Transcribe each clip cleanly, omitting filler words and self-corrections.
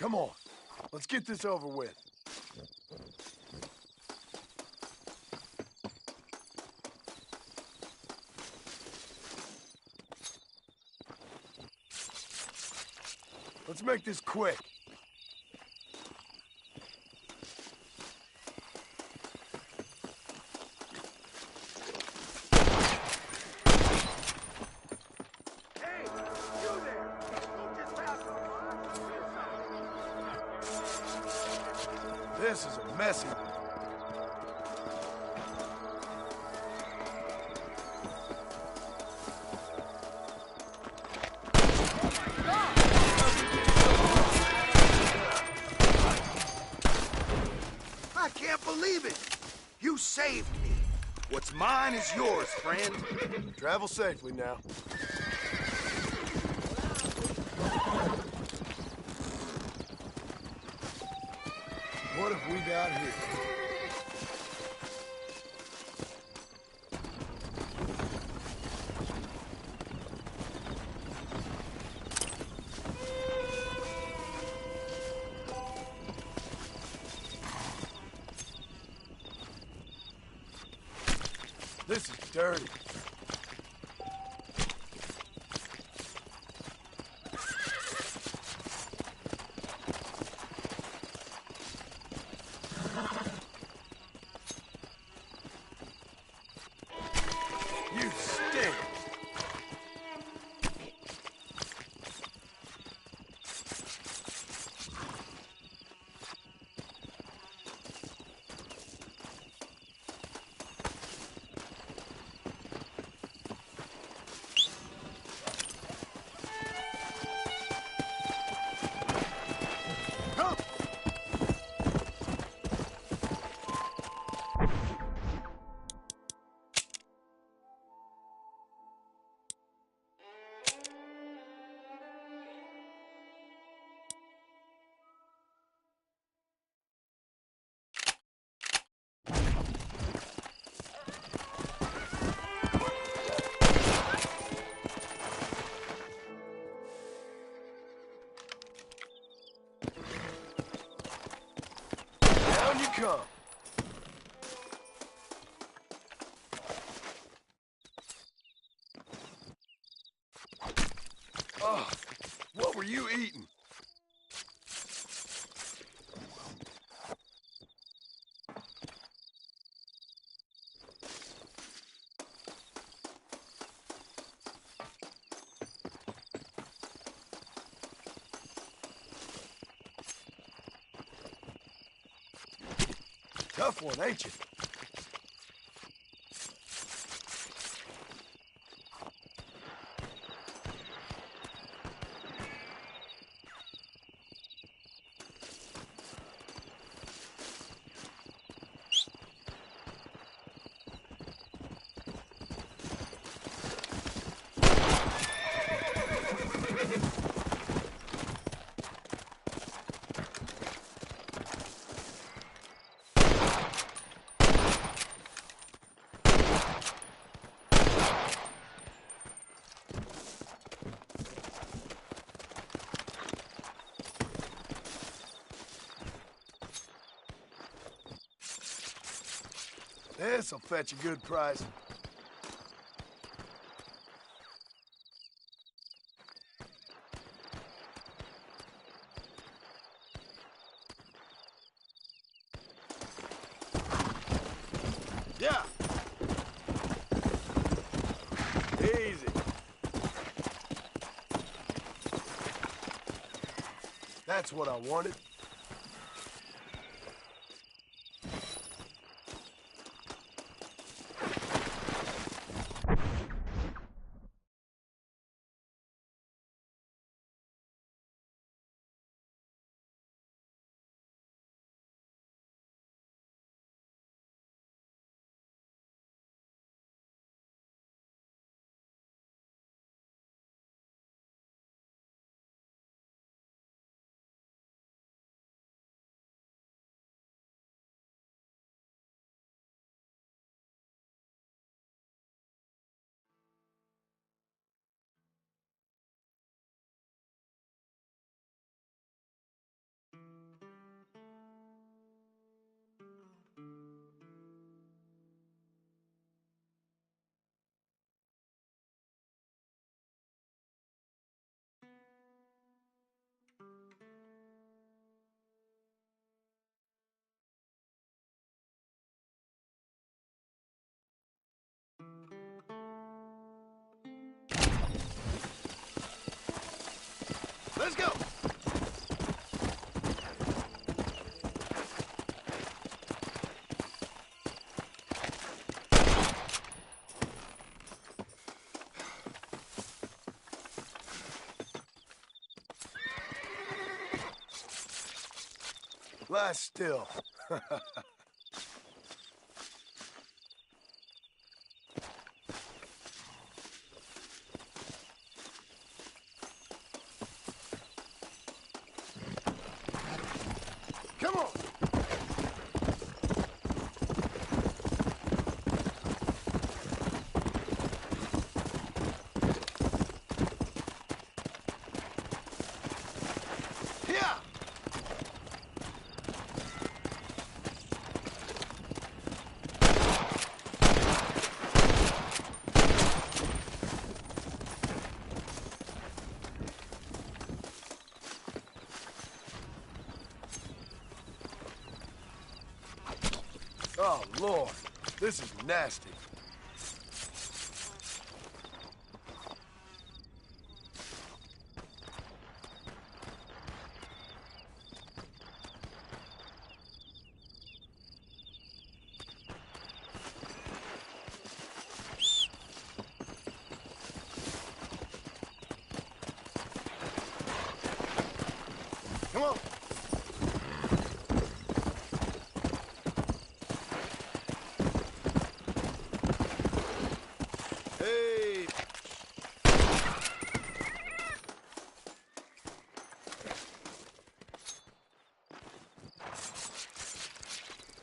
Come on, let's get this over with. Let's make this quick. This is a messy one. I can't believe it! You saved me. What's mine is yours, friend. Travel safely now. What have we got here? This is dirty. You stink. Down you come. Oh, what were you eating? Tough one, ain't you? This'll fetch a good price. Yeah. Easy. That's what I wanted. Lie still. Come on! Here! Oh, Lord. This is nasty. Come on. Hey.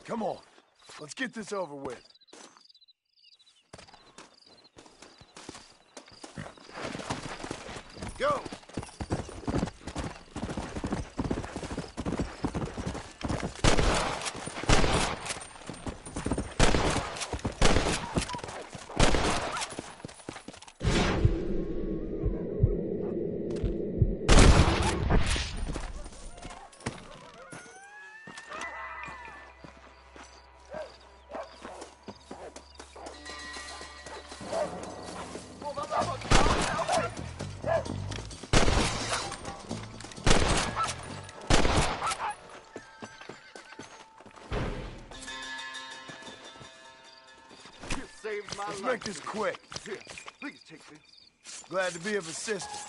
Come on. Let's get this over with. Go. Saved my Let's life. make this quick. Here, please take this. Glad to be of assistance.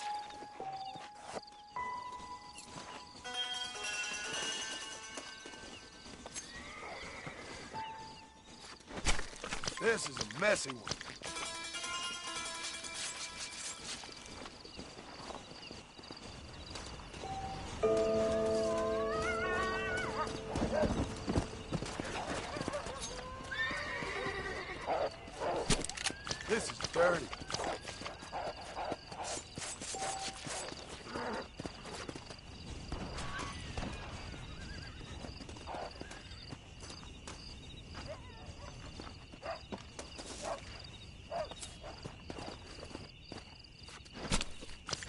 This is a messy one. This is dirty.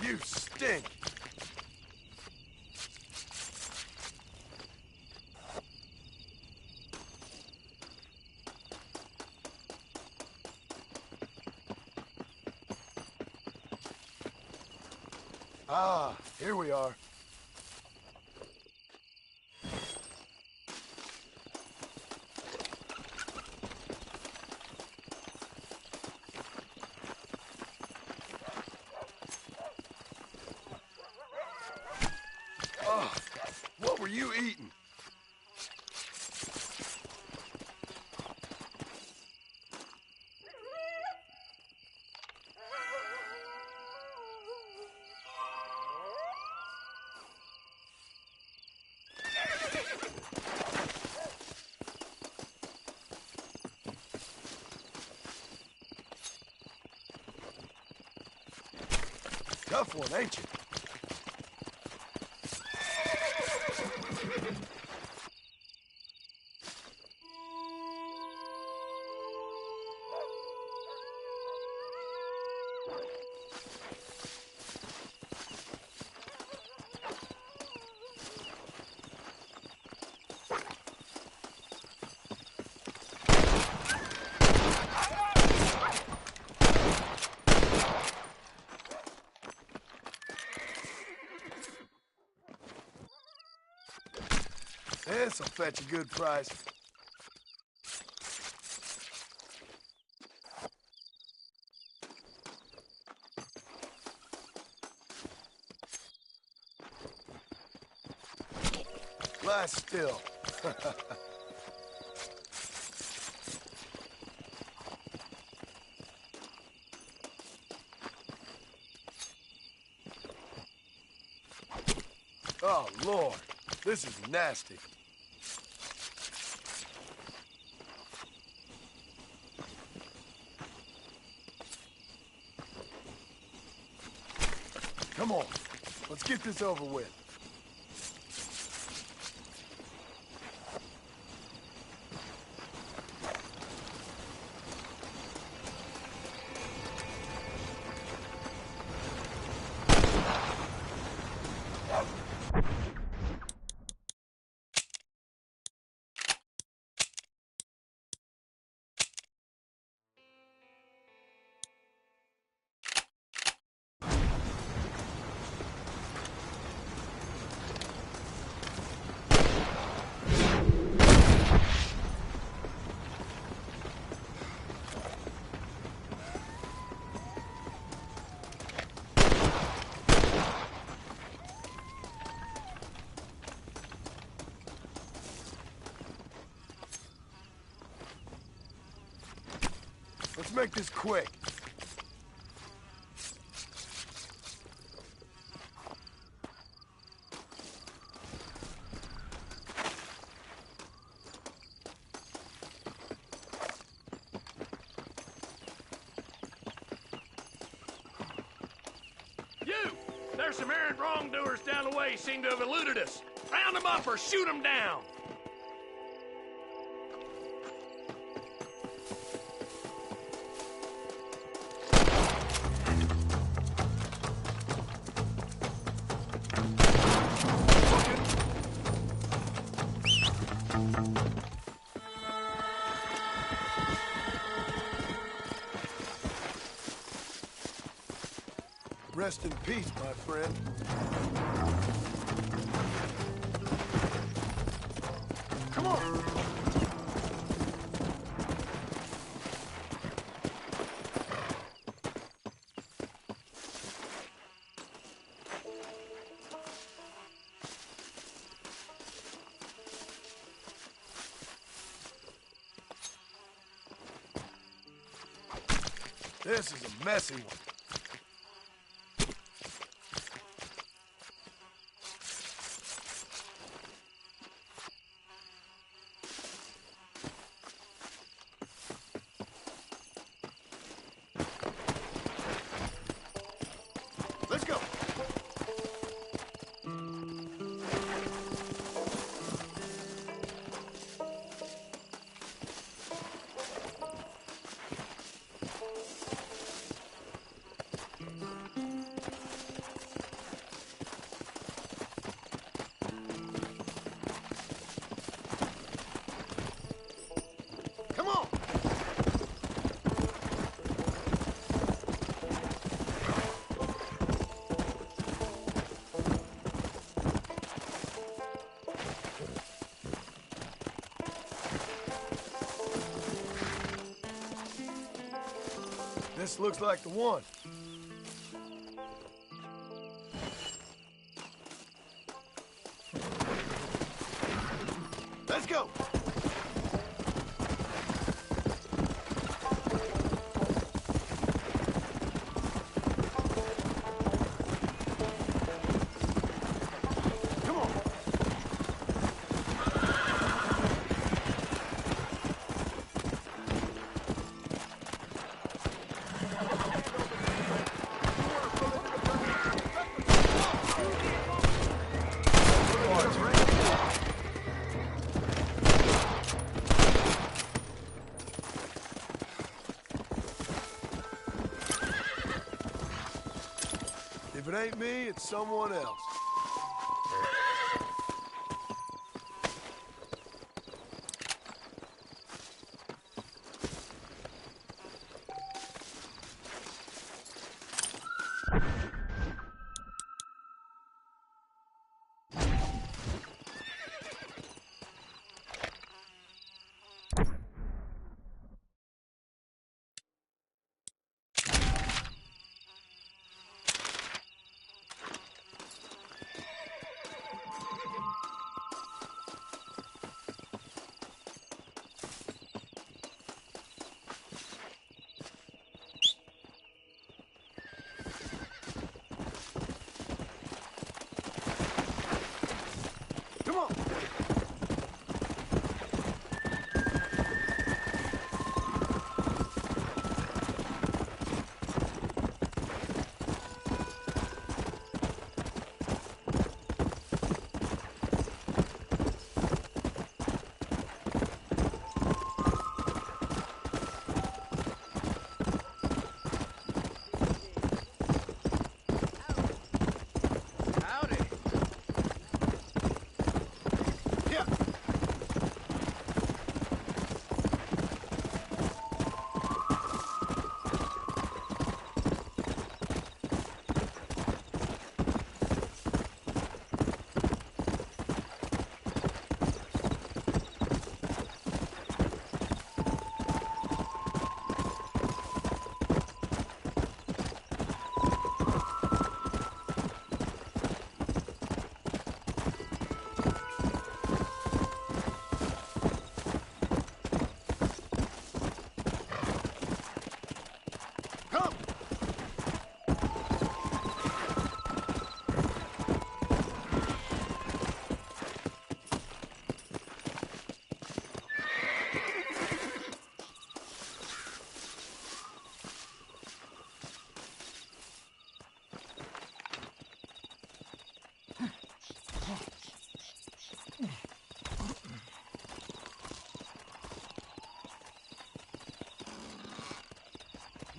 You stink. Ah, here we are. Oh, what were you eating? Tough one, ain't you? This'll fetch a good price. Lie still. Oh, Lord. This is nasty. Come on. Let's get this over with. Let's make this quick. You! There's some errant wrongdoers down the way seem to have eluded us. Round them up or shoot them down! Rest in peace, my friend. Come on! This is a messy one. Let's go. Come on. This looks like the one. Let's go. Come on. If it ain't me, it's someone else.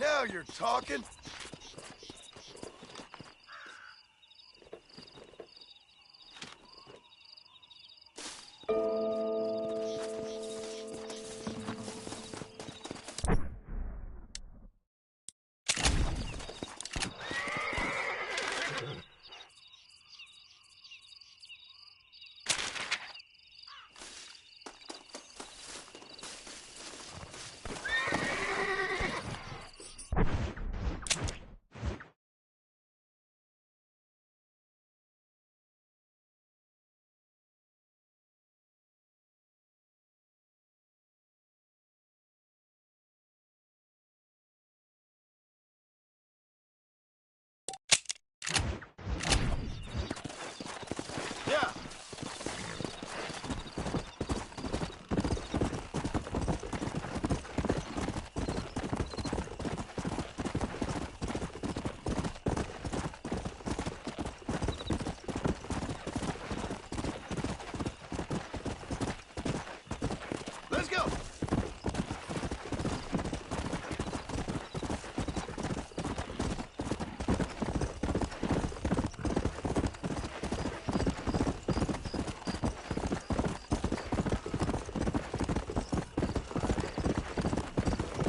Now you're talking. Yeah. Let's go.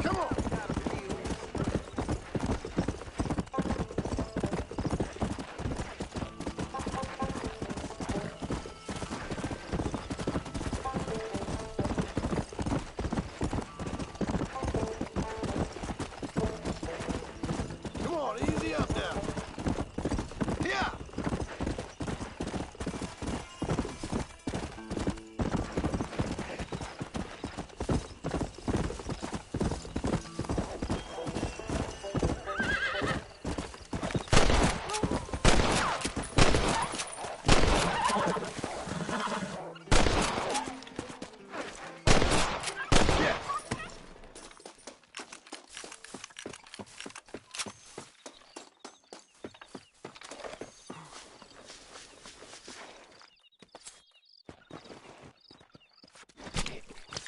Come on. Come on, easy up now. Yeah. Yeah.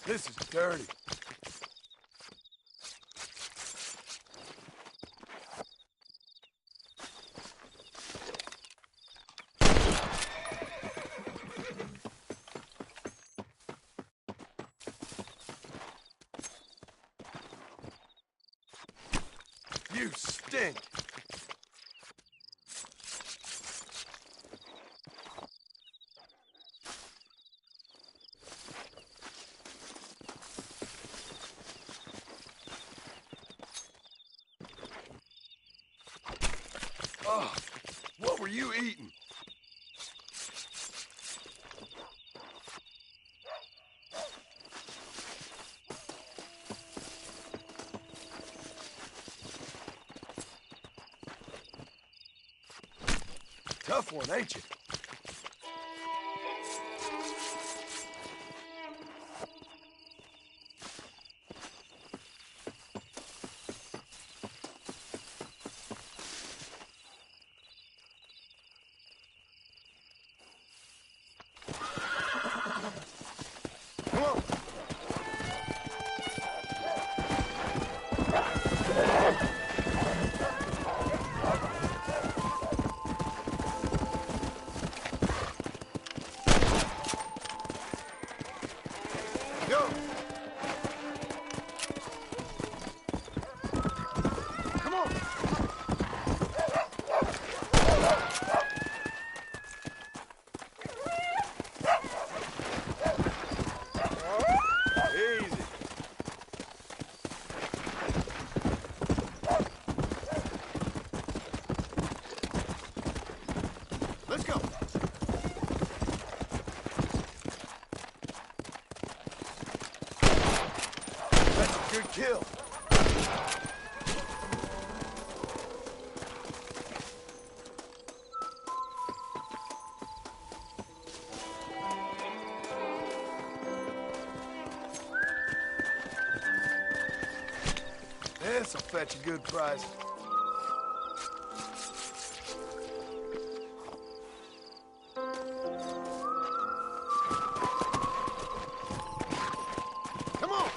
This is dirty. You stink. Oh, what were you eating? Tough one, ain't you? Come on. Go. Come on. Easy. Let's go. That's a good kill. This'll fetch a good price. Come on.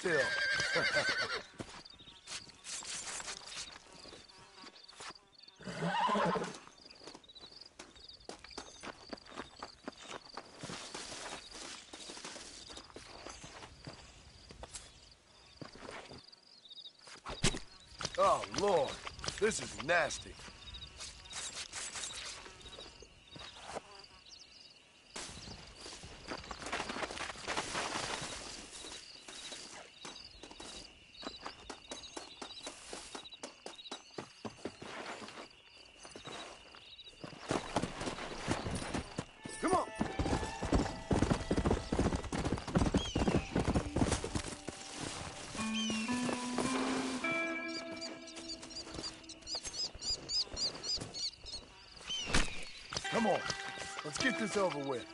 still. Oh, Lord. This is nasty. Come on. Come on. Let's get this over with.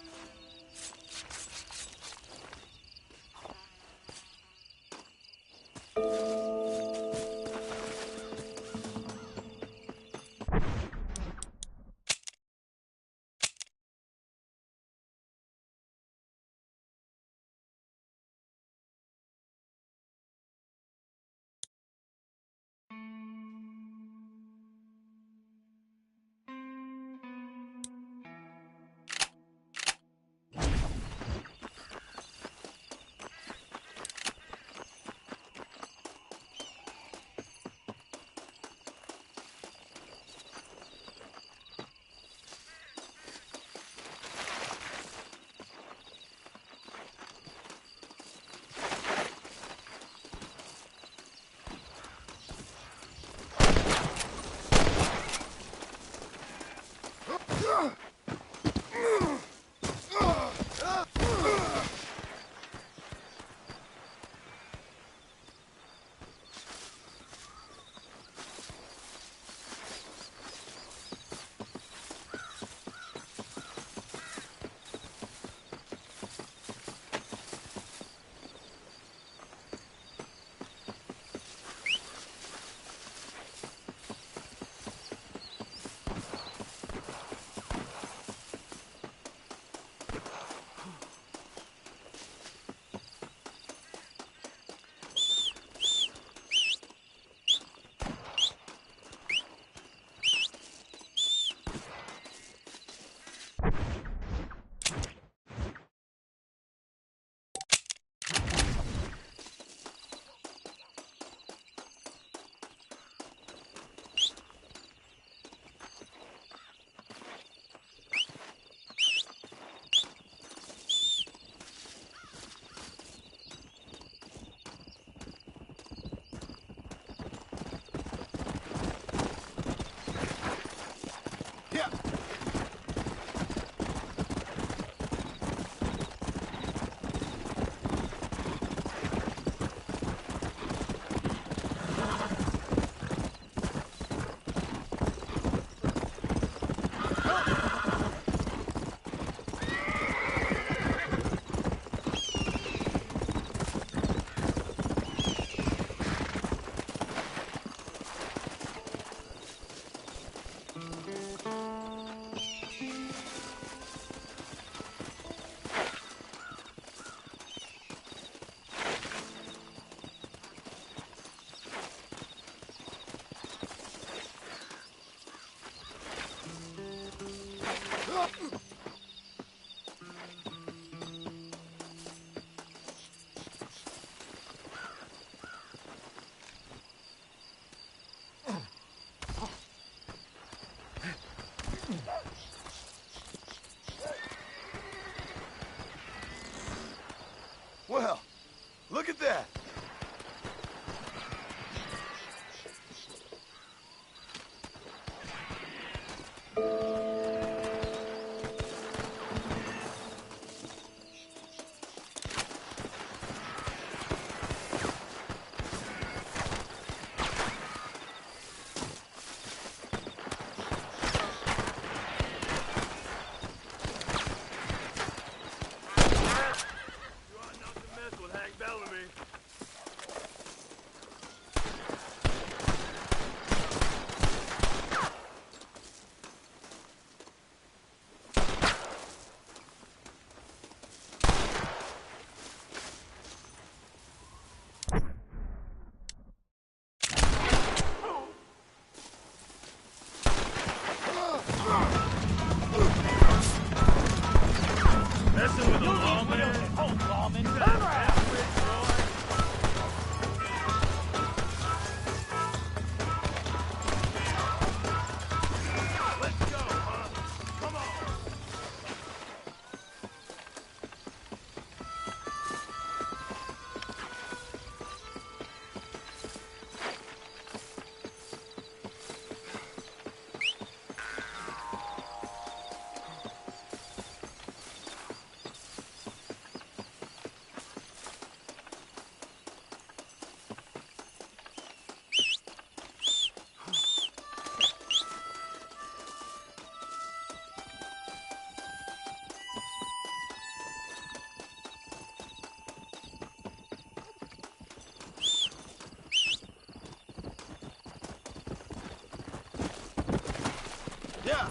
Yeah.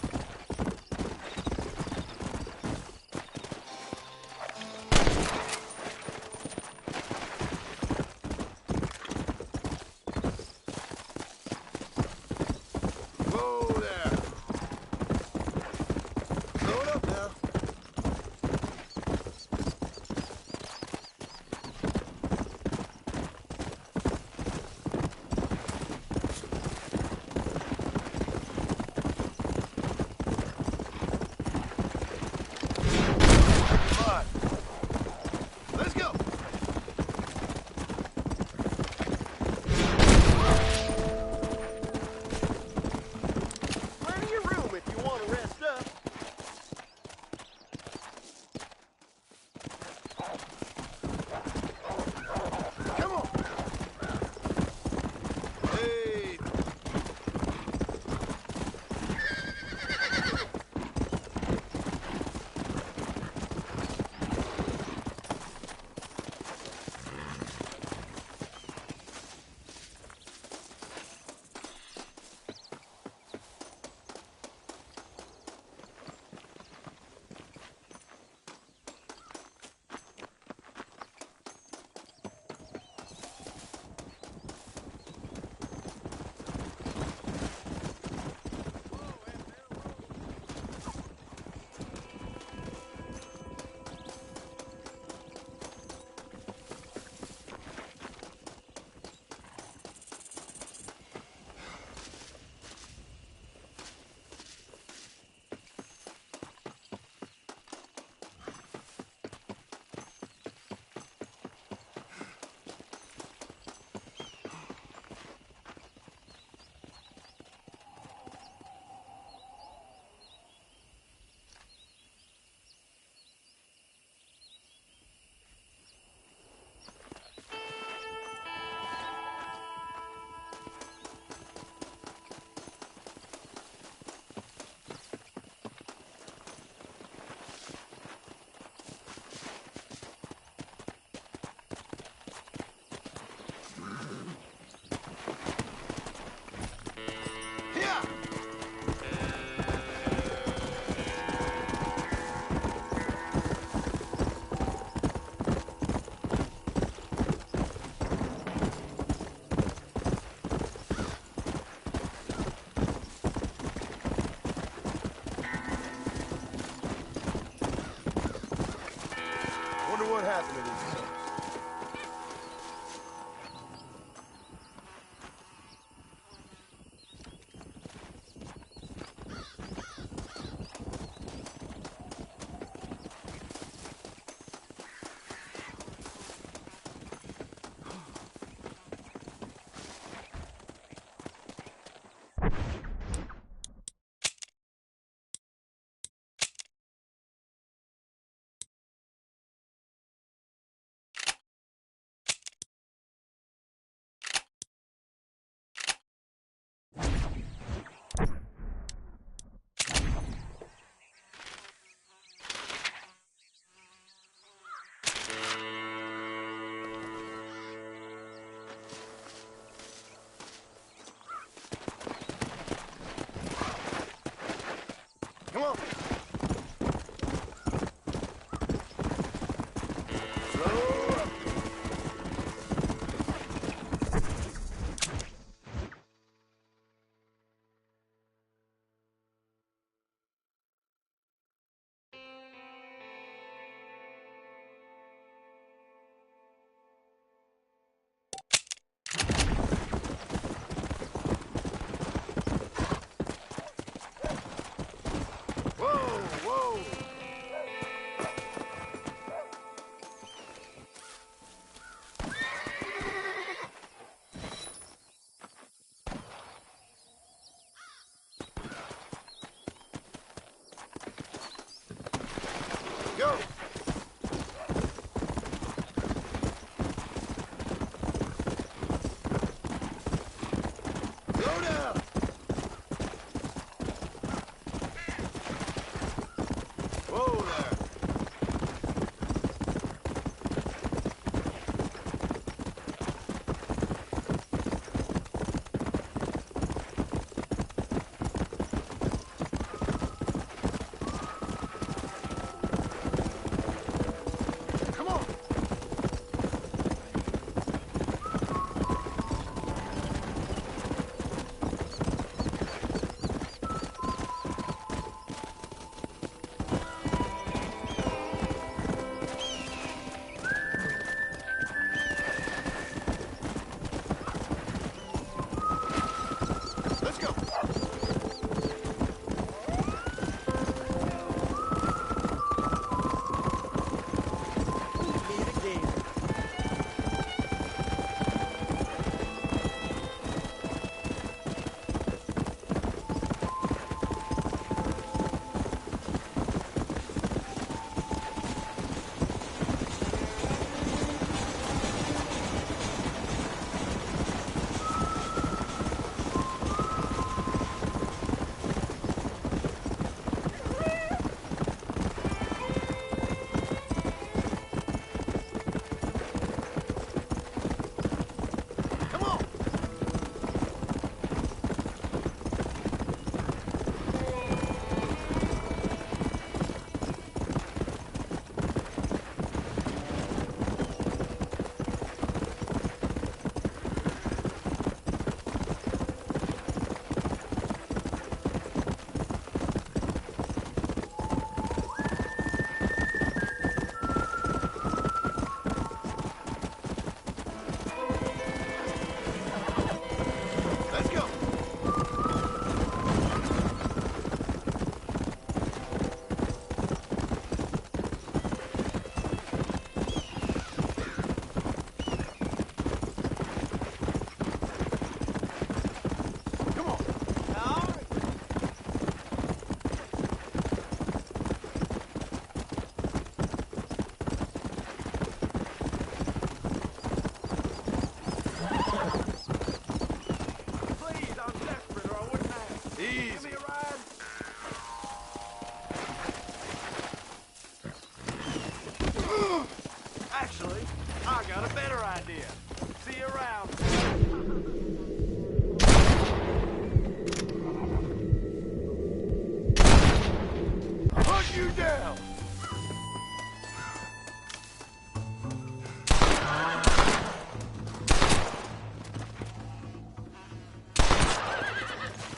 Whoa there. Slow it up now. Let's go. Plenty of room if you want to rest up. Come on. Hey. Yeah. Wonder what happened to these suckers. Come on. Slow up. Go! Slow down! Whoa there!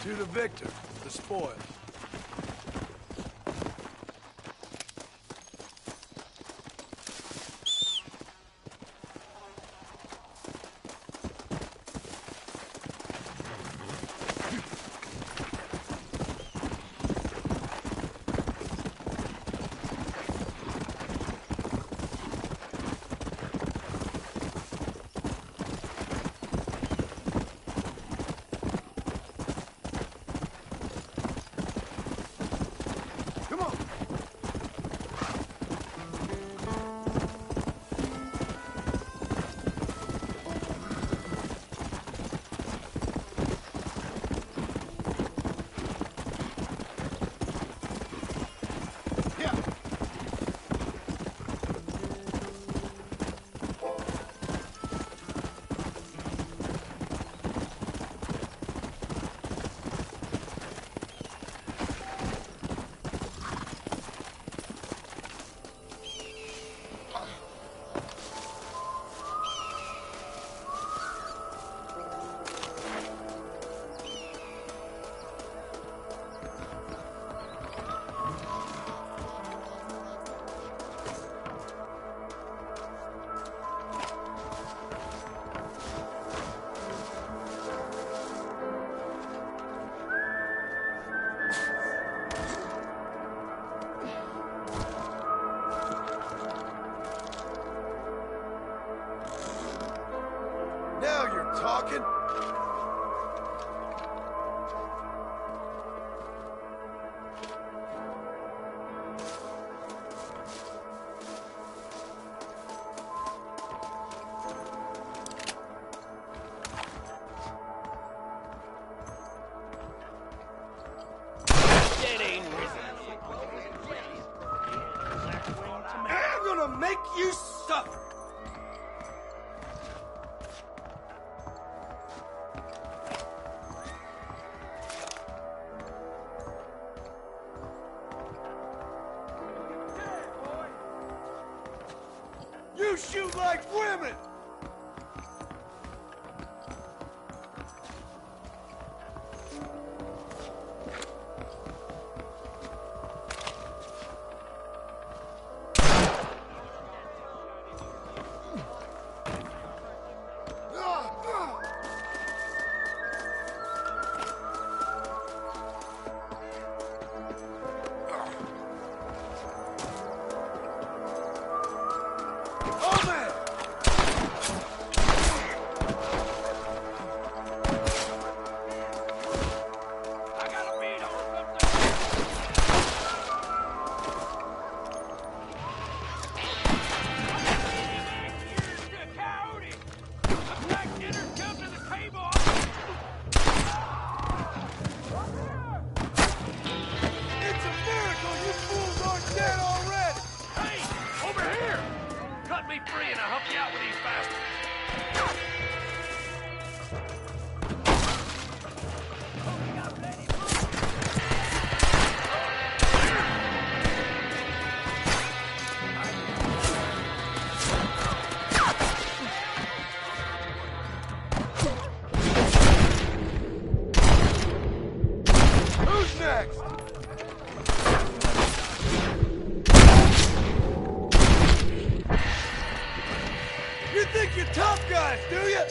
To the victor, the spoils. Now you're talking. I'm gonna make you suffer! You shoot like women! Free and I'll help you out with these bastards. Who's next? You think you're tough guys, do you?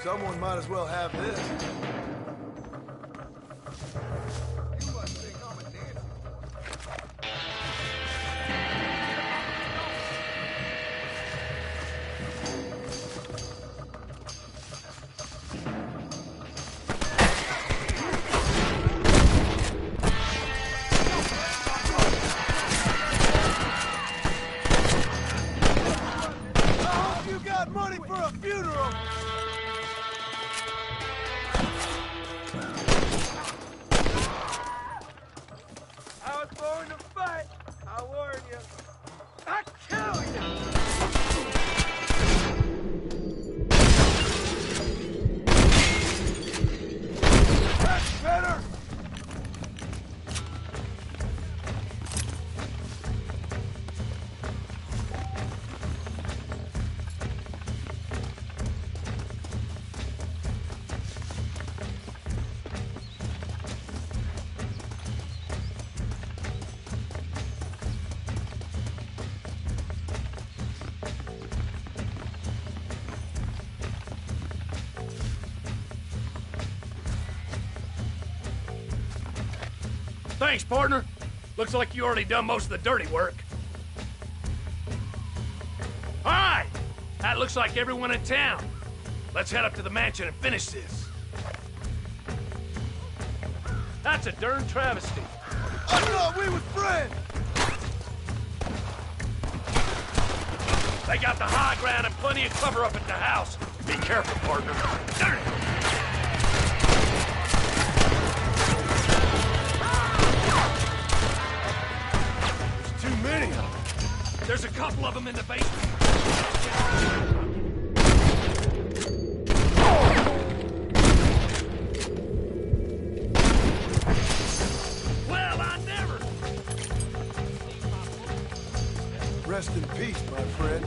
Someone might as well have this. You must think I'm a dancer. Money for a funeral! I was born to fight. I warn you. I kill you! That's better! Thanks, partner. Looks like you already done most of the dirty work. All right, that looks like everyone in town. Let's head up to the mansion and finish this. That's a darn travesty. I thought we were friends! They got the high ground and plenty of cover up at the house. Be careful, partner. Darn it! There's too many of them. There's a couple of them in the basement. Well, I never... Rest in peace, my friend.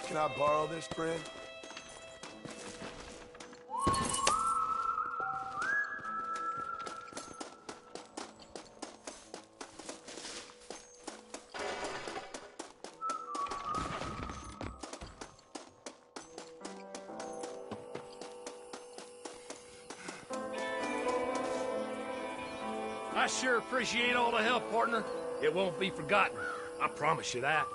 Can I borrow this, friend? I sure appreciate all the help, partner. It won't be forgotten. I promise you that.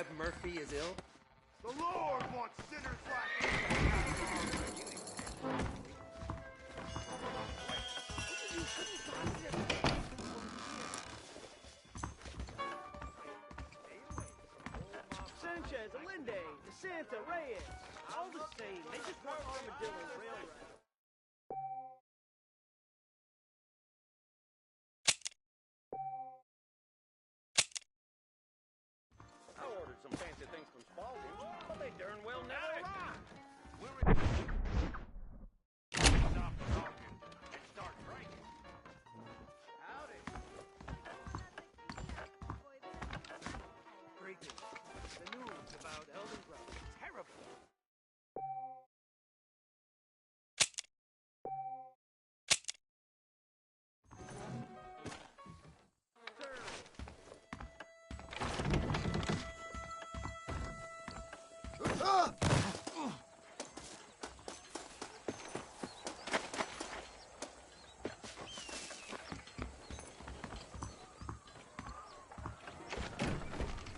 Jeb Murphy is ill? The Lord wants sinners like Sanchez, Allende, DeSanta, Reyes. All the same. They just want Armadillo Railroad. I ordered some fancy things from Spalding, but they darn well never arrived. stop talking and start drinking. Howdy. Greetings. The news about Elden Grove. Terrible.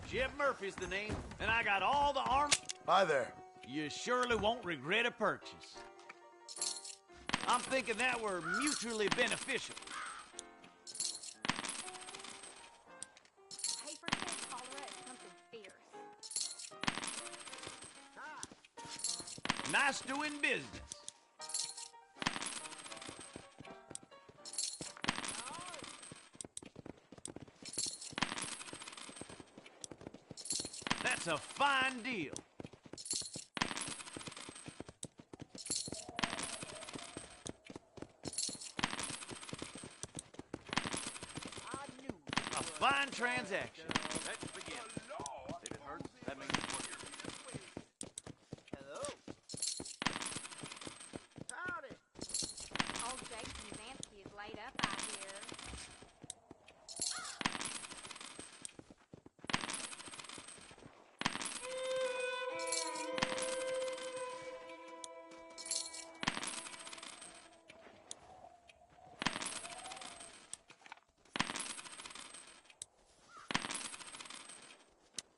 Jeb Murphy's the name, and I got all the armor. Hi there. You surely won't regret a purchase. I'm thinking that were mutually beneficial. Hey, forget cholera, it's something fierce. Nice doing business. That's a fine deal. A fine transaction. Let's begin. If it hurts, that means it's worth it. Hello. Howdy. Old Jason Zansky is laid up, I hear.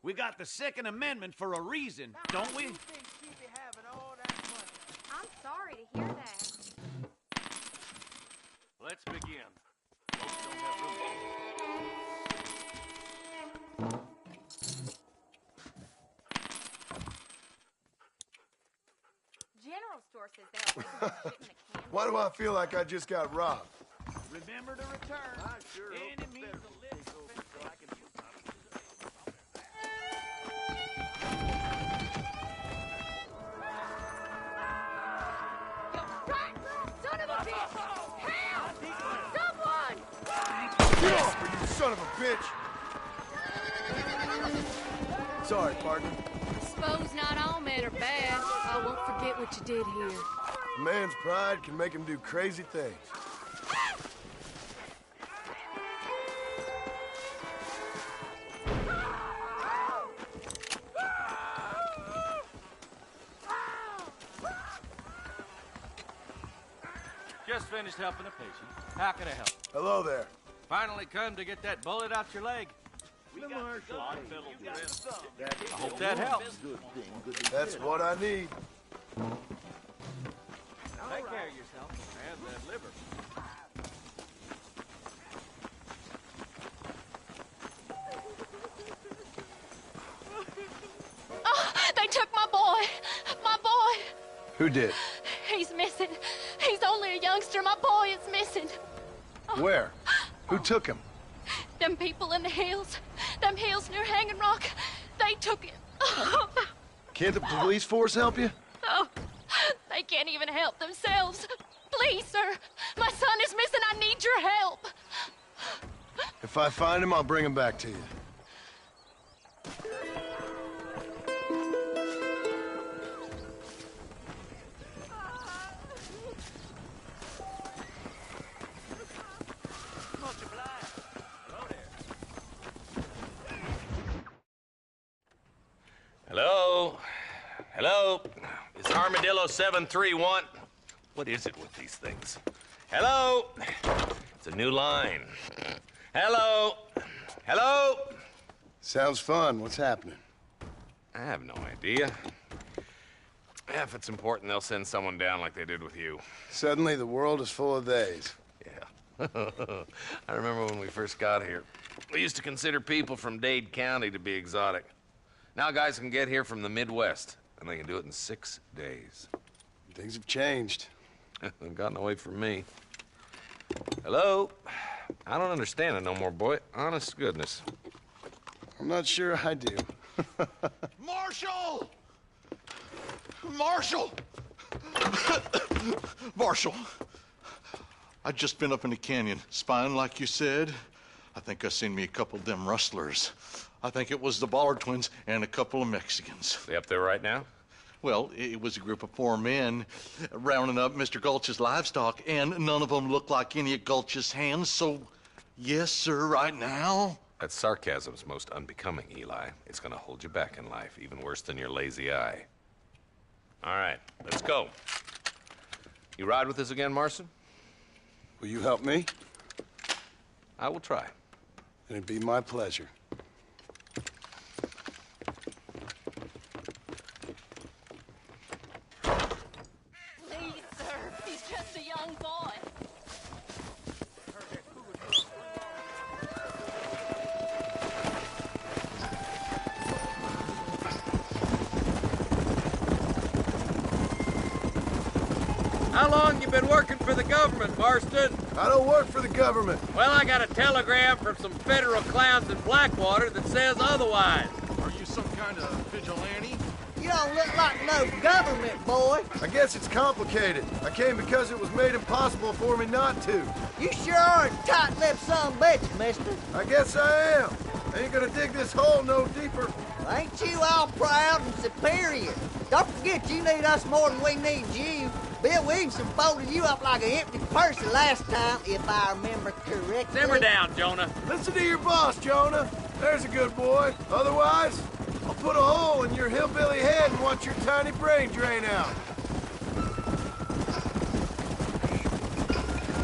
We got the Second Amendment for a reason, don't we? Who thinks she be having all that money? I'm sorry to hear that. Let's begin. Folks don't have room. General store says they're waiting for shipment of candles. Why do I feel like I just got robbed? Remember to return. I sure hope Any it's means better of than living. this over so I can use You rotten son of a bitch! Help! Someone! Get off me, you son of a bitch! Sorry, partner. Suppose not all men are bad. I won't forget what you did here. A man's pride can make him do crazy things. Just finished helping a patient. How can I help? Hello there. Finally come to get that bullet out your leg. the marshal. I hope that helps. That's what I need. Take care of yourself and that liver. Oh, they took my boy. My boy. Who did? He's missing. He's only a youngster. My boy is missing. Where? Who took him? Them people in the hills. Them hills near Hanging Rock. They took him. Can't the police force help you? Oh, they can't even help themselves. Please, sir. My son is missing. I need your help. If I find him, I'll bring him back to you. Much obliged. Hello there. Hello? Hello? It's Armadillo 731. What is it with these things? Hello? It's a new line. Hello? Hello? Sounds fun. What's happening? I have no idea. If it's important, they'll send someone down like they did with you. Suddenly, the world is full of theys. Yeah. I remember when we first got here. We used to consider people from Dade County to be exotic. Now guys can get here from the Midwest, and they can do it in 6 days. Things have changed. They've gotten away from me. Hello? I don't understand it no more, boy. Honest to goodness. I'm not sure I do. Marshall! Marshall! Marshall! I'd just been up in the canyon, spying like you said. I think I seen me a couple of them rustlers. I think it was the Ballard twins and a couple of Mexicans. They up there right now? Well, it was a group of 4 men rounding up Mr. Gulch's livestock, and none of them looked like any of Gulch's hands, so yes, sir, right now. That sarcasm's most unbecoming, Eli. It's gonna hold you back in life, even worse than your lazy eye. All right, let's go. You ride with us again, Marston? Will you help me? I will try. It'd be my pleasure. Please, sir. He's just a young boy. How long you been working for the government, Marston? I don't work for the government. Well, I got a telegram from some federal clowns in Blackwater that says otherwise. Are you some kind of vigilante? You don't look like no government, boy. I guess it's complicated. I came because it was made impossible for me not to. You sure are a tight-lipped son of a bitch, mister. I guess I am. I ain't gonna dig this hole no deeper. Ain't you all proud and superior? Don't forget you need us more than we need you. Bill Williamson folded you up like an empty purse the last time, if I remember correctly. Simmer down, Jonah. Listen to your boss, Jonah. There's a good boy. Otherwise, I'll put a hole in your hillbilly head and watch your tiny brain drain out.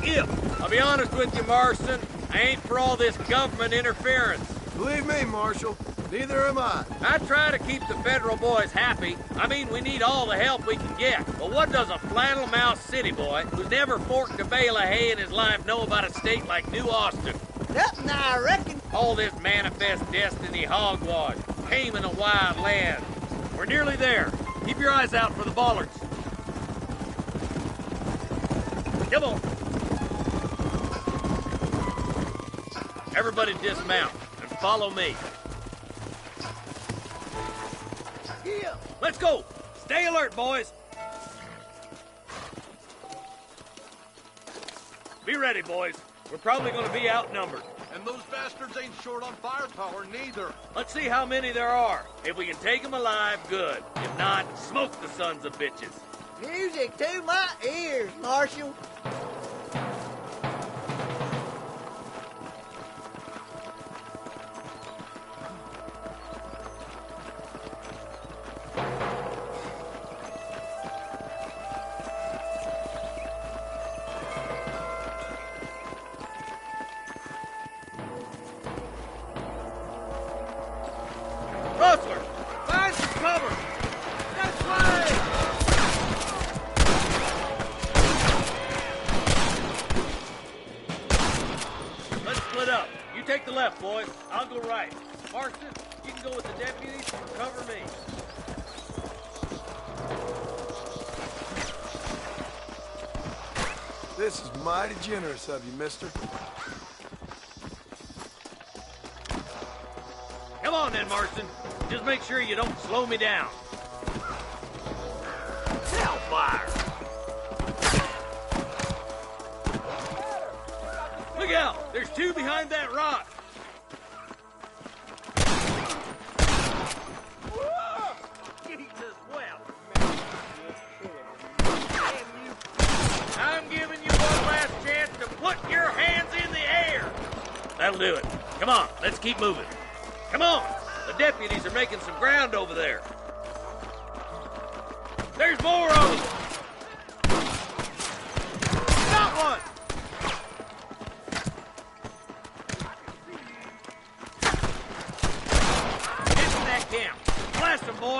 Yeah, I'll be honest with you, Marston. I ain't for all this government interference. Believe me, Marshal, neither am I. I try to keep the federal boys happy. I mean, we need all the help we can get. But what does a flannel-mouthed city boy who's never forked a bale of hay in his life know about a state like New Austin? Nothing, I reckon. All this manifest destiny hogwash, taming a wild land. We're nearly there. Keep your eyes out for the Ballards. Come on. Everybody dismount and follow me. Yeah. Let's go! Stay alert, boys! Be ready, boys. We're probably gonna be outnumbered. And those bastards ain't short on firepower, neither. Let's see how many there are. If we can take them alive, good. If not, smoke the sons of bitches. Music to my ears, Marshal. Rustler, find some cover! This way! Let's split up. You take the left, boys. I'll go right. Marston, you can go with the deputies and cover me. This is mighty generous of you, mister. Come on then, Marston. Just make sure you don't slow me down. Hellfire! Look out! There's 2 behind that rock! Jesus, well. I'm giving you one last chance to put your hands in the air! That'll do it. Come on, let's keep moving. Come on! The deputies are making some ground over there. There's more of them! Got one! Get to that camp. Blast them, boys!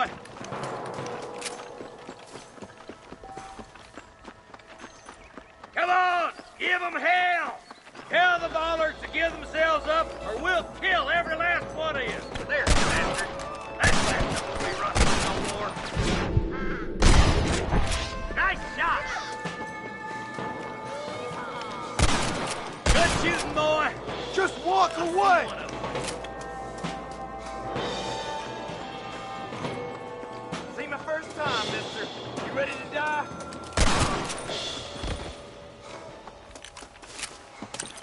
Give them hell! Tell the ballers to give themselves up, or we'll kill every last one of you. There, bastard. That bastard won't be running no more. Nice shot! Good shooting, boy. Just walk away! This ain't my first time, mister. You ready to die?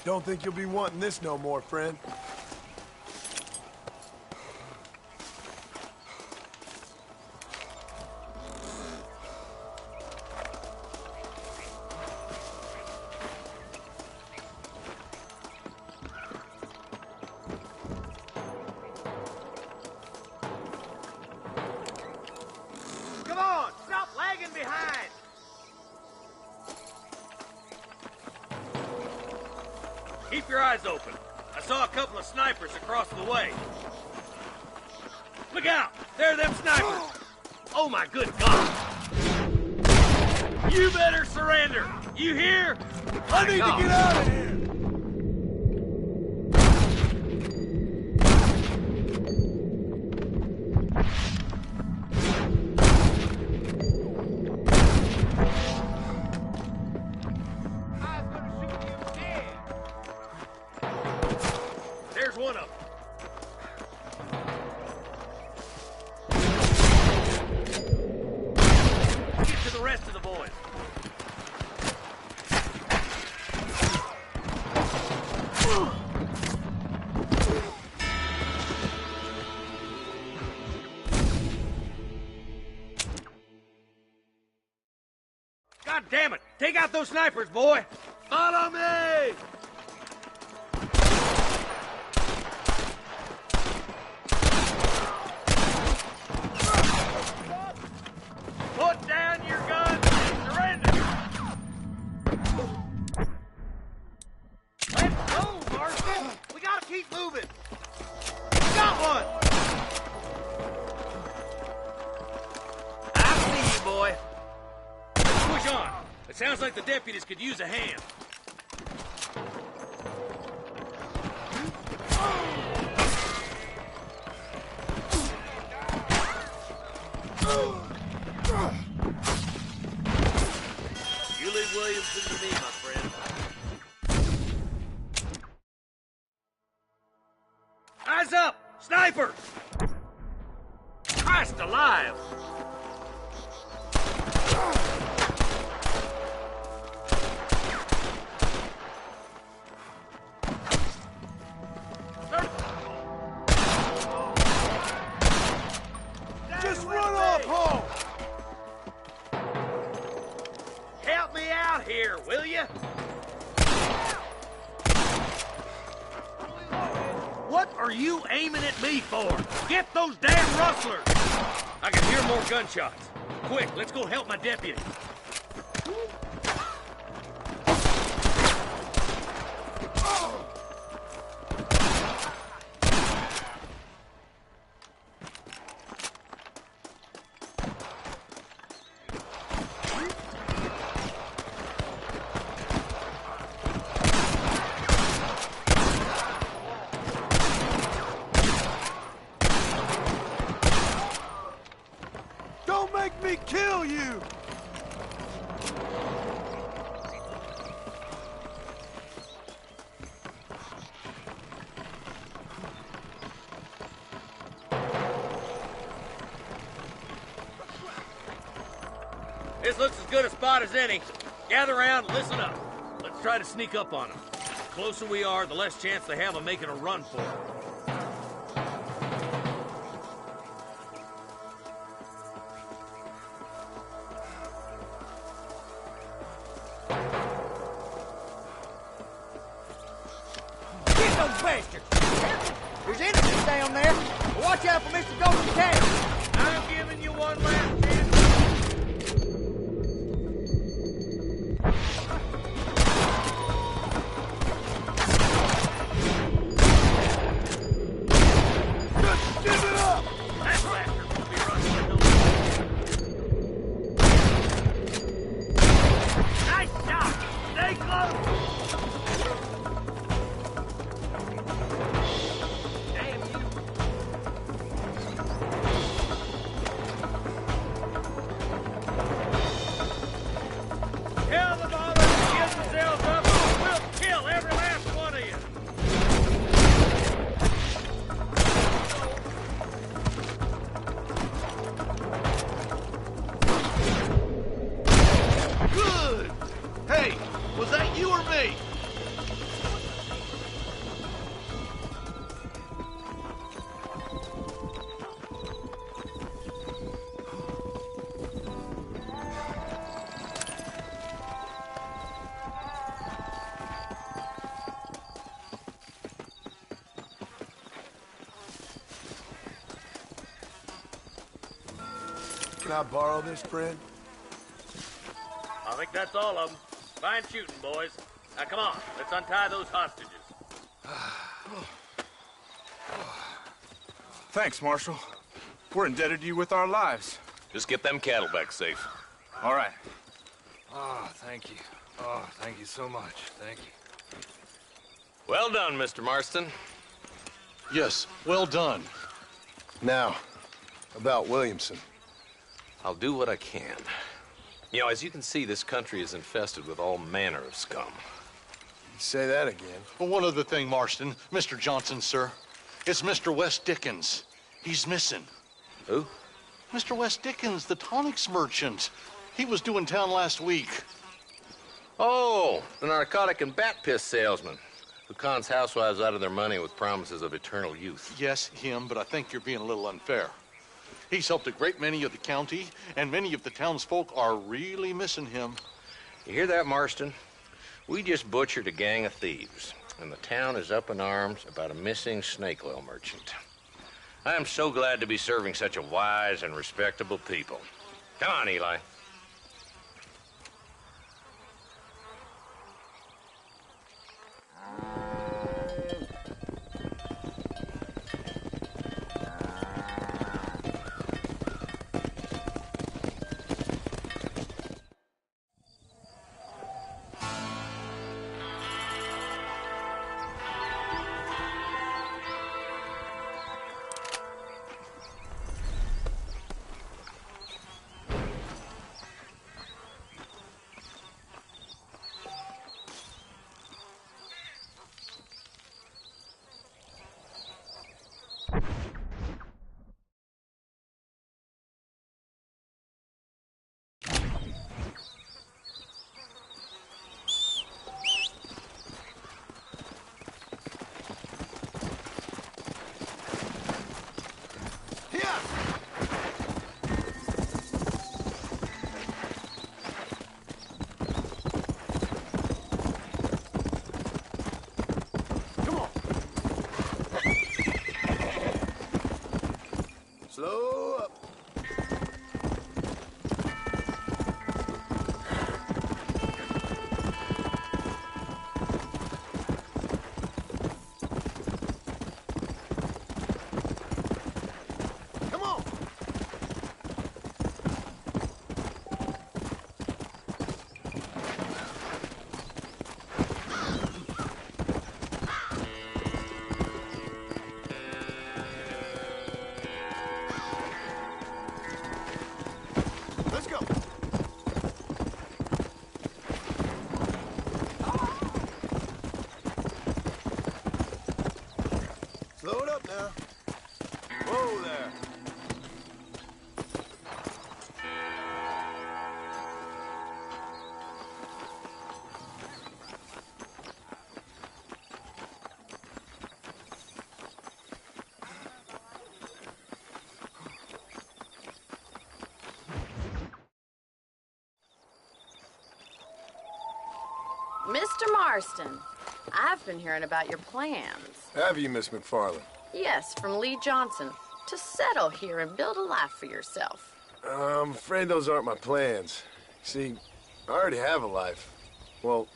Don't think you'll be wanting this no more, friend. Come on, stop lagging behind. Keep your eyes open. I saw a couple of snipers across the way. Look out! There are them snipers! Oh my good God! You better surrender! You hear? I need to get out of here! I was gonna shoot you dead. There's one of them. Get to the rest of the boys. God damn it! Take out those snipers, boy! Follow me! Put down your guns and surrender! Let's go, Marston! We gotta keep moving! Got one! I see you, boy. Let's push on. It sounds like the deputies could use a hand. You leave Williamson to me, my friend. Eyes up! Sniper! Christ alive! Just run off home! Help me out here, will you? What are you aiming at me for? Get those damn rustlers! I can hear more gunshots. Quick, let's go help my deputy. Don't make me kill you! This looks as good a spot as any. Gather around and listen up. Let's try to sneak up on them. The closer we are, the less chance they have of making a run for it. Get those bastards! There's enemies down there. Watch out for Mr. Golden Cat. I'm giving you one last chance. Just give it up! That bastard won't be running with no more. Nice shot! Stay close! Was that you or me? Can I borrow this, friend? I think that's all of them. Fine shooting, boys. Now come on, let's untie those hostages. Thanks, Marshal. We're indebted to you with our lives. Just get them cattle back safe. All right. Oh, thank you. Oh, thank you so much. Thank you. Well done, Mr. Marston. Yes, well done. Now, about Williamson. I'll do what I can. You know, as you can see, this country is infested with all manner of scum. Say that again. Well, one other thing, Marston. Mr. Johnson, sir. It's Mr. West Dickens. He's missing. Who? Mr. West Dickens, the tonics merchant. He was due in town last week. Oh, the narcotic and bat piss salesman who cons housewives out of their money with promises of eternal youth. Yes, him, but I think you're being a little unfair. He's helped a great many of the county, and many of the townsfolk are really missing him. You hear that, Marston? We just butchered a gang of thieves, and the town is up in arms about a missing snake oil merchant. I am so glad to be serving such a wise and respectable people. Come on, Eli. Slow up. Come on. Let's go. Slow it up now. Whoa there. Mr. Marston, I've been hearing about your plans. Have you, Miss McFarland? Yes, from Lee Johnson, to settle here and build a life for yourself. I'm afraid those aren't my plans. See, I already have a life. Well,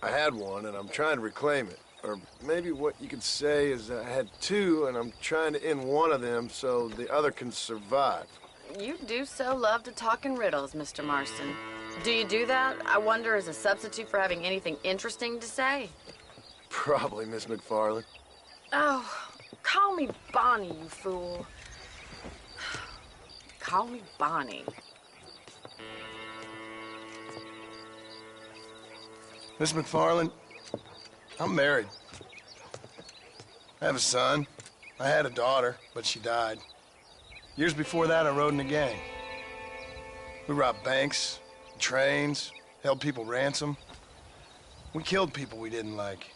I had one, and I'm trying to reclaim it. Or maybe what you could say is I had two, and I'm trying to end one of them so the other can survive. You do so love to talk in riddles, Mr. Marston. Do you do that, I wonder, as a substitute for having anything interesting to say? Probably, Miss McFarland. Oh, call me Bonnie, you fool. Call me Bonnie. Miss McFarland, I'm married. I have a son. I had a daughter, but she died. Years before that, I rode in a gang. We robbed banks, trains, held people ransom. We killed people we didn't like.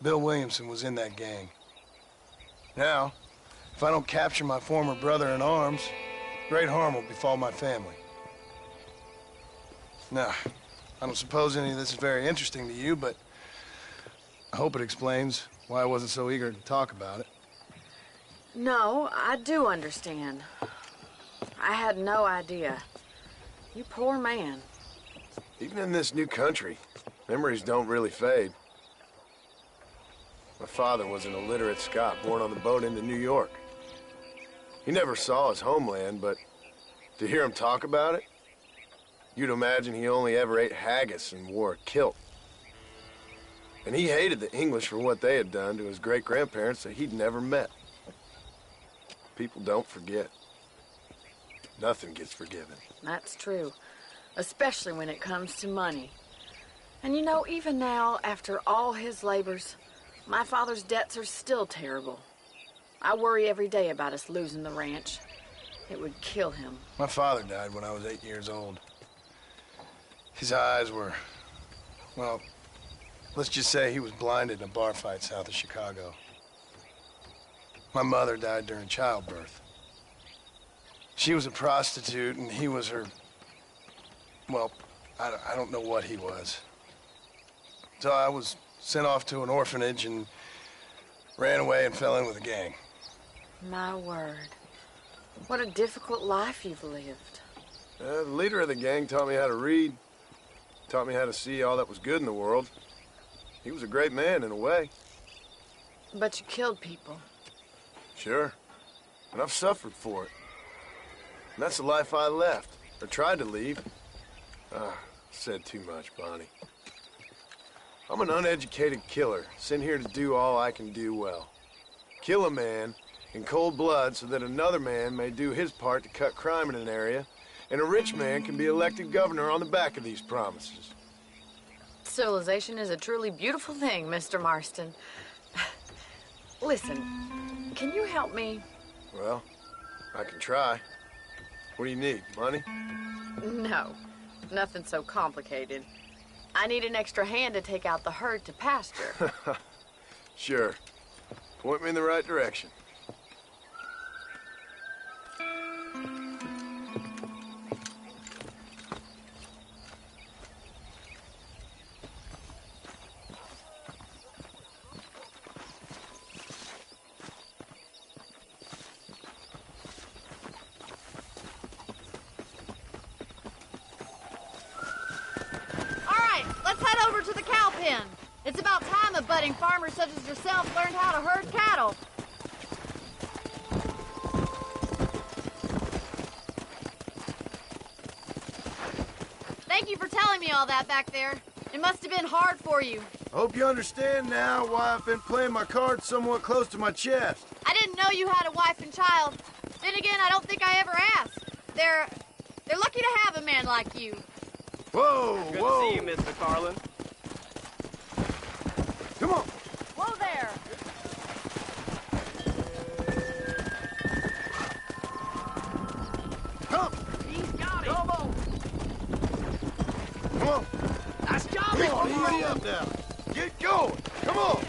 Bill Williamson was in that gang. Now, if I don't capture my former brother in arms, great harm will befall my family. Now, I don't suppose any of this is very interesting to you, but I hope it explains why I wasn't so eager to talk about it. No, I do understand. I had no idea. You poor man. Even in this new country, memories don't really fade. My father was an illiterate Scot born on the boat into New York. He never saw his homeland, but to hear him talk about it, you'd imagine he only ever ate haggis and wore a kilt. And he hated the English for what they had done to his great-grandparents that he'd never met. People don't forget. Nothing gets forgiven. That's true, especially when it comes to money. And you know, even now, after all his labors, my father's debts are still terrible. I worry every day about us losing the ranch. It would kill him. My father died when I was 8 years old. His eyes were, well, let's just say he was blinded in a bar fight south of Chicago. My mother died during childbirth. She was a prostitute and he was her, well, I don't know what he was. So I was sent off to an orphanage and ran away and fell in with a gang. My word. What a difficult life you've lived. The leader of the gang taught me how to read, taught me how to see all that was good in the world. He was a great man in a way. But you killed people. Sure. And I've suffered for it. And that's the life I left, or tried to leave. Said too much, Bonnie. I'm an uneducated killer, sent here to do all I can do well. Kill a man in cold blood so that another man may do his part to cut crime in an area, and a rich man can be elected governor on the back of these promises. Civilization is a truly beautiful thing, Mr. Marston. Listen, can you help me? Well, I can try. What do you need, money? No, nothing so complicated. I need an extra hand to take out the herd to pasture. Sure. Point me in the right direction. It's about time a budding farmer such as yourself learned how to herd cattle. Thank you for telling me all that back there. It must have been hard for you. I hope you understand now why I've been playing my cards somewhat close to my chest. I didn't know you had a wife and child. Then again, I don't think I ever asked. They're lucky to have a man like you. Whoa, Good whoa. to see you, Mr. Carlin. Come on. Whoa there. Come. He's got it. Come on. Come on. Nice job, Come on, Mr. easy up now. Get going. Come on.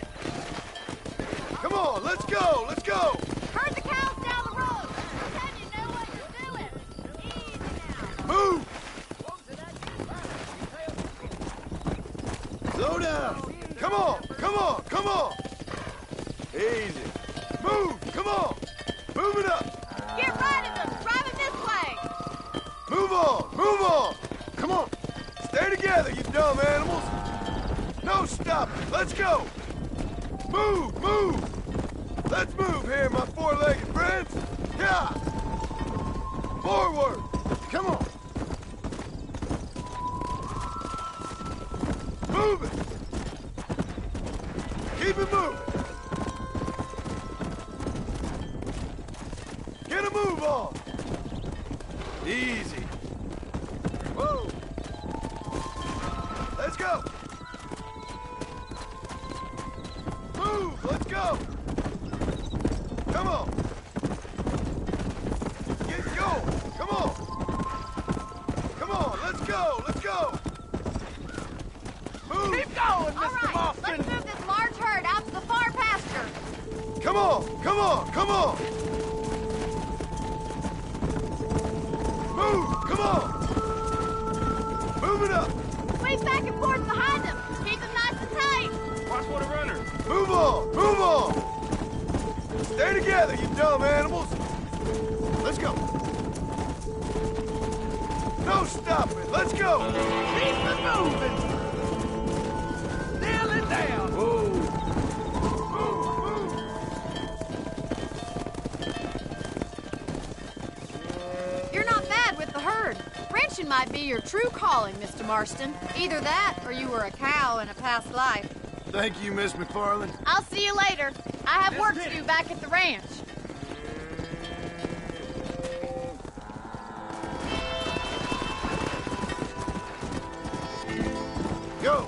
Come on, let's go. Let's go. Herd the cows down the road. Pretend you know what you're doing. Easy now. Move. Slow down. Come on. Come on. Come on. Easy. Move. Come on. Move it up. Get right at them. Drive it this way. Move on. Move on. Come on. Stay together, you dumb animals. No stopping. Let's go. Move. Move. Let's move here, my four-legged friends. Yeah. Forward. Come on. Move it. Keep it moving. Get a move on. Easy. Whoa. Let's go. Move. Let's go. Come on. Get going. Come on. Come on. Let's go. Let's go. Move. going, All Mr. right, Marston? let's move this large herd out to the far pasture. Come on, come on, come on! Move, come on! Move it up! Squeeze back and forth behind them. Keep them nice and tight. Watch for the runners. Move on, move on! Stay together, you dumb animals! Let's go! No stopping, let's go! Keep it moving. Nail it down. Move! You're not bad with the herd. Ranching might be your true calling, Mr. Marston. Either that, or you were a cow in a past life. Thank you, Miss McFarland. I'll see you later. I have work to do back at the ranch. Go!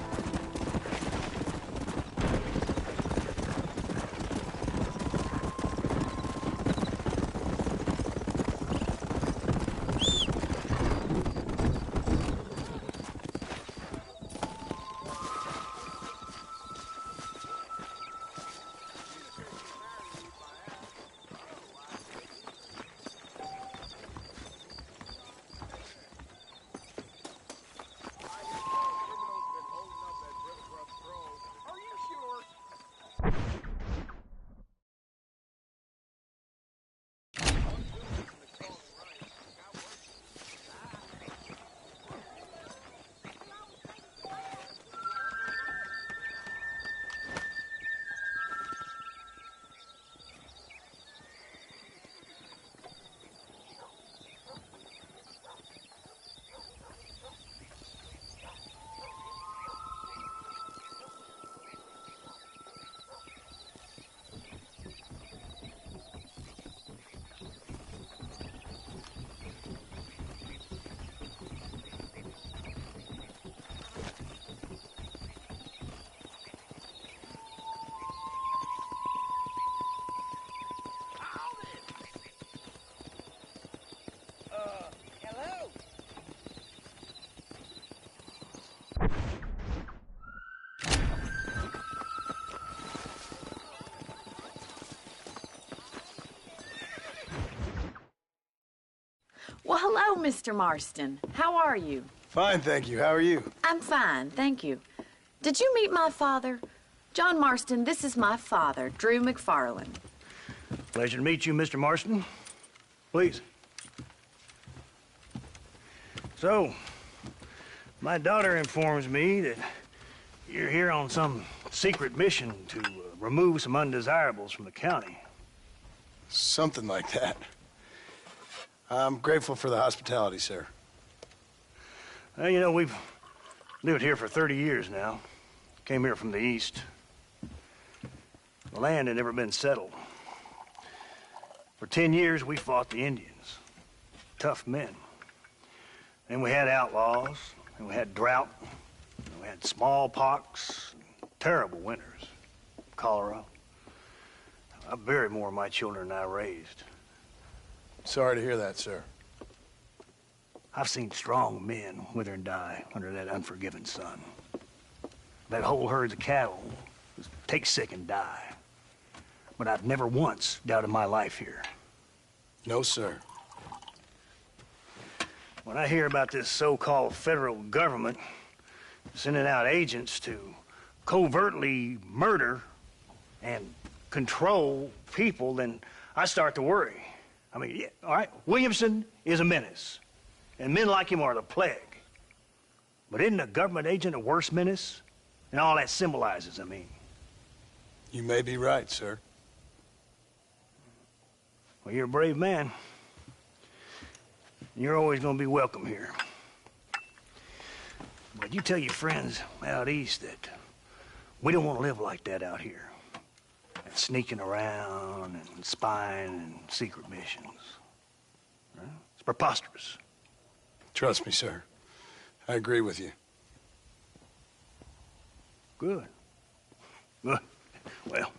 Well, hello, Mr. Marston. How are you? Fine, thank you. How are you? I'm fine, thank you. Did you meet my father? John Marston, this is my father, Drew McFarland. Pleasure to meet you, Mr. Marston. Please. So, my daughter informs me that you're here on some secret mission to remove some undesirables from the county. Something like that. I'm grateful for the hospitality, sir. Well, you know, we've lived here for 30 years now. Came here from the east. The land had never been settled. For 10 years, we fought the Indians. Tough men. Then we had outlaws, and we had drought, and we had smallpox, terrible winters, cholera. I buried more of my children than I raised. Sorry to hear that, sir. I've seen strong men wither and die under that unforgiving sun. That whole herds of cattle just take sick and die. But I've never once doubted my life here. No, sir. When I hear about this so-called federal government sending out agents to covertly murder and control people, then I start to worry. I mean, yeah, all right, Williamson is a menace, and men like him are the plague. But isn't a government agent a worse menace? And all that symbolizes, I mean. You may be right, sir. Well, you're a brave man. You're always going to be welcome here. But you tell your friends out east that we don't want to live like that out here. And sneaking around and spying and secret missions. Right? It's preposterous. Trust me, sir. I agree with you. Good. Good. Well,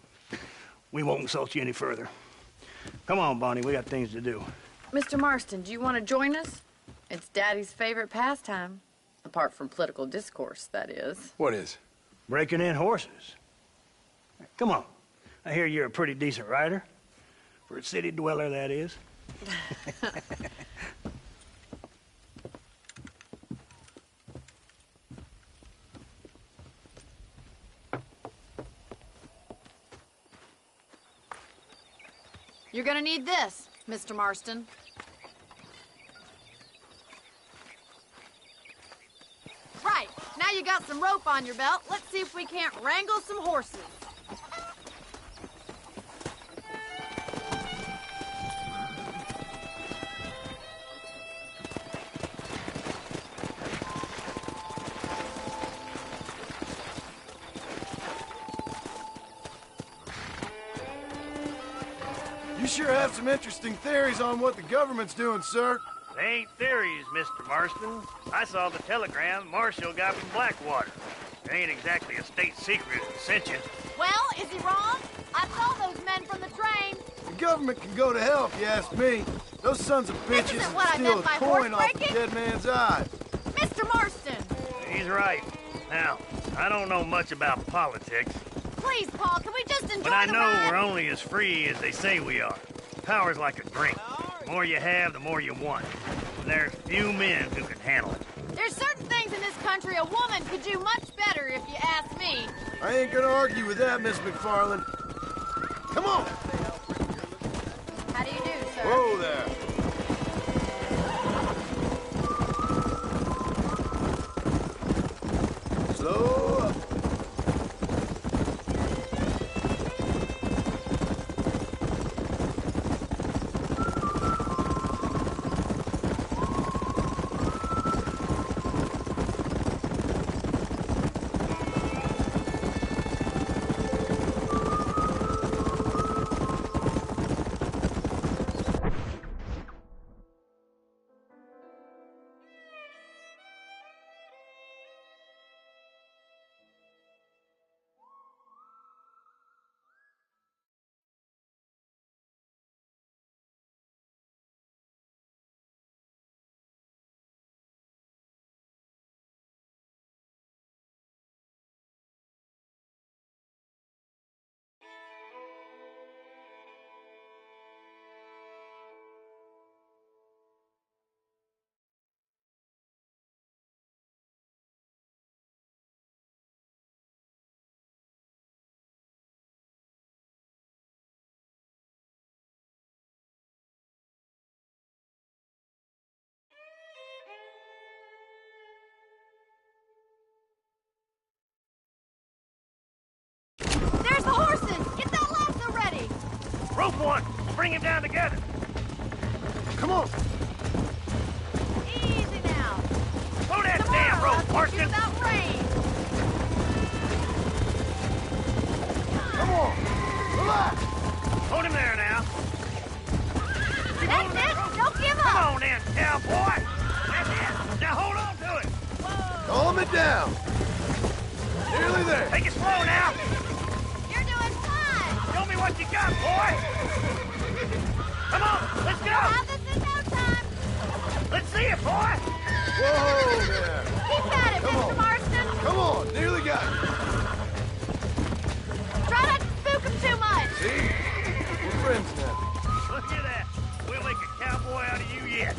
we won't insult you any further. Come on, Bonnie, we got things to do. Mr. Marston, do you want to join us? It's Daddy's favorite pastime. Apart from political discourse, that is. What is? Breaking in horses. Come on. I hear you're a pretty decent rider. For a city dweller, that is. You're gonna need this, Mr. Marston. Right, now you got some rope on your belt, let's see if we can't wrangle some horses. You sure have some interesting theories on what the government's doing, sir. They ain't theories, Mr. Marston. I saw the telegram Marshall got from Blackwater. It ain't exactly a state secret that sent you. Well, is he wrong? I saw those men from the train. The government can go to hell if you ask me. Those sons of bitches isn't what I steal meant a by coin off the horse-breaking. dead man's eyes. Mr. Marston! He's right. Now, I don't know much about politics, Please, Paul, can we just enjoy but I the know ride? we're only as free as they say we are. Power's like a drink. The more you have, the more you want. And there's few men who can handle it. There's certain things in this country a woman could do much better if you ask me. I ain't gonna argue with that, Miss McFarland. Come on! How do you do, sir? Whoa there! Slow up. There's the horses! Get that lasso ready! Rope one! Bring him down together! Come on! Easy now. Throw that Tomorrow, damn rope, I'll teach you Marston! about rain. Come on! Relax! Hold him there now. Keep That's holding that it! rope. Don't give Come up! on then, cowboy! That's it! Now hold on to it! Calm it down! Nearly there! Take it slow now! You're doing fine! Show me what you got, boy! Come on, let's go! Have this in no time! Let's see it, boy! Whoa there! Keep at it, Come Mr. on. Marston! Come on! Nearly got it! Try not to spook him too much! See? We're friends now. Look at that! We'll make a cowboy out of you yet.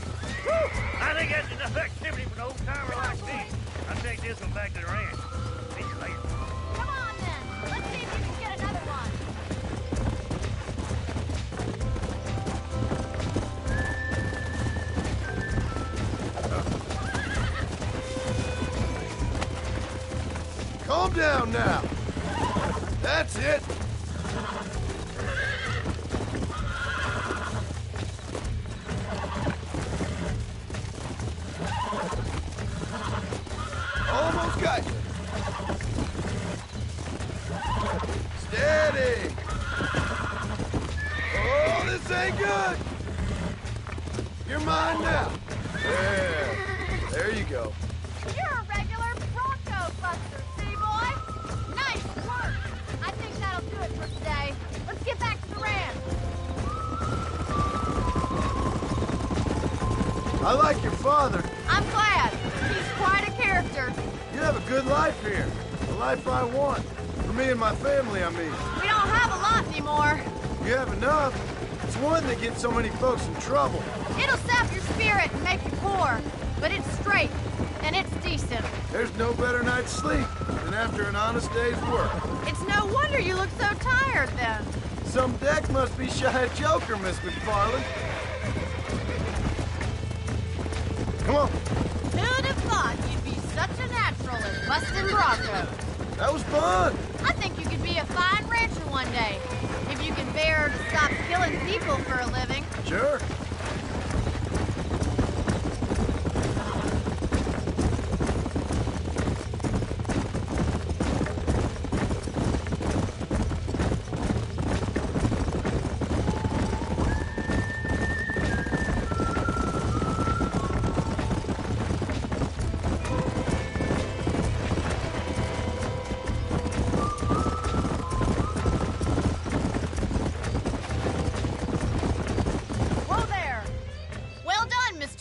Woo! I think that's enough activity for an old-timer like me. I'll take this one back to the ranch. See you later. Come on, then. Let's see if you can get another one. Calm down now. That's it. Almost got you. Steady. Oh, this ain't good. You're mine now. There you go. You're a regular Bronco buster, see, boy? Nice work! I think that'll do it for today. Let's get back to the ranch. I like your father. I'm glad. He's quite a character. You have a good life here. A life I want. For me and my family, I mean. We don't have a lot anymore. You have enough. It's one that gets so many folks in trouble. It'll sap your spirit and make you poor, but it's straight, and it's decent. There's no better night's sleep than after an honest day's work. It's no wonder you look so tired, then. Some deck must be shy of Joker, Miss McFarland. Come on. Who'd have thought you'd be such a natural at busting Bronco? That was fun. I think you could be a fine rancher one day, if you can bear to stop killing people for a living. Sure.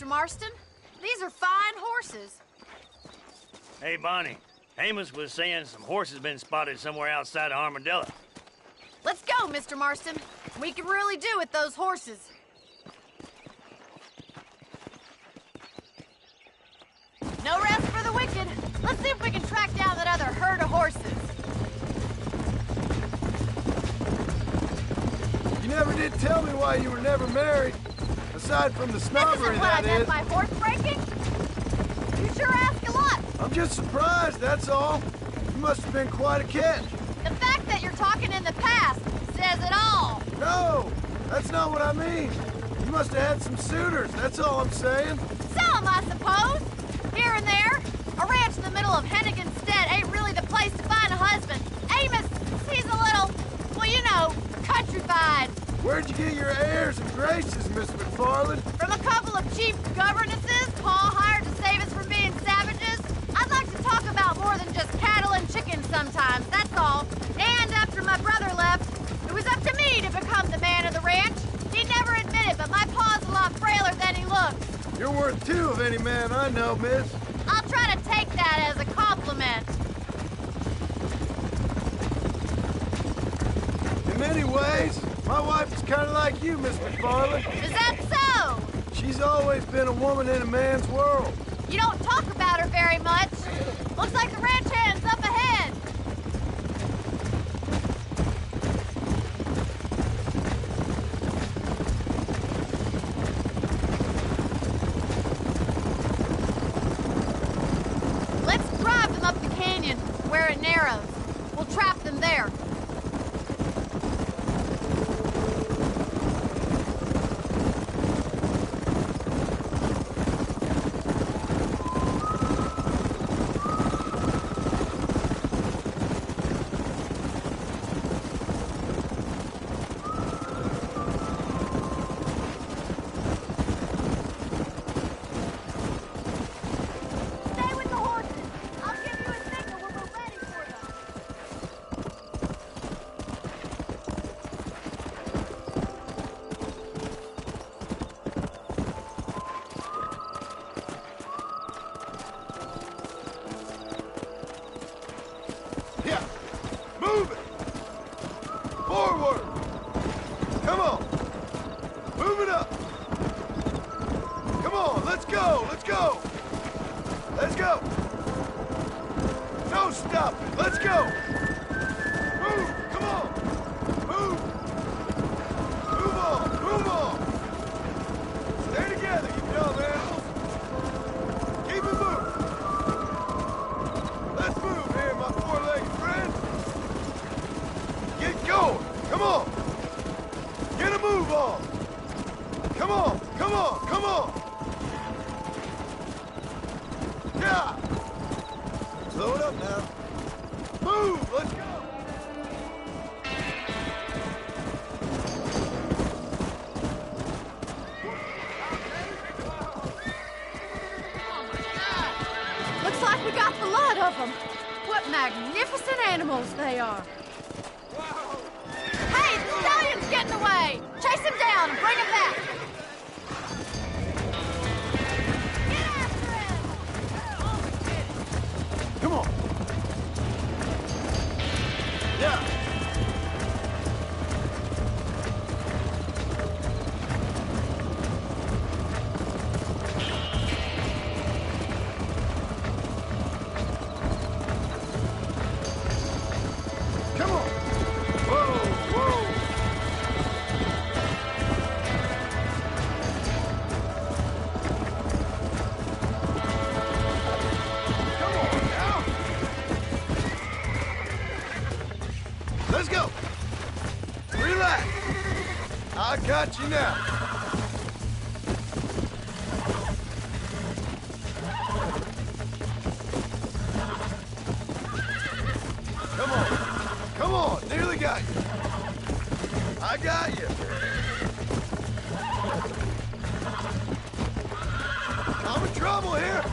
Marston. These are fine horses. Hey, Bonnie. Amos was saying some horses been spotted somewhere outside of Armadillo. Let's go, Mr. Marston. We can really do with those horses. No rest for the wicked. Let's see if we can track down that other herd of horses. You never did tell me why you were never married. Aside from the snobbery, that is. is. My horse breaking? You sure ask a lot. I'm just surprised, that's all. You must have been quite a catch. The fact that you're talking in the past says it all. No, that's not what I mean. You must have had some suitors, that's all I'm saying. Some, I suppose. Here and there. A ranch in the middle of Hennigan's Stead ain't really the place to find a husband. Amos, he's a little, well, you know, countrified. Where'd you get your airs and graces, Miss McFarland? From a couple of cheap governesses Paul hired to save us from being savages. I'd like to talk about more than just cattle and chickens sometimes, that's all. And after my brother left, it was up to me to become the man of the ranch. He'd never admit it, but my paw's a lot frailer than he looks. You're worth two of any man I know, miss. I'll try to take that as a compliment. In many ways, my wife is kind of like you, Miss McFarland. Is that so? She's always been a woman in a man's world. You don't talk about her very much. Looks like the ranch hand's up ahead. Let's drive them up the canyon where it narrows. We'll trap them there. Yeah. Come on. Whoa, whoa. Come on now. Let's go. Relax. I got you now. Come on. Come on. Nearly got you. I got you. I'm in trouble here.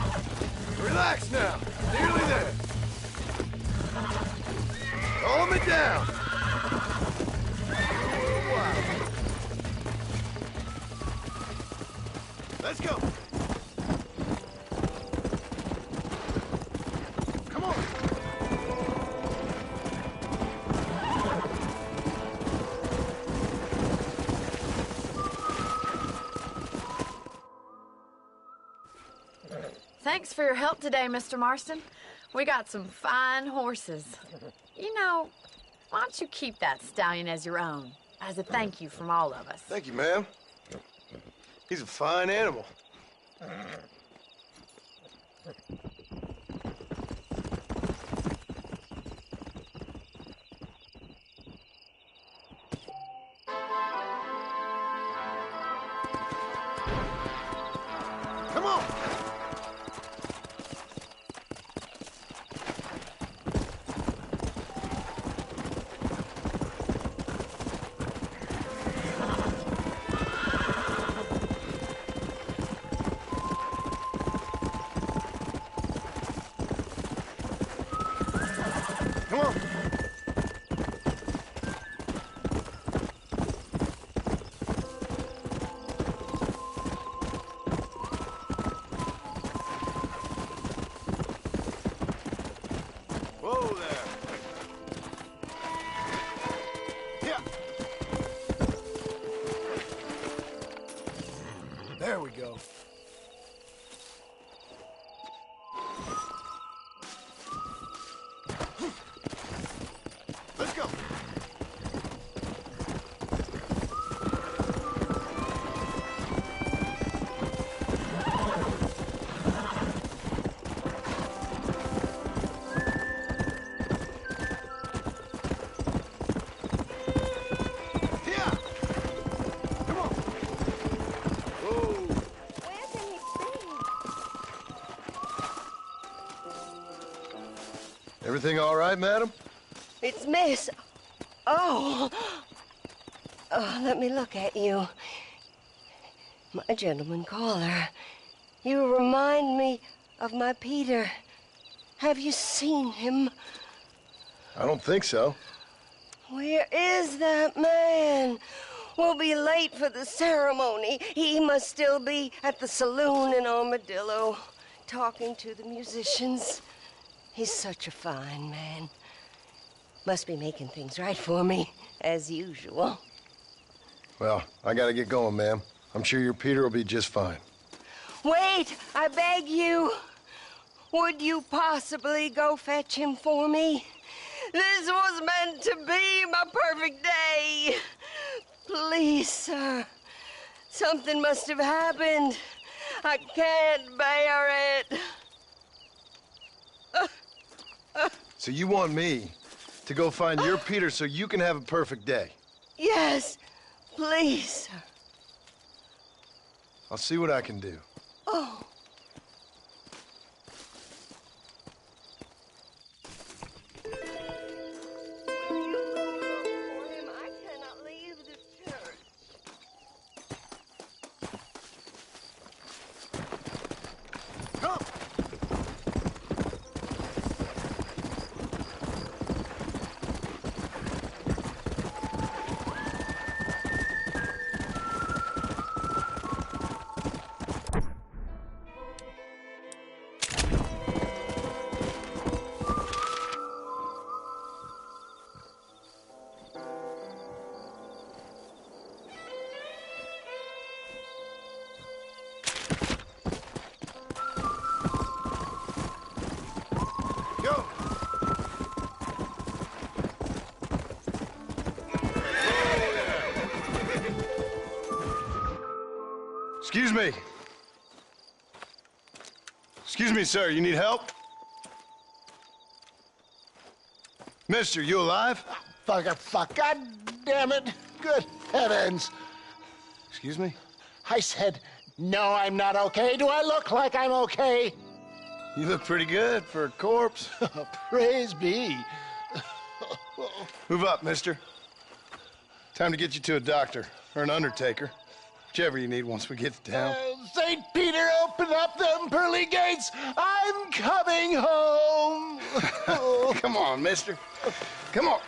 Relax now. Nearly there. Calm it down. Wow. Let's go. Come on. Thanks for your help today, Mr. Marston. We got some fine horses. You know, why don't you keep that stallion as your own, as a thank you from all of us? Thank you, ma'am. He's a fine animal. Come on. Come on. Whoa there. Yeah. There we go. Let's go. Yeah. Come on. Whoa. Where can he be? Everything all right, madam? It's Miss. Oh. Oh, let me look at you. My gentleman caller. You remind me of my Peter. Have you seen him? I don't think so. Where is that man? We'll be late for the ceremony. He must still be at the saloon in Armadillo, talking to the musicians. He's such a fine man. Must be making things right for me, as usual. Well, I gotta get going, ma'am. I'm sure your Peter will be just fine. Wait, I beg you. Would you possibly go fetch him for me? This was meant to be my perfect day. Please, sir. Something must have happened. I can't bear it. So you want me to go find your Peter so you can have a perfect day? Yes, please, sir. I'll see what I can do. Oh. I cannot leave this church. Come! Excuse me. Excuse me, sir. You need help? Mister, you alive? Fuck. God damn it. Good heavens. Excuse me? I said, no, I'm not okay. Do I look like I'm okay? You look pretty good for a corpse. Praise be. Move up, mister. Time to get you to a doctor or an undertaker. Whichever you need once we get to town. St. Peter, open up them pearly gates. I'm coming home. Come on, mister. Come on.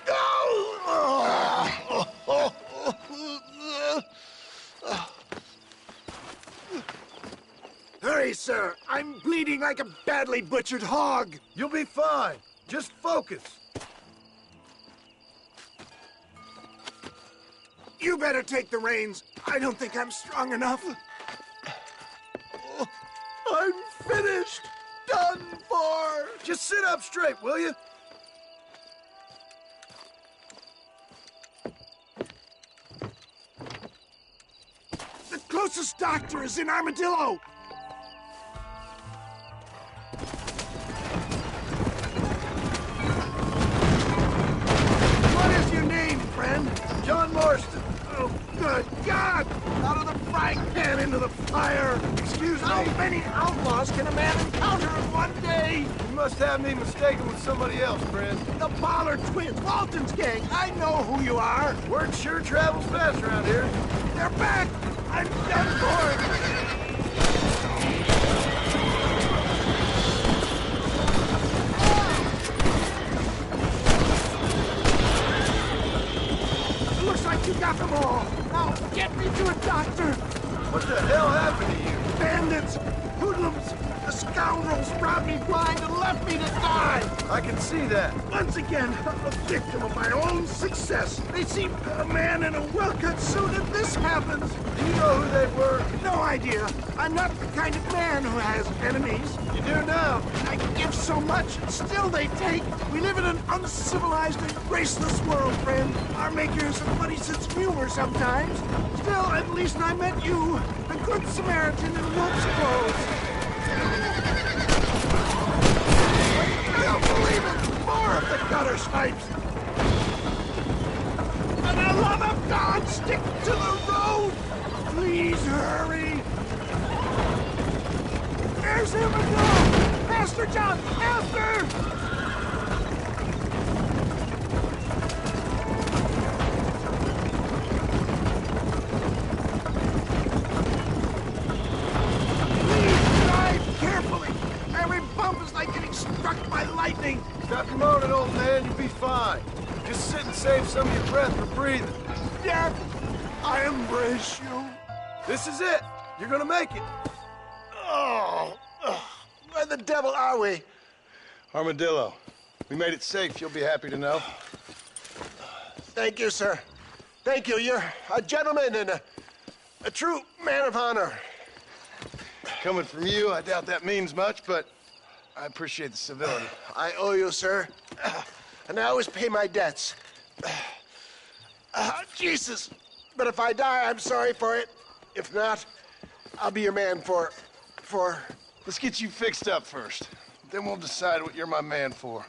Hurry, sir. I'm bleeding like a badly butchered hog. You'll be fine. Just focus. You better take the reins. I don't think I'm strong enough. I'm finished. Done for. Just sit up straight, will you? The closest doctor is in Armadillo. What is your name, friend? John Marston. Oh, good God! Out of the frying pan into the fire! Excuse me? How many outlaws can a man encounter in one day? You must have me mistaken with somebody else, friend. The Ballard twins, Walton's gang. I know who you are. Word sure travels fast around here. They're back! I'm done for! Looks like you got them all. Now get me to a doctor. What the hell happened to you? Bandits, hoodlums, the scoundrels robbed me blind and left me to die. I can see that. Once again, a victim of my own success. They see a man in a well-cut suit and this happens. Do you know who they were? No idea. I'm not the kind of man who has enemies. You do now. I give so much, and still they take. We live in an uncivilized and graceless world, friend. Our makers a funny sense of humor sometimes. Still, at least I met you, the good Samaritan in wolf's clothes. I don't believe it! More of the gutter snipes! For the love of God, stick to the road! Please hurry! There's him again! Faster, John! Faster! Please drive carefully! Every bump is like getting struck by lightning! Stop your moaning, old man. You'll be fine. Just sit and save some of your breath for breathing. Death, I embrace you. This is it. You're gonna make it. Oh, where the devil are we? Armadillo. We made it safe, you'll be happy to know. Thank you, sir. Thank you. You're a gentleman and a true man of honor. Coming from you, I doubt that means much, but I appreciate the civility. I owe you, sir. And I always pay my debts. Jesus. But if I die, I'm sorry for it. If not, I'll be your man for... Let's get you fixed up first. Then we'll decide what you're my man for.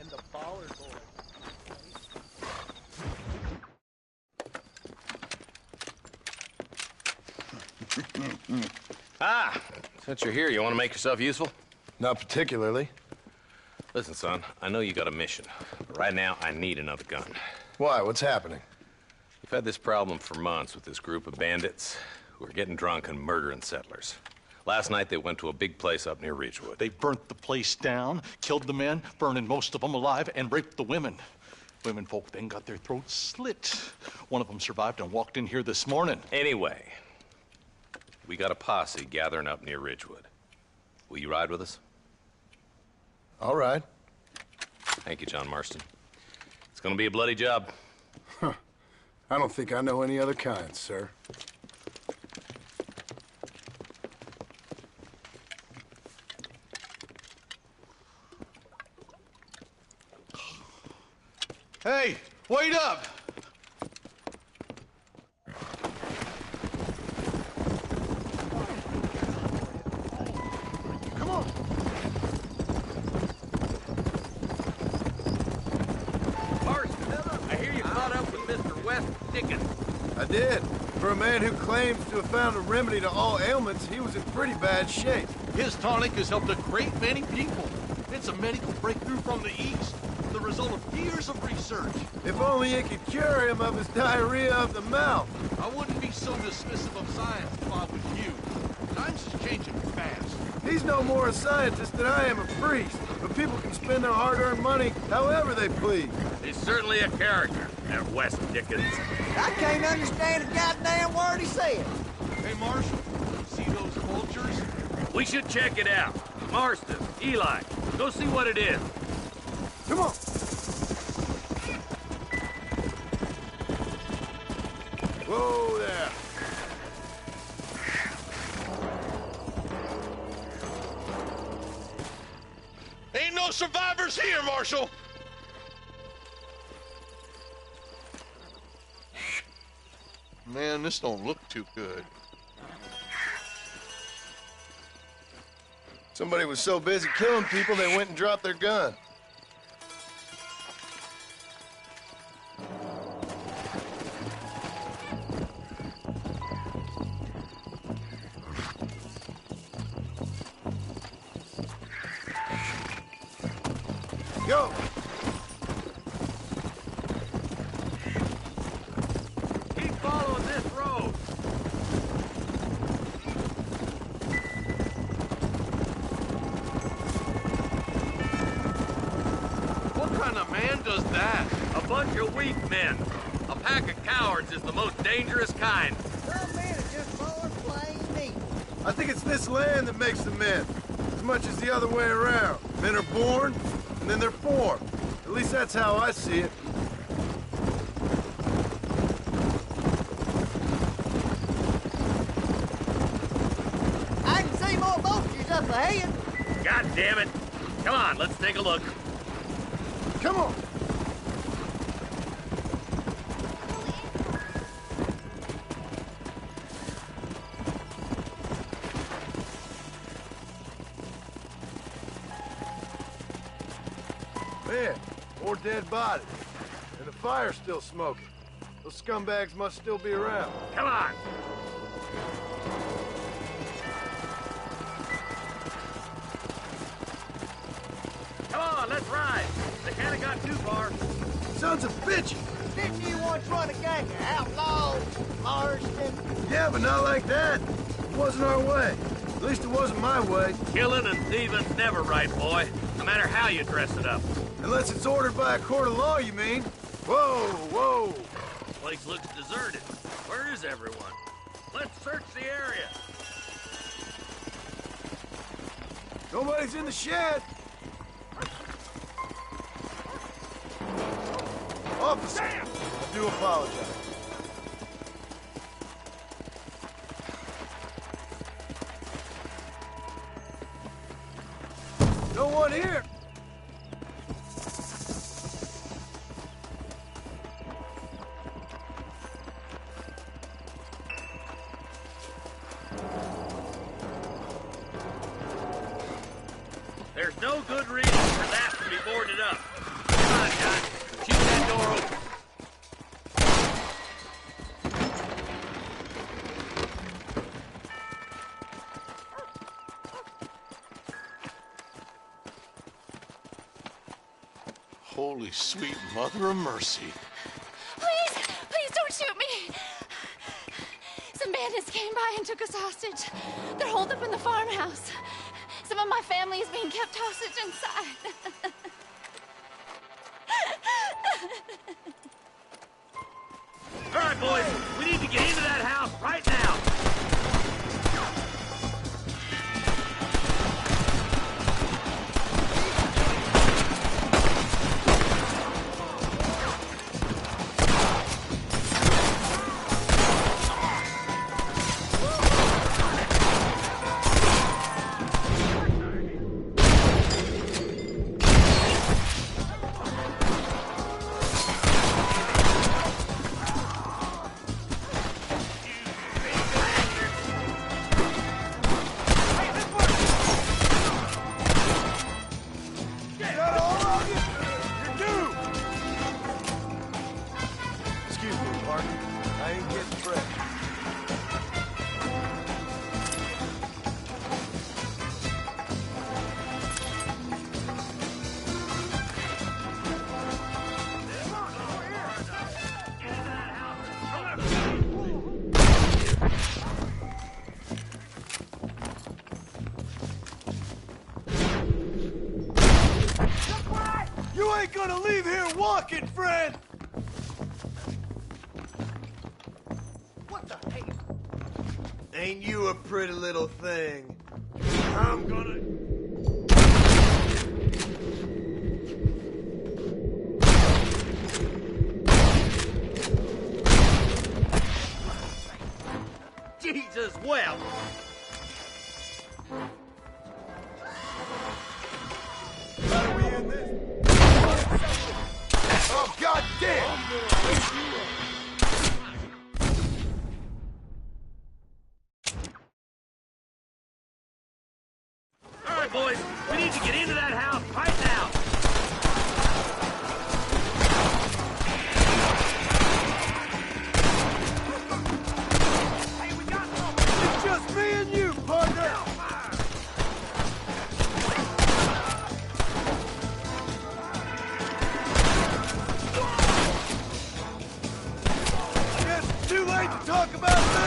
and the Ballard boys. Ah, since you're here, you want to make yourself useful? Not particularly. Listen, son, I know you got a mission, but right now I need another gun. Why? What's happening? We've had this problem for months with this group of bandits who are getting drunk and murdering settlers. Last night they went to a big place up near Ridgewood. They burnt the place down, killed the men, burning most of them alive, and raped the women. Women folk then got their throats slit. One of them survived and walked in here this morning. Anyway, we got a posse gathering up near Ridgewood. Will you ride with us? All right. Thank you, John Marston. It's gonna be a bloody job. Huh. I don't think I know any other kind, sir. Hey, wait up! Come on. Marston, I hear you caught up with Mr. West Dickens. I did. For a man who claims to have found a remedy to all ailments, he was in pretty bad shape. His tonic has helped a great many people. It's a medical breakthrough from the East, the result of years of research. If only it could cure him of his diarrhea of the mouth. I wouldn't be so dismissive of science if I was you. Times is changing fast. He's no more a scientist than I am a priest, but people can spend their hard-earned money however they please. He's certainly a character, that West Dickens. I can't understand a goddamn word he said. Hey, Marshal, see those vultures? We should check it out. Marston, Eli, go see what it is. Come on. Whoa there. Ain't no survivors here, Marshal! Man, this don't look too good. Somebody was so busy killing people, they went and dropped their gun. Go! Keep following this road. What kind of man does that? A bunch of weak men. A pack of cowards is the most dangerous kind. Some men are just born plain meat. I think it's this land that makes the men, as much as the other way around. Men are born, and then they're formed. At least that's how I see it. I can see more vultures up ahead. God damn it. Come on, let's take a look. Come on! Man, more dead bodies. And the fire's still smoking. Those scumbags must still be around. Come on. Come on, let's ride. They kinda got too far. Sons of bitches! Didn't you once run a gang of outlaws, Marston? Yeah, but not like that. It wasn't our way. At least it wasn't my way. Killing and thieving's never right, boy. No matter how you dress it up. Unless it's ordered by a court of law, you mean? Whoa, whoa! This place looks deserted. Where is everyone? Let's search the area. Nobody's in the shed. Officer, Damn! I do apologize. No one here. There's no good reason for that to be boarded up. Come on, John. Shoot that door open. Holy sweet mother of mercy. Please, please don't shoot me. Some bandits came by and took us hostage. They're holed up in the farmhouse. Some of my family is being kept hostage inside. All right, boys. We need to get into that house right now. Mark. I ain't getting fresh. You ain't gonna leave here walking, friend! What the hell? Ain't you a pretty little thing? I'm gonna... Jesus, well. How do we end this? Oh, God damn! All right, boys, we need to get into that house right now. Hey, we got It's just me and you, partner! Guess it's too late to talk about me!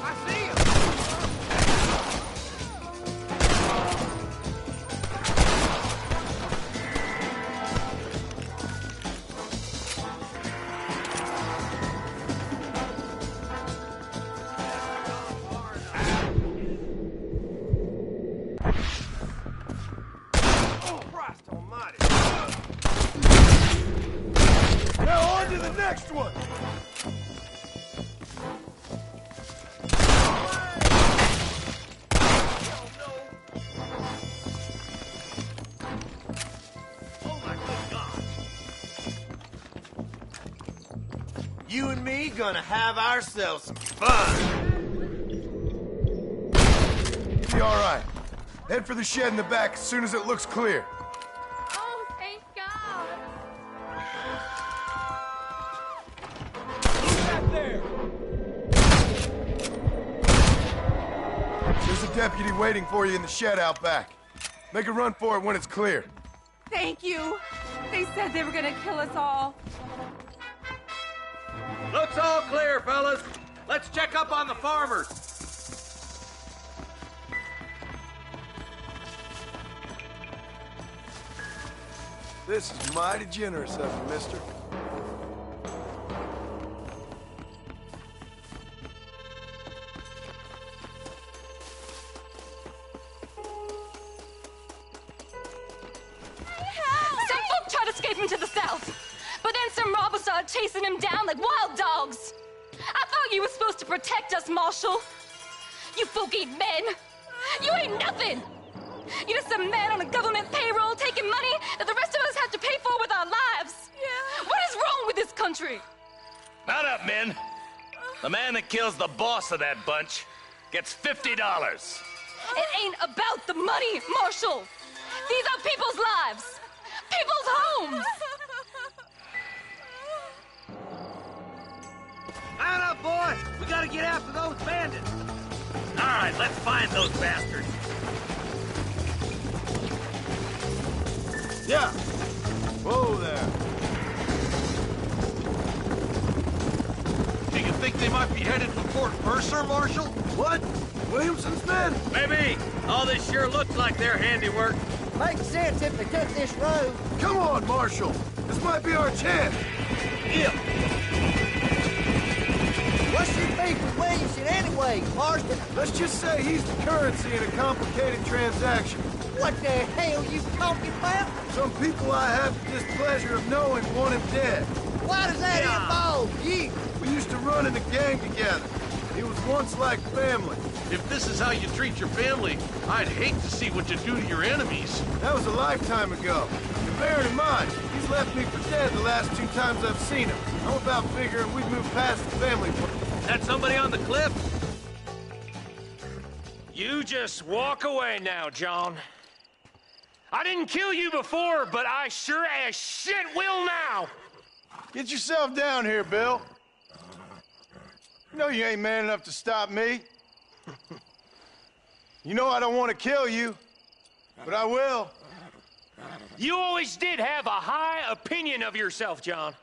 I see him. Oh, Christ almighty! Now on to the next one! Oh, my good God. You and me gonna have ourselves some fun! Be alright. Head for the shed in the back as soon as it looks clear. Oh, thank God. Who's back there? There's a deputy waiting for you in the shed out back. Make a run for it when it's clear. Thank you. They said they were gonna kill us all. Looks all clear, fellas. Let's check up on the farmers. This is mighty generous of you, mister. Some folk tried escaping to the south, but then some robbers started chasing him down like wild dogs. I thought you were supposed to protect us, Marshal. You folk ain't men. You ain't nothing. You're just a man on a government payroll taking money that the rest of us have to pay for with our lives. Yeah. What is wrong with this country? Mount up, men. The man that kills the boss of that bunch gets $50. It ain't about the money, Marshal. These are people's lives, people's homes. Mount up, boy. We gotta get after those bandits. All right, let's find those bastards. Yeah. Whoa there. Do you think they might be headed for Fort Mercer, Marshal? What? Williamson's men? Maybe. All this sure looks like their handiwork. Makes sense if they took this road. Come on, Marshal. This might be our chance. Yeah. What's your beef with Williamson anyway, Marston? Let's just say he's the currency in a complicated transaction. What the hell you talking about? Some people I have the displeasure of knowing want him dead. Why does that involve you? We used to run in a gang together. He was once like family. If this is how you treat your family, I'd hate to see what you do to your enemies. That was a lifetime ago. And bear in mind, he's left me for dead the last 2 times I've seen him. I'm about figuring we've moved past the family. That somebody on the cliff? You just walk away now, John. I didn't kill you before, but I sure as shit will now. Get yourself down here, Bill. You know you ain't man enough to stop me. You know I don't want to kill you, but I will. You always did have a high opinion of yourself, John.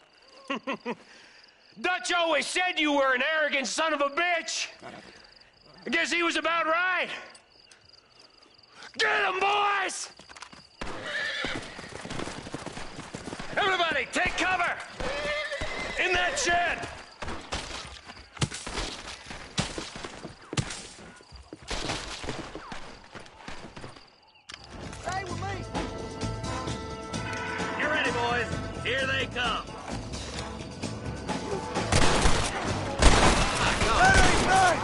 Dutch always said you were an arrogant son of a bitch. I guess he was about right. Get him, boys! Everybody, take cover! In that shed! Stay with me. Get ready, boys. Here they come. That ain't nice!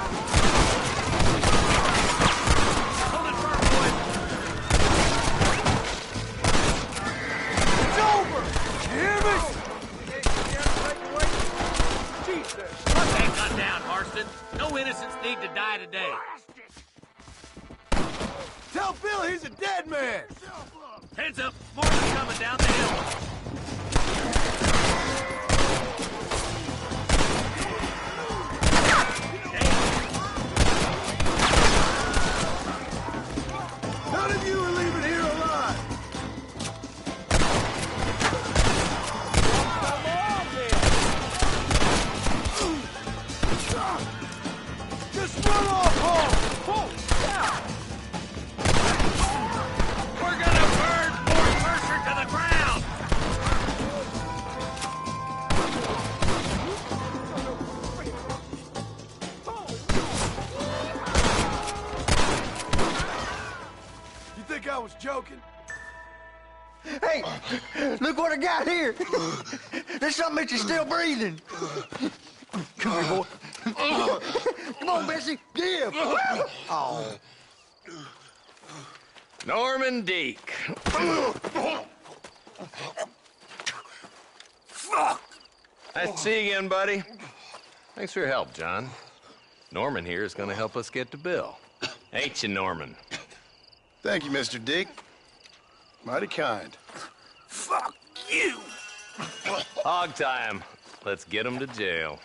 Hold it firm, boys. It's over! You hear me? Hey, cut down, Marston. No innocents need to die today. Tell Bill he's a dead man! Heads up. Morgan's coming down the hill. None of you are leaving here alive! Just run off home! We're gonna burn Fort Mercer to the ground! You think I was joking? Hey, look what I got here. There's something that you're still breathing. Come here, boy. Come on, Bessie, give. Oh. Norman Deek. Fuck! Nice to see you again, buddy. Thanks for your help, John. Norman here is gonna help us get to Bill. Ain't you, Norman? Thank you, Mr. Dick. Mighty kind. Fuck you! Hog time. Let's get him to jail.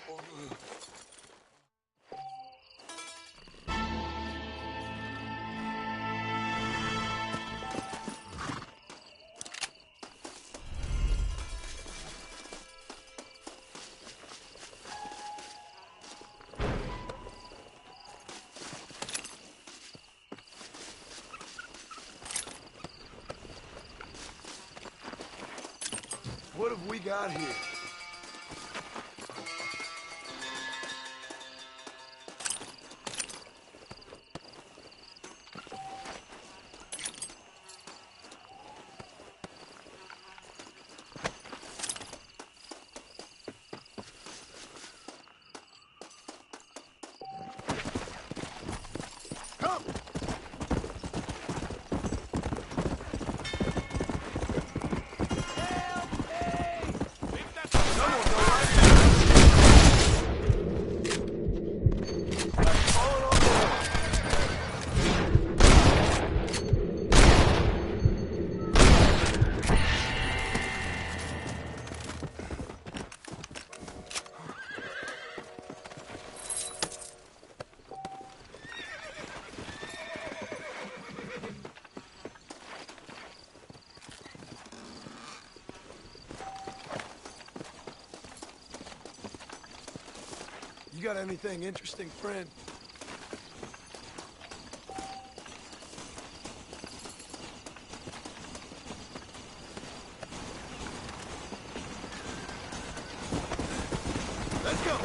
What have we got here? You got anything interesting, friend? Let's go!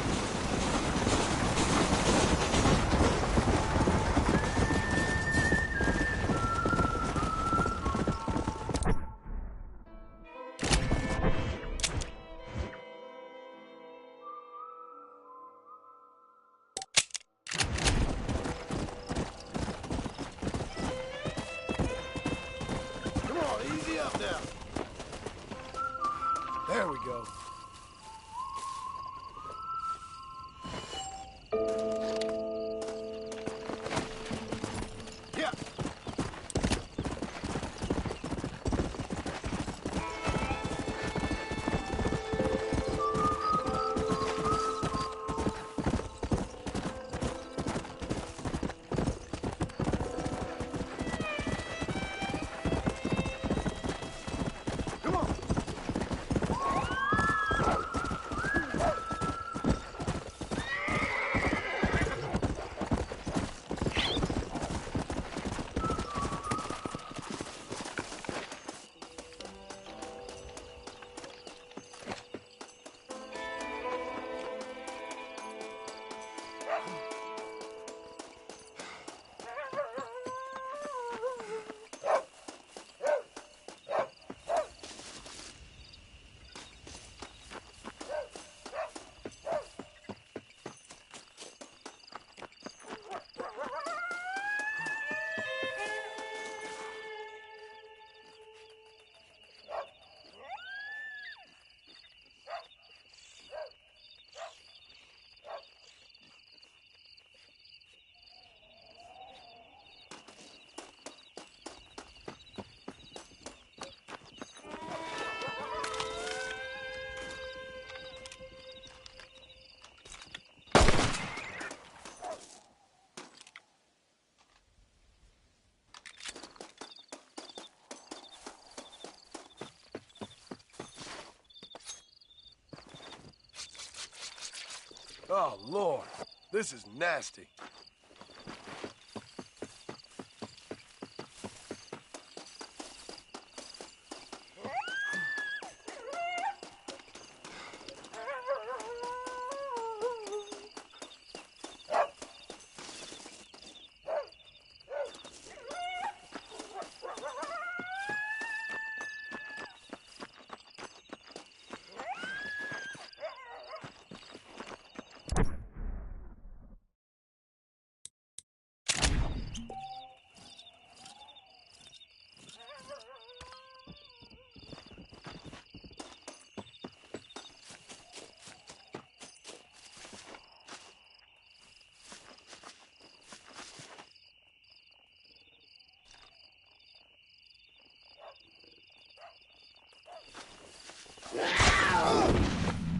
Oh, Lord. This is nasty.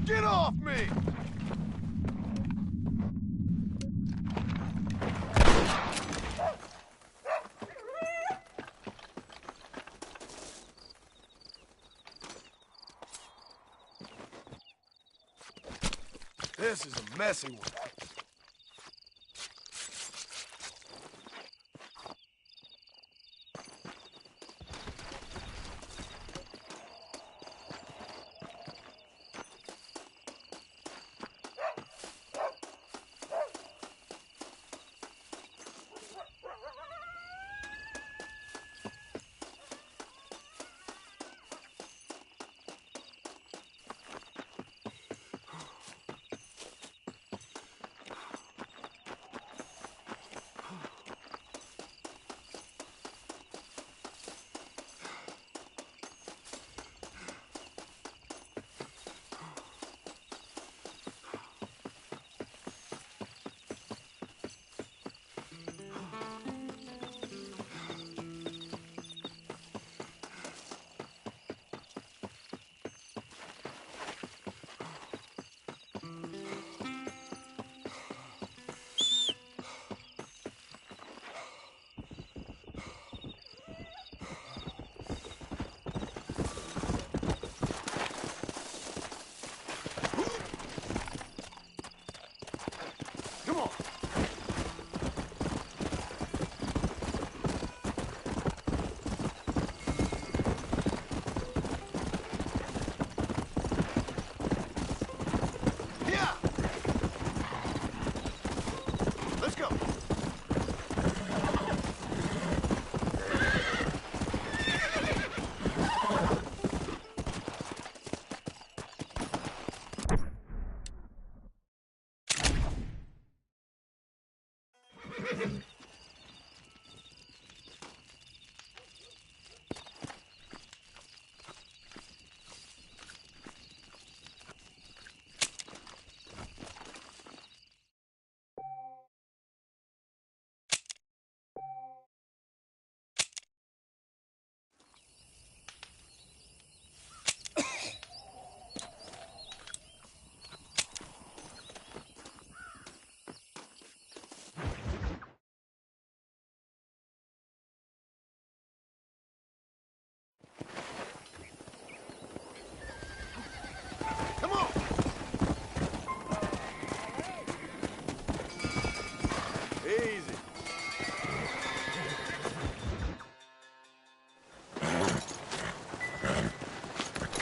Get off me! This is a messy one.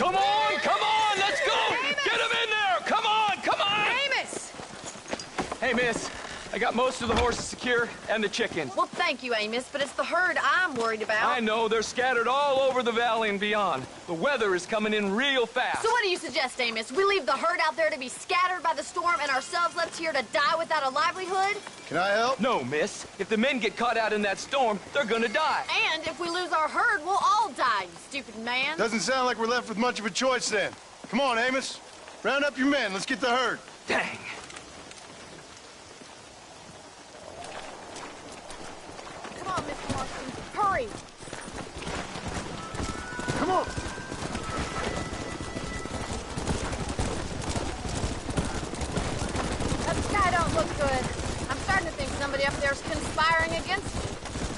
Come on, let's go! Amos! Get him in there! Come on! Amos! Hey, miss, I got most of the horses secure and the chickens. Well, thank you, Amos, but it's the herd I'm worried about. I know, they're scattered all over the valley and beyond. The weather is coming in real fast. So what do you suggest, Amos? We leave the herd out there to be scattered by the storm and ourselves left here to die without a livelihood? Can I help? No, miss. If the men get caught out in that storm, they're gonna die. And if we lose our herd, we'll all die, you stupid man. Doesn't sound like we're left with much of a choice then. Come on, Amos. Round up your men. Let's get the herd. Dang. Come on, Mr. Marston. Hurry. Come on. That sky don't look good. I'm starting to think somebody up there's conspiring against me.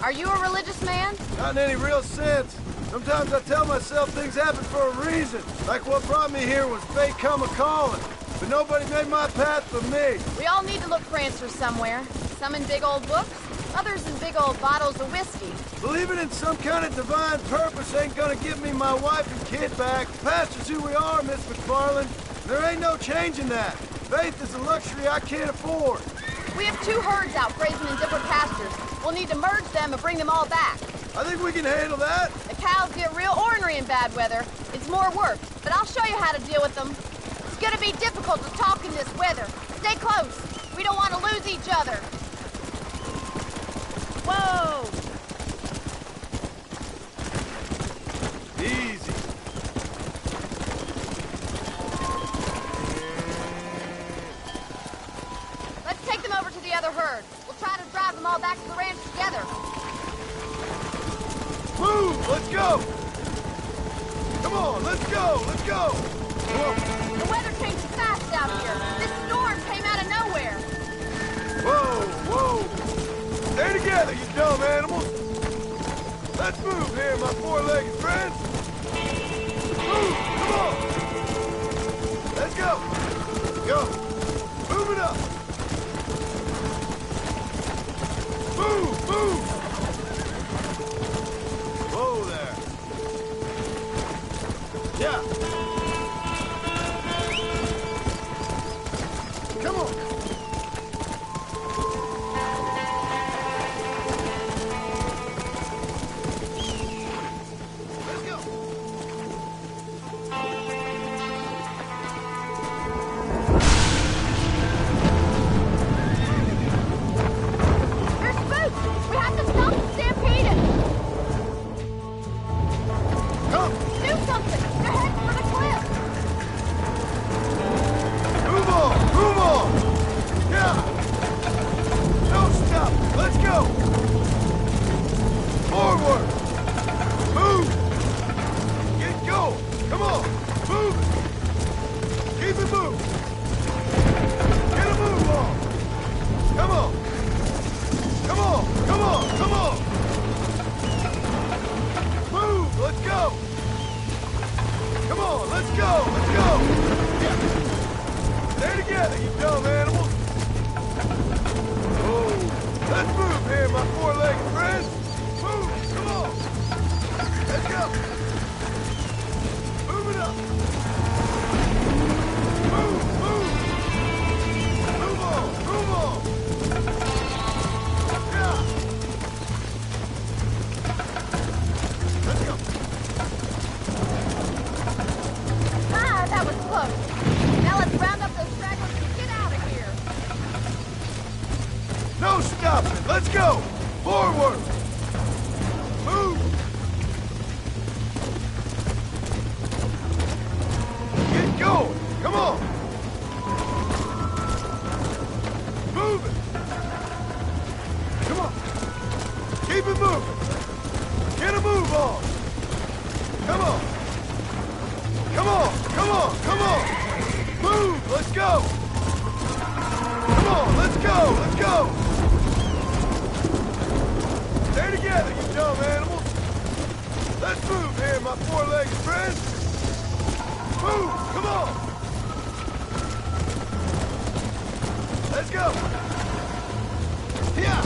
Are you a religious man? Not in any real sense. Sometimes I tell myself things happen for a reason. Like what brought me here was fate come a-calling. but nobody made my path for me. We all need to look for answers somewhere. Some in big old books, others in big old bottles of whiskey. Believing in some kind of divine purpose ain't gonna give me my wife and kid back. Past is who we are, Miss McFarland. There ain't no changing that. Faith is a luxury I can't afford. We have 2 herds out grazing in different pastures. We'll need to merge them and bring them all back. I think we can handle that. The cows get real ornery in bad weather. It's more work, but I'll show you how to deal with them. It's gonna be difficult to talk in this weather. Stay close. We don't want to lose each other. Whoa! Easy. Let's take them over to the other herd. We'll try to drive them all back to the ranch together. Move! Let's go! Come on, let's go! Let's go! Whoa! The weather changes fast out here. This storm came out of nowhere. Whoa! Whoa! Stay together, you dumb animals! Let's move here, my four-legged friends! Move! Come on! Let's go! Go! Move it up! Move! Move! Whoa there! Yeah! Come on! Let's go! There's Boots! We have to stop and stampede it! Come! Do something! They're heading for the cliff! Move on! Move on! Yeah! Don't stop! Let's go! Forward! Move! Get going! Come on! Move it! Keep it moving! Get a move on! Come on! Come on! Come on! Come on! Move! Let's go! Come on! Let's go! Let's go! Yeah. Stay together, you dumb animals! Oh, let's move here, my four-legged friends! Move! Come on! Let's go! Move it up! Move! Move! Move on! Move on! Yeah! Let's go! Ah, that was close. Now let's round up those stragglers and get out of here. No stopping! Let's go! Forward! Move! Get going! Come on! Move it! Come on! Keep it moving! Get a move on! Come on! Come on! Come on! Come on! Move! Let's go! Come on! Let's go! Let's go! Stay together, you dumb animals! Let's move here, my four-legged friends! Move! Come on! Let's go! Yeah!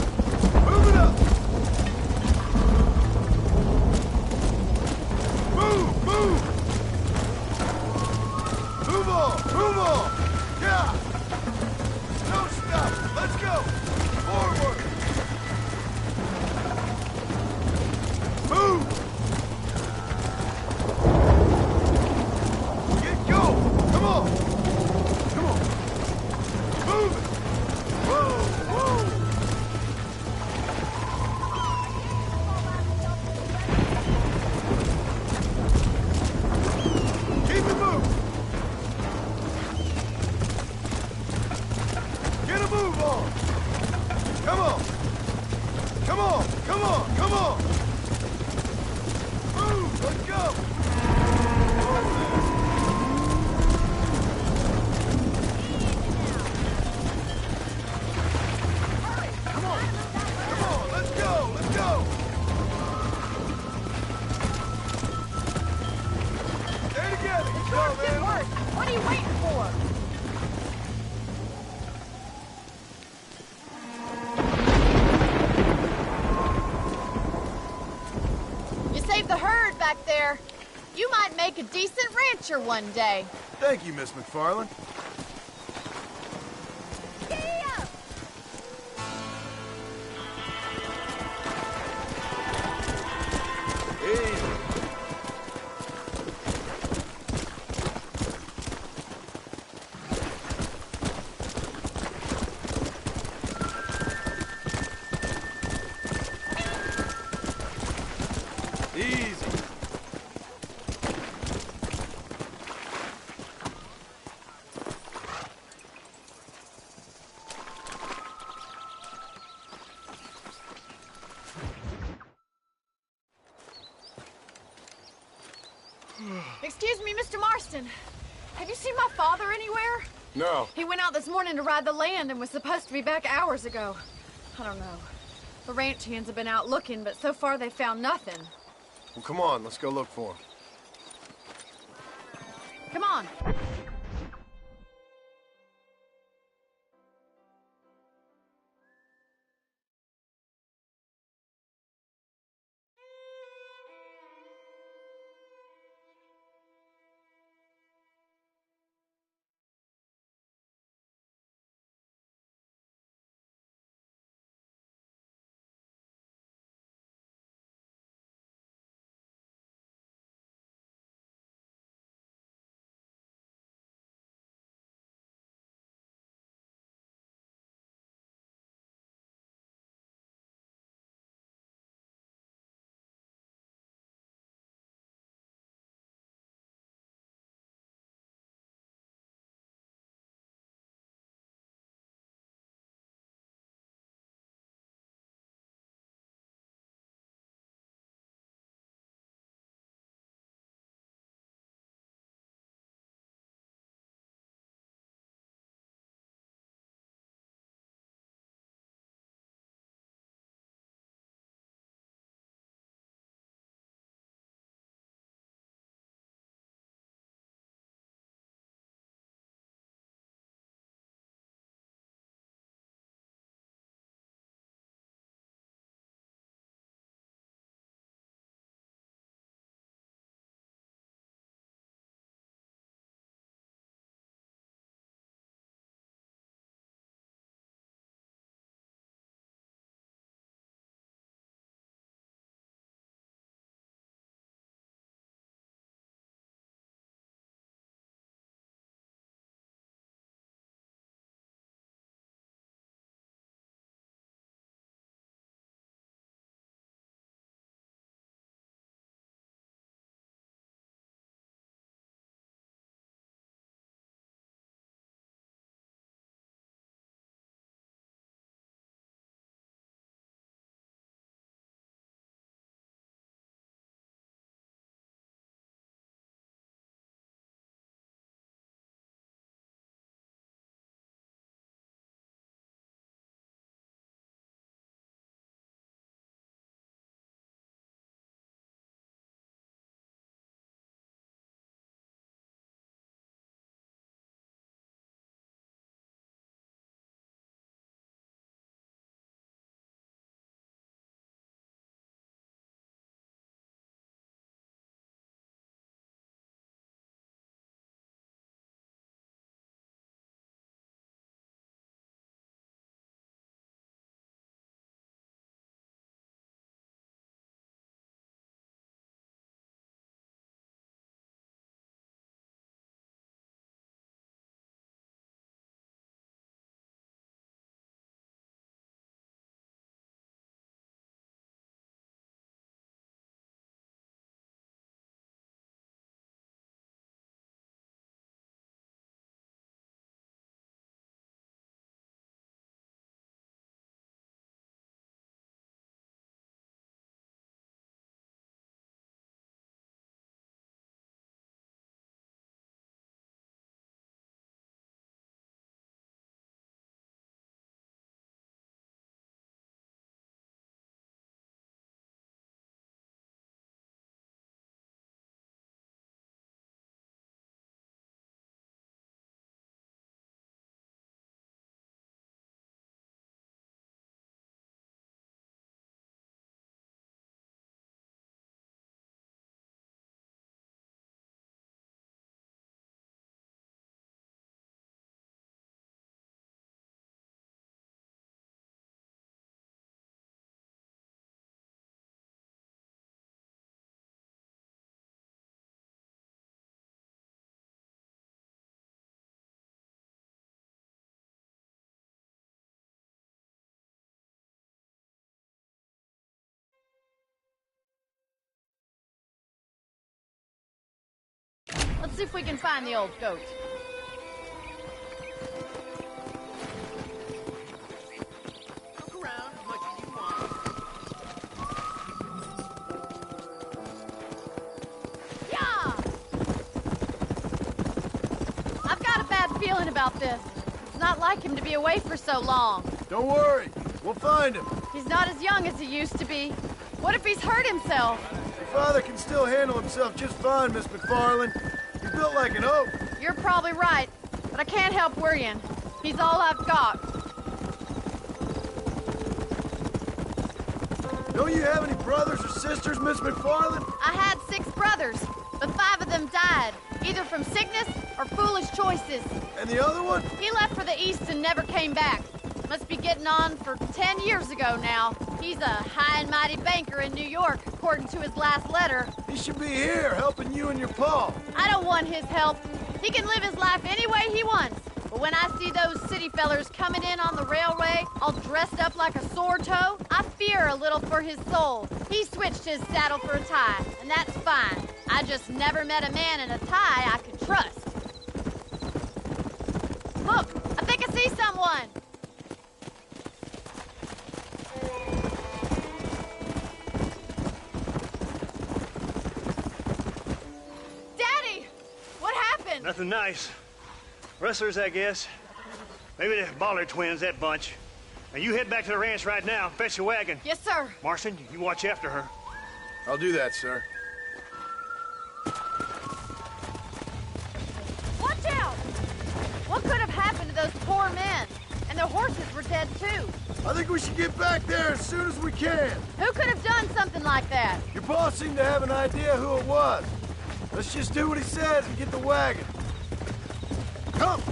Move it up! Move! Move! Move on! Move on! Yeah! Don't stop! Let's go! Forward! Move! Get going! Come on! Come on! Move it! Whoa! You might make a decent rancher one day. Thank you, Miss McFarland. Excuse me, Mr. Marston. Have you seen my father anywhere? No. He went out this morning to ride the land and was supposed to be back hours ago. I don't know. The ranch hands have been out looking, but so far they found nothing. Well, come on, let's go look for him. Come on. Let's see if we can find the old goat. Look around as much as you want. Yeah! I've got a bad feeling about this. It's not like him to be away for so long. Don't worry. We'll find him. He's not as young as he used to be. What if he's hurt himself? Your father can still handle himself just fine, Miss McFarland. He's built like an oak. You're probably right, but I can't help worrying. He's all I've got. Don't you have any brothers or sisters, Miss McFarland? I had 6 brothers, but 5 of them died, either from sickness or foolish choices. And the other one? He left for the East and never came back. Must be getting on for 10 years ago now. He's a high and mighty banker in New York, according to his last letter. He should be here, helping you and your pa. I don't want his help. He can live his life any way he wants. But when I see those city fellers coming in on the railway, all dressed up like a sword toe, I fear a little for his soul. He switched his saddle for a tie, and that's fine. I just never met a man in a tie I could trust. Look, I think I see someone. Daddy! What happened? Nothing nice. Rustlers, I guess. Maybe the Ballard twins, that bunch. Now you head back to the ranch right now. Fetch the wagon. Yes, sir. Marston, you watch after her. I'll do that, sir. Watch out! What could have happened to those poor men? And their horses were dead, too. I think we should get back there as soon as we can. Who could have done something like that? Your boss seemed to have an idea who it was. Let's just do what he says and get the wagon. Come!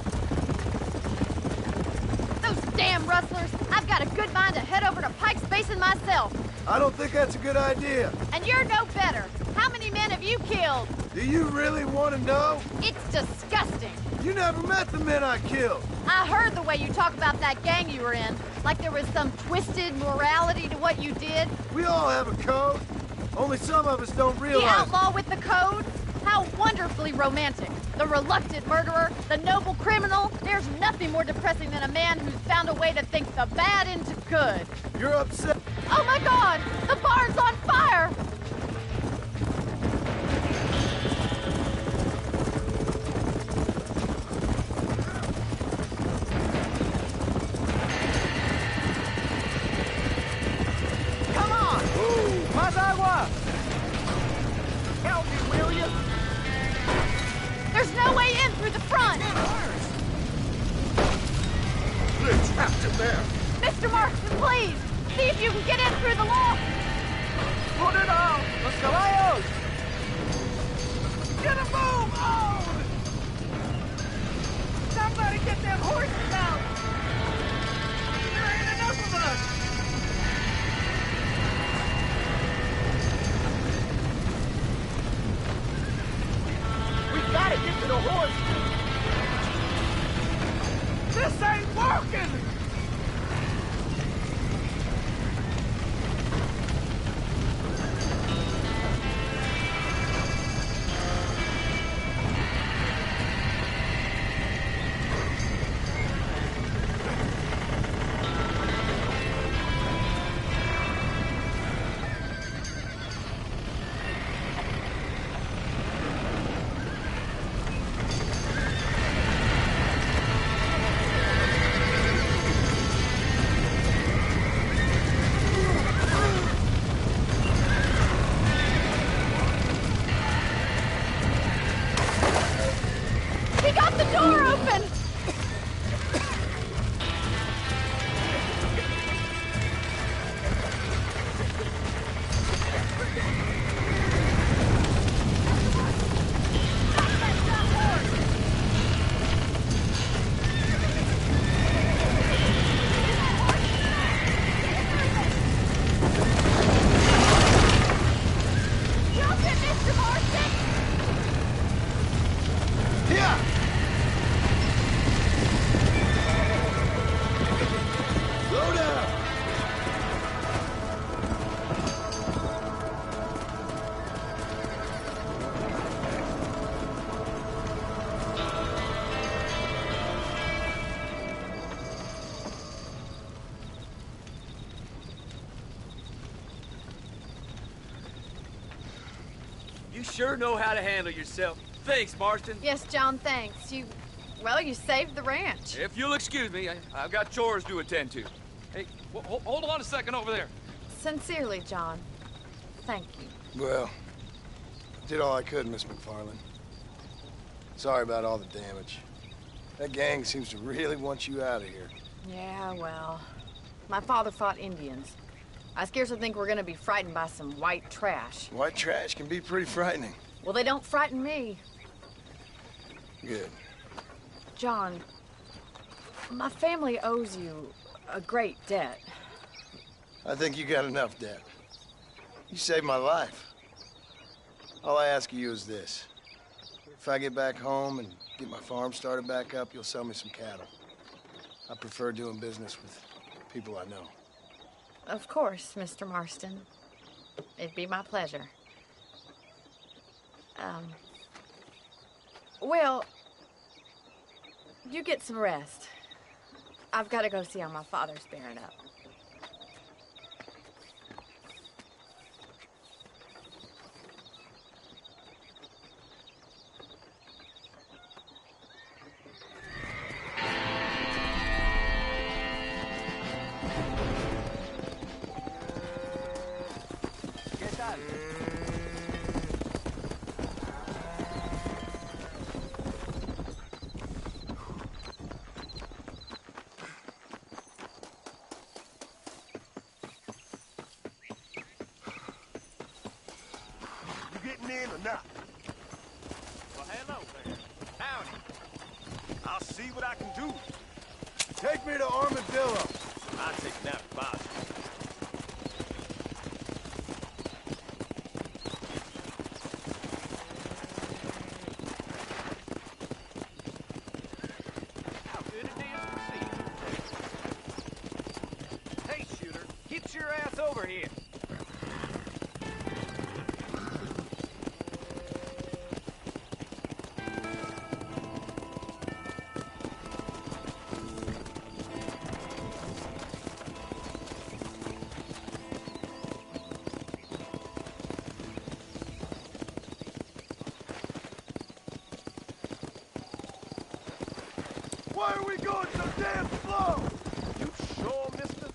Those damn rustlers! I've got a good mind to head over to Pike's Basin myself. I don't think that's a good idea. And you're no better. How many men have you killed? Do you really want to know? It's disgusting. You never met the men I killed. I heard the way you talk about that gang you were in. Like there was some twisted morality to what you did. We all have a code. Only some of us don't realize The outlaw with the code? How wonderfully romantic. The reluctant murderer, the noble criminal. There's nothing more depressing than a man who's found a way to think the bad into good. You're upset. Oh my God! The barn's on fire! Come on! Más agua! Help me, will you? There's no way in through the front! They're trapped in there. Mr. Marston, please! See if you can get in through the loft! Put it on! Los caballos! Get a move on! Somebody get them horses out! There ain't enough of us! We gotta get to the horses! This ain't working! sure know how to handle yourself. Thanks, Marston. Yes, John, thanks. Well, you saved the ranch. If you'll excuse me, I've got chores to attend to. Hey, hold on a second over there. Sincerely, John. Thank you. Well, I did all I could, Miss McFarland. Sorry about all the damage. That gang seems to really want you out of here. Yeah, well, my father fought Indians. I scarcely think we're gonna be frightened by some white trash. White trash can be pretty frightening. Well, they don't frighten me. Good. John, my family owes you a great debt. I think you got enough debt. You saved my life. All I ask of you is this. If I get back home and get my farm started back up, you'll sell me some cattle. I prefer doing business with people I know. Of course, Mr. Marston. It'd be my pleasure. Well, you get some rest. I've got to go see how my father's bearing up. Getting in or not? Well, hello there. Howdy. I'll see what I can do. Take me to Armadillo. I'll take that boss. How good it is to see you. Hey, shooter, get your ass over here. Why are we going so damn slow? You sure, mister?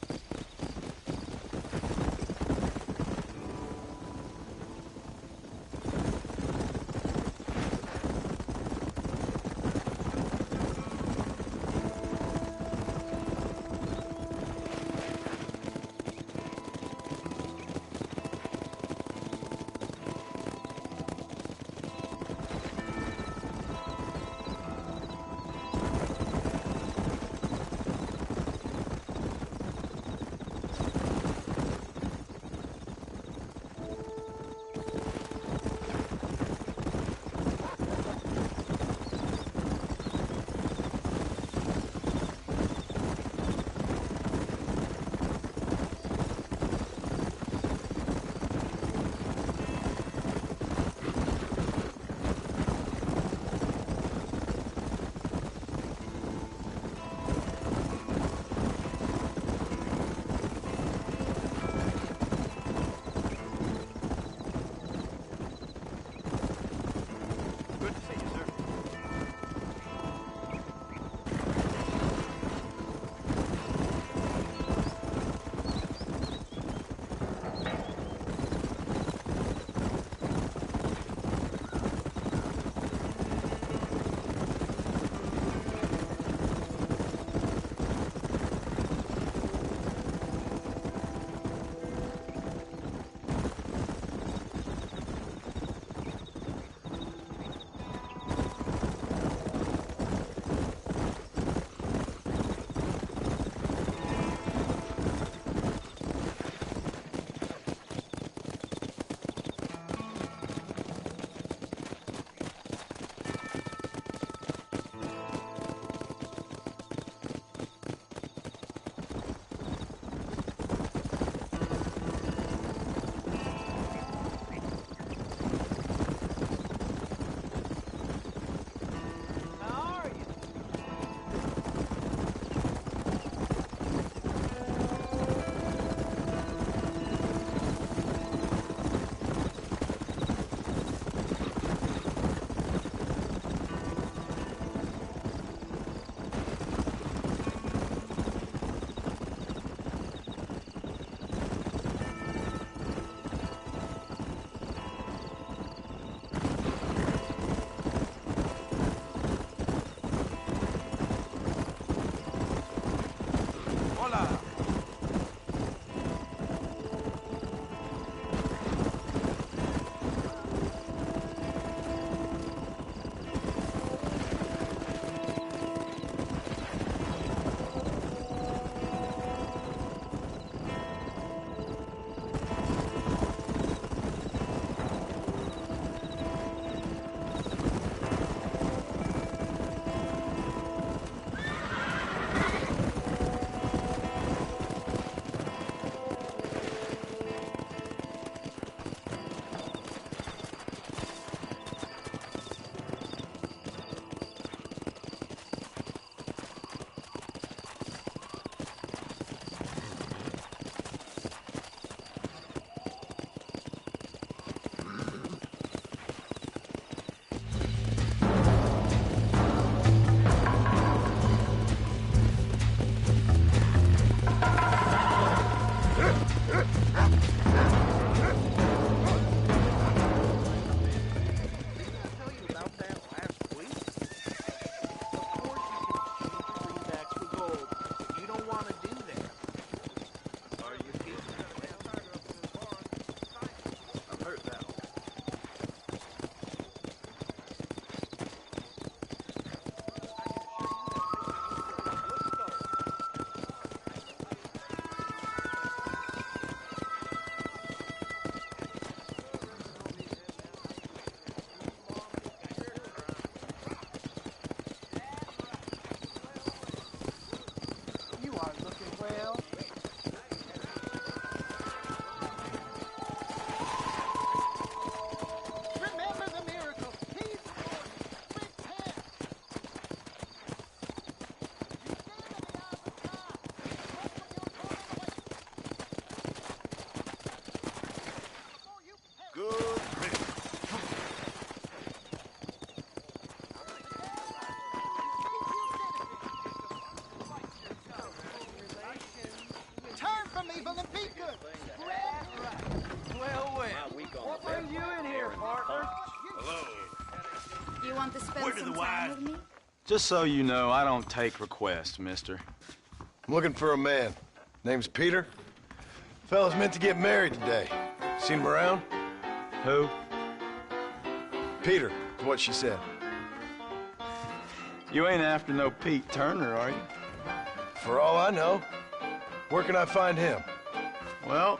Well, what brings you in here, partner? Hello. You want to spend some time with me? Just so you know, I don't take requests, mister. I'm looking for a man. Name's Peter. Fella's meant to get married today. Seen him around? Who? Peter, is what she said. You ain't after no Pete Turner, are you? For all I know. Where can I find him? Well,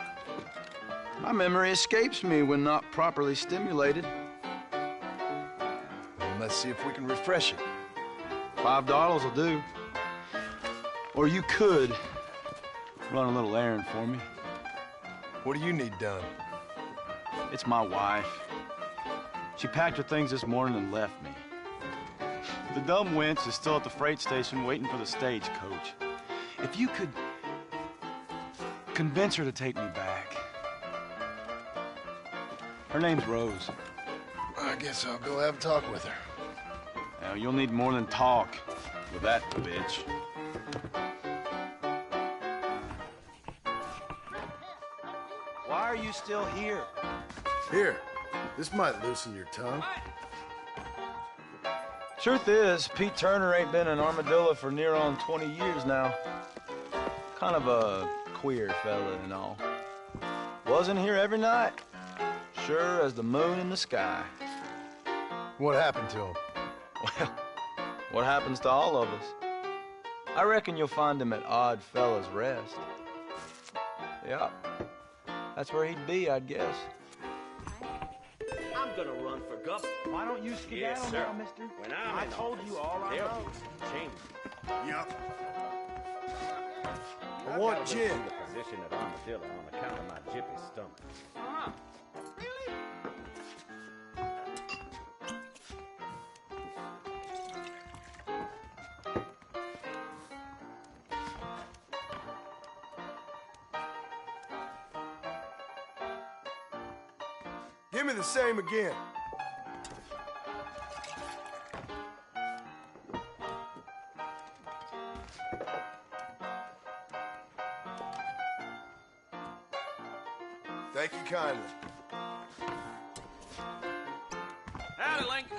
my memory escapes me when not properly stimulated. Well, let's see if we can refresh it. $5 will do. Or you could run a little errand for me. What do you need done? It's my wife. She packed her things this morning and left me. The dumb wench is still at the freight station waiting for the stagecoach. If you could convince her to take me back. Her name's Rose. I guess I'll go have a talk with her. Now, you'll need more than talk with that bitch. Why are you still here? Here, this might loosen your tongue. Truth is, Pete Turner ain't been in Armadillo for near on 20 years now. Kind of a queer fella and all. Wasn't here every night. Sure as the moon in the sky. What happened to him? Well, what happens to all of us? I reckon you'll find him at Odd Fella's Rest. Yeah, that's where he'd be, I'd guess. I'm gonna run for governor. Why don't you skedaddle now, mister? When I told you all I know. Change. Yup. I want Jim. The position at Armadillo on account of my jippy stomach. Give me the same again. Thank you kindly. Howdy, Lincoln.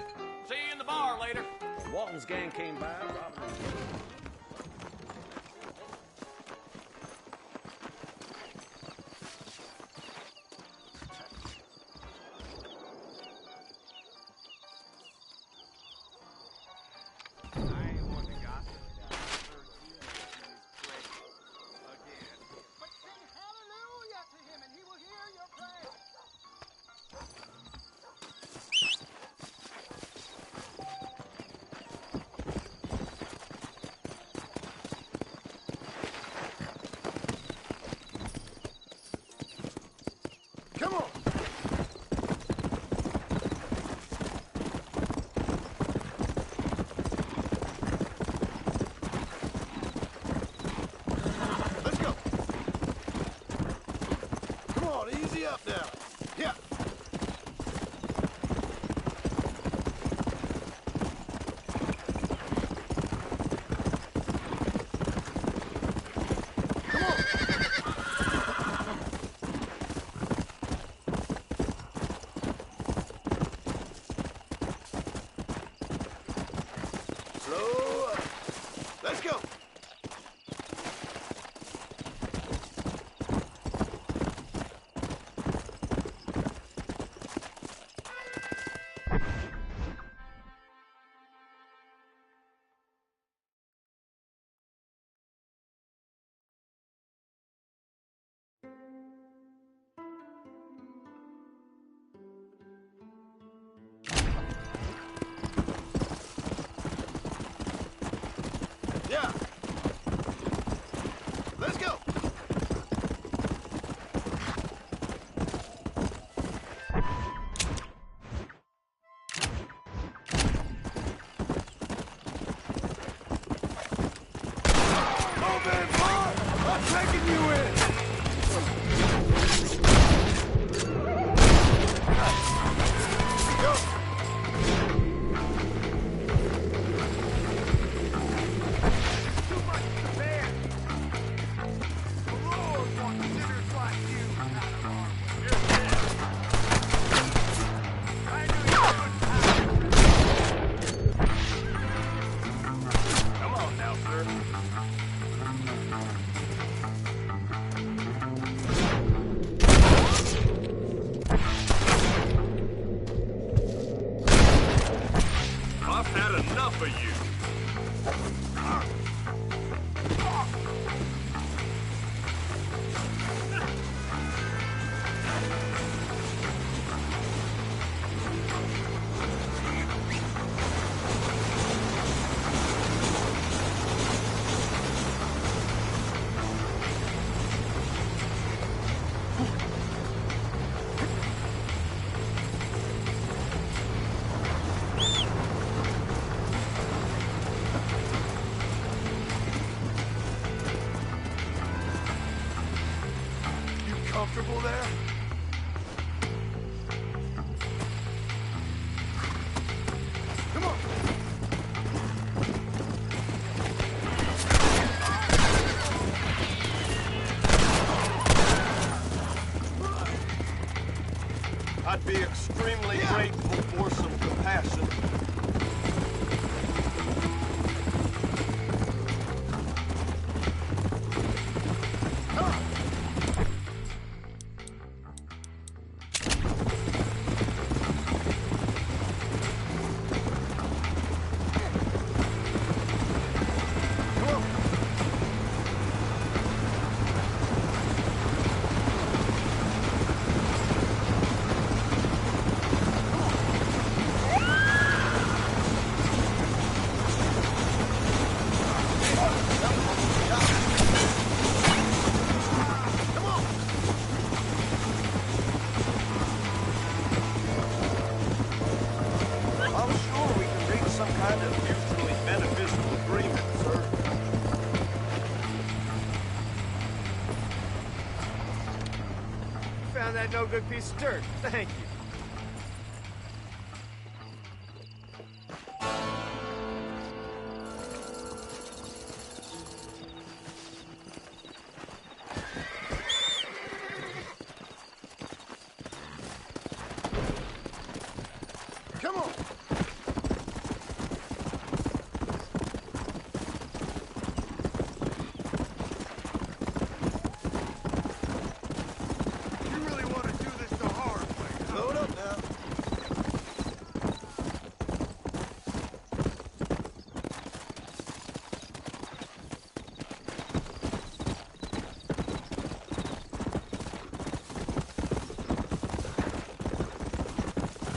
See you in the bar later. Walton's gang came by, robbing me. comfortable there? Come on. I'd be extremely grateful for some compassion. I'm sure we can reach some kind of mutually beneficial agreement, sir. Found that no good piece of dirt. Thank you. Come on. You really want to do this the hard way? Load up now.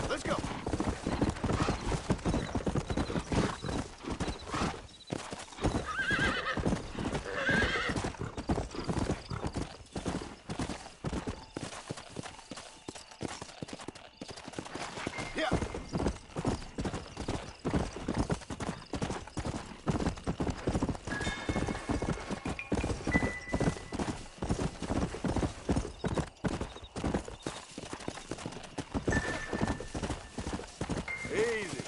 Let's go. Yeah. Easy.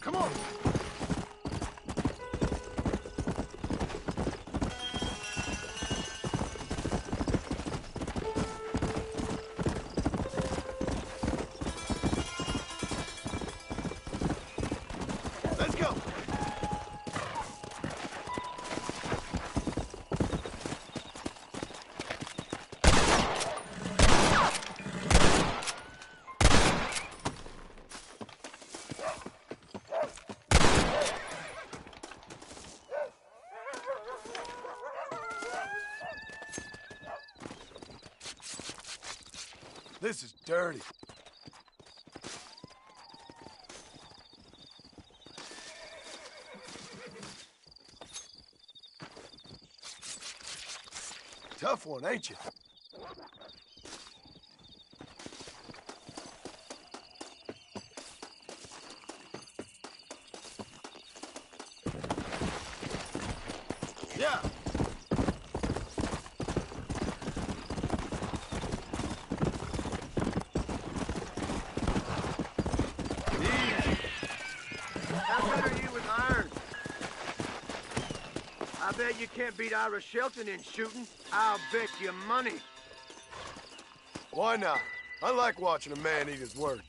Come on. Let's go. This is dirty. Tough one, ain't you? Yeah. How good are you with iron? I bet you can't beat Ira Shelton in shooting. I'll bet you money. Why not? I like watching a man eat his words.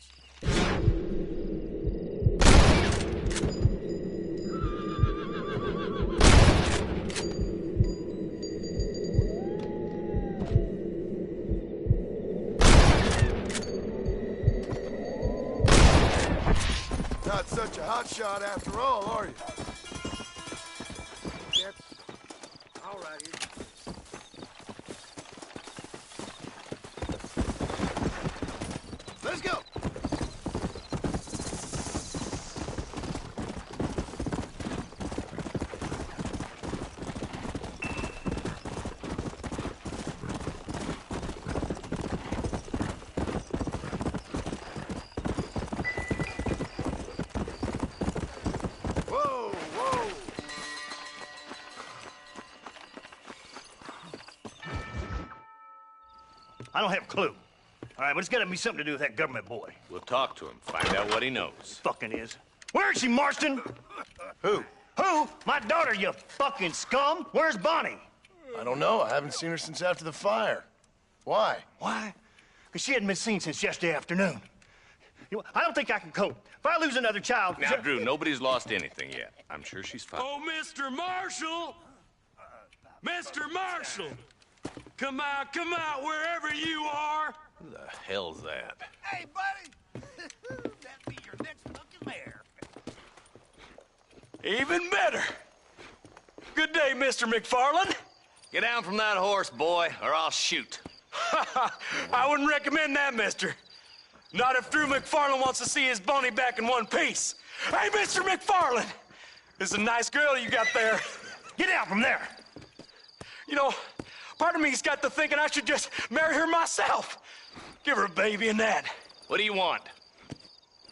Not such a hot shot after all, are you? That's all right. I don't have a clue. All right, but it's got to be something to do with that government boy. We'll talk to him, find out what he knows. Fucking is. Where is she, Marston? Who? Who? My daughter, you fucking scum. Where's Bonnie? I don't know. I haven't seen her since after the fire. Why? Why? Because she hadn't been seen since yesterday afternoon. You know, I don't think I can cope. If I lose another child... Now, Drew, nobody's lost anything yet. I'm sure she's fine. Oh, Mr. Marshall! Mr. Marshall! Come out, wherever you are! Who the hell's that? Hey, buddy! That'd be your next fucking mayor. Even better. Good day, Mr. McFarland. Get down from that horse, boy, or I'll shoot. I wouldn't recommend that, mister. Not if Drew McFarland wants to see his Bonnie back in one piece. Hey, Mr. McFarland! This is a nice girl you got there. Get out from there! You know, part of me's got to thinking I should just marry her myself. Give her a baby and that. What do you want?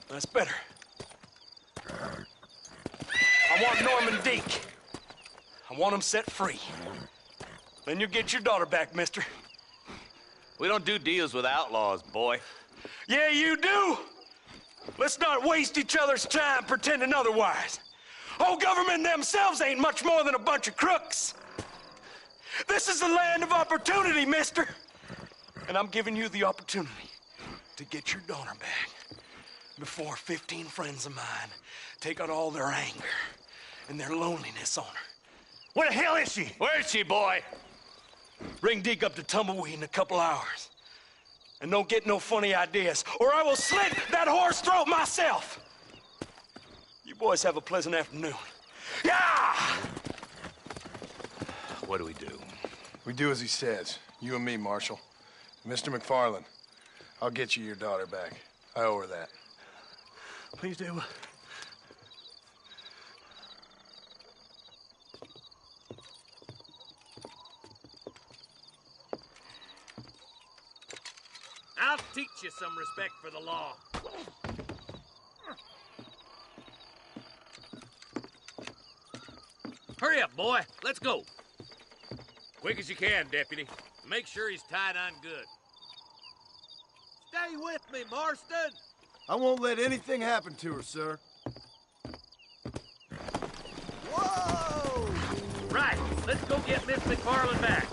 That's better. I want Norman Deke. I want him set free. Then you'll get your daughter back, mister. We don't do deals with outlaws, boy. Yeah, you do. Let's not waste each other's time pretending otherwise. Oh, government themselves ain't much more than a bunch of crooks. This is the land of opportunity, mister. And I'm giving you the opportunity to get your daughter back before 15 friends of mine take out all their anger and their loneliness on her. Where the hell is she? Where is she, boy? Bring Deke up to Tumbleweed in a couple hours. And don't get no funny ideas, or I will slit that horse throat myself. You boys have a pleasant afternoon. Yeah! What do we do? We do as he says. You and me, Marshal. Mr. McFarland, I'll get you your daughter back. I owe her that. Please do. I'll teach you some respect for the law. Hurry up, boy. Let's go. Quick as you can, Deputy. Make sure he's tied on good. Stay with me, Marston. I won't let anything happen to her, sir. Whoa! Right. Let's go get Miss McFarland back.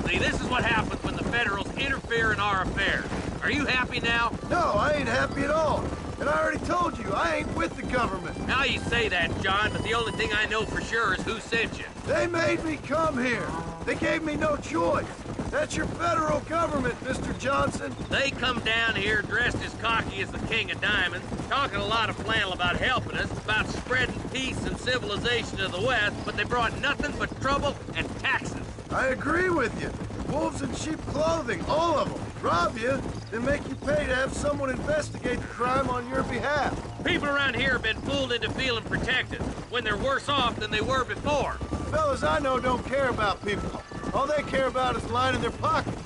See, this is what happens when the Federals interfere in our affairs. Are you happy now? No, I ain't happy at all. And I already told you, I ain't with the government. Now you say that, John, but the only thing I know for sure is who sent you. They made me come here. They gave me no choice. That's your federal government, Mr. Johnson. They come down here dressed as cocky as the King of Diamonds, talking a lot of flannel about helping us, about spreading peace and civilization to the West, but they brought nothing but trouble and taxes. I agree with you. Wolves in sheep clothing, all of them. Rob you, then make you pay to have someone investigate the crime on your behalf. People around here have been fooled into feeling protected, when they're worse off than they were before. Fellas I know don't care about people. All they care about is lining their pockets.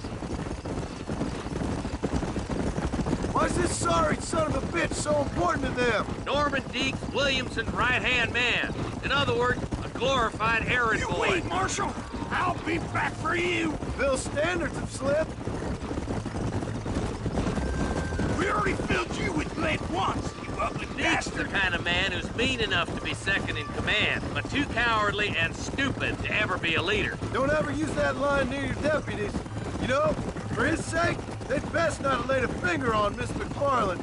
Why's this sorry son of a bitch so important to them? Norman Deke's Williamson's right-hand man. In other words, a glorified errand boy. Wait, Marshal! I'll be back for you! Bill's standards have slipped. We already filled you with lead once, you ugly Deke's the bastard! kind of man who's mean enough to be second in command, but too cowardly and stupid to ever be a leader. Don't ever use that line near your deputies. You know, for his sake, they'd best not have laid a finger on Miss McFarland.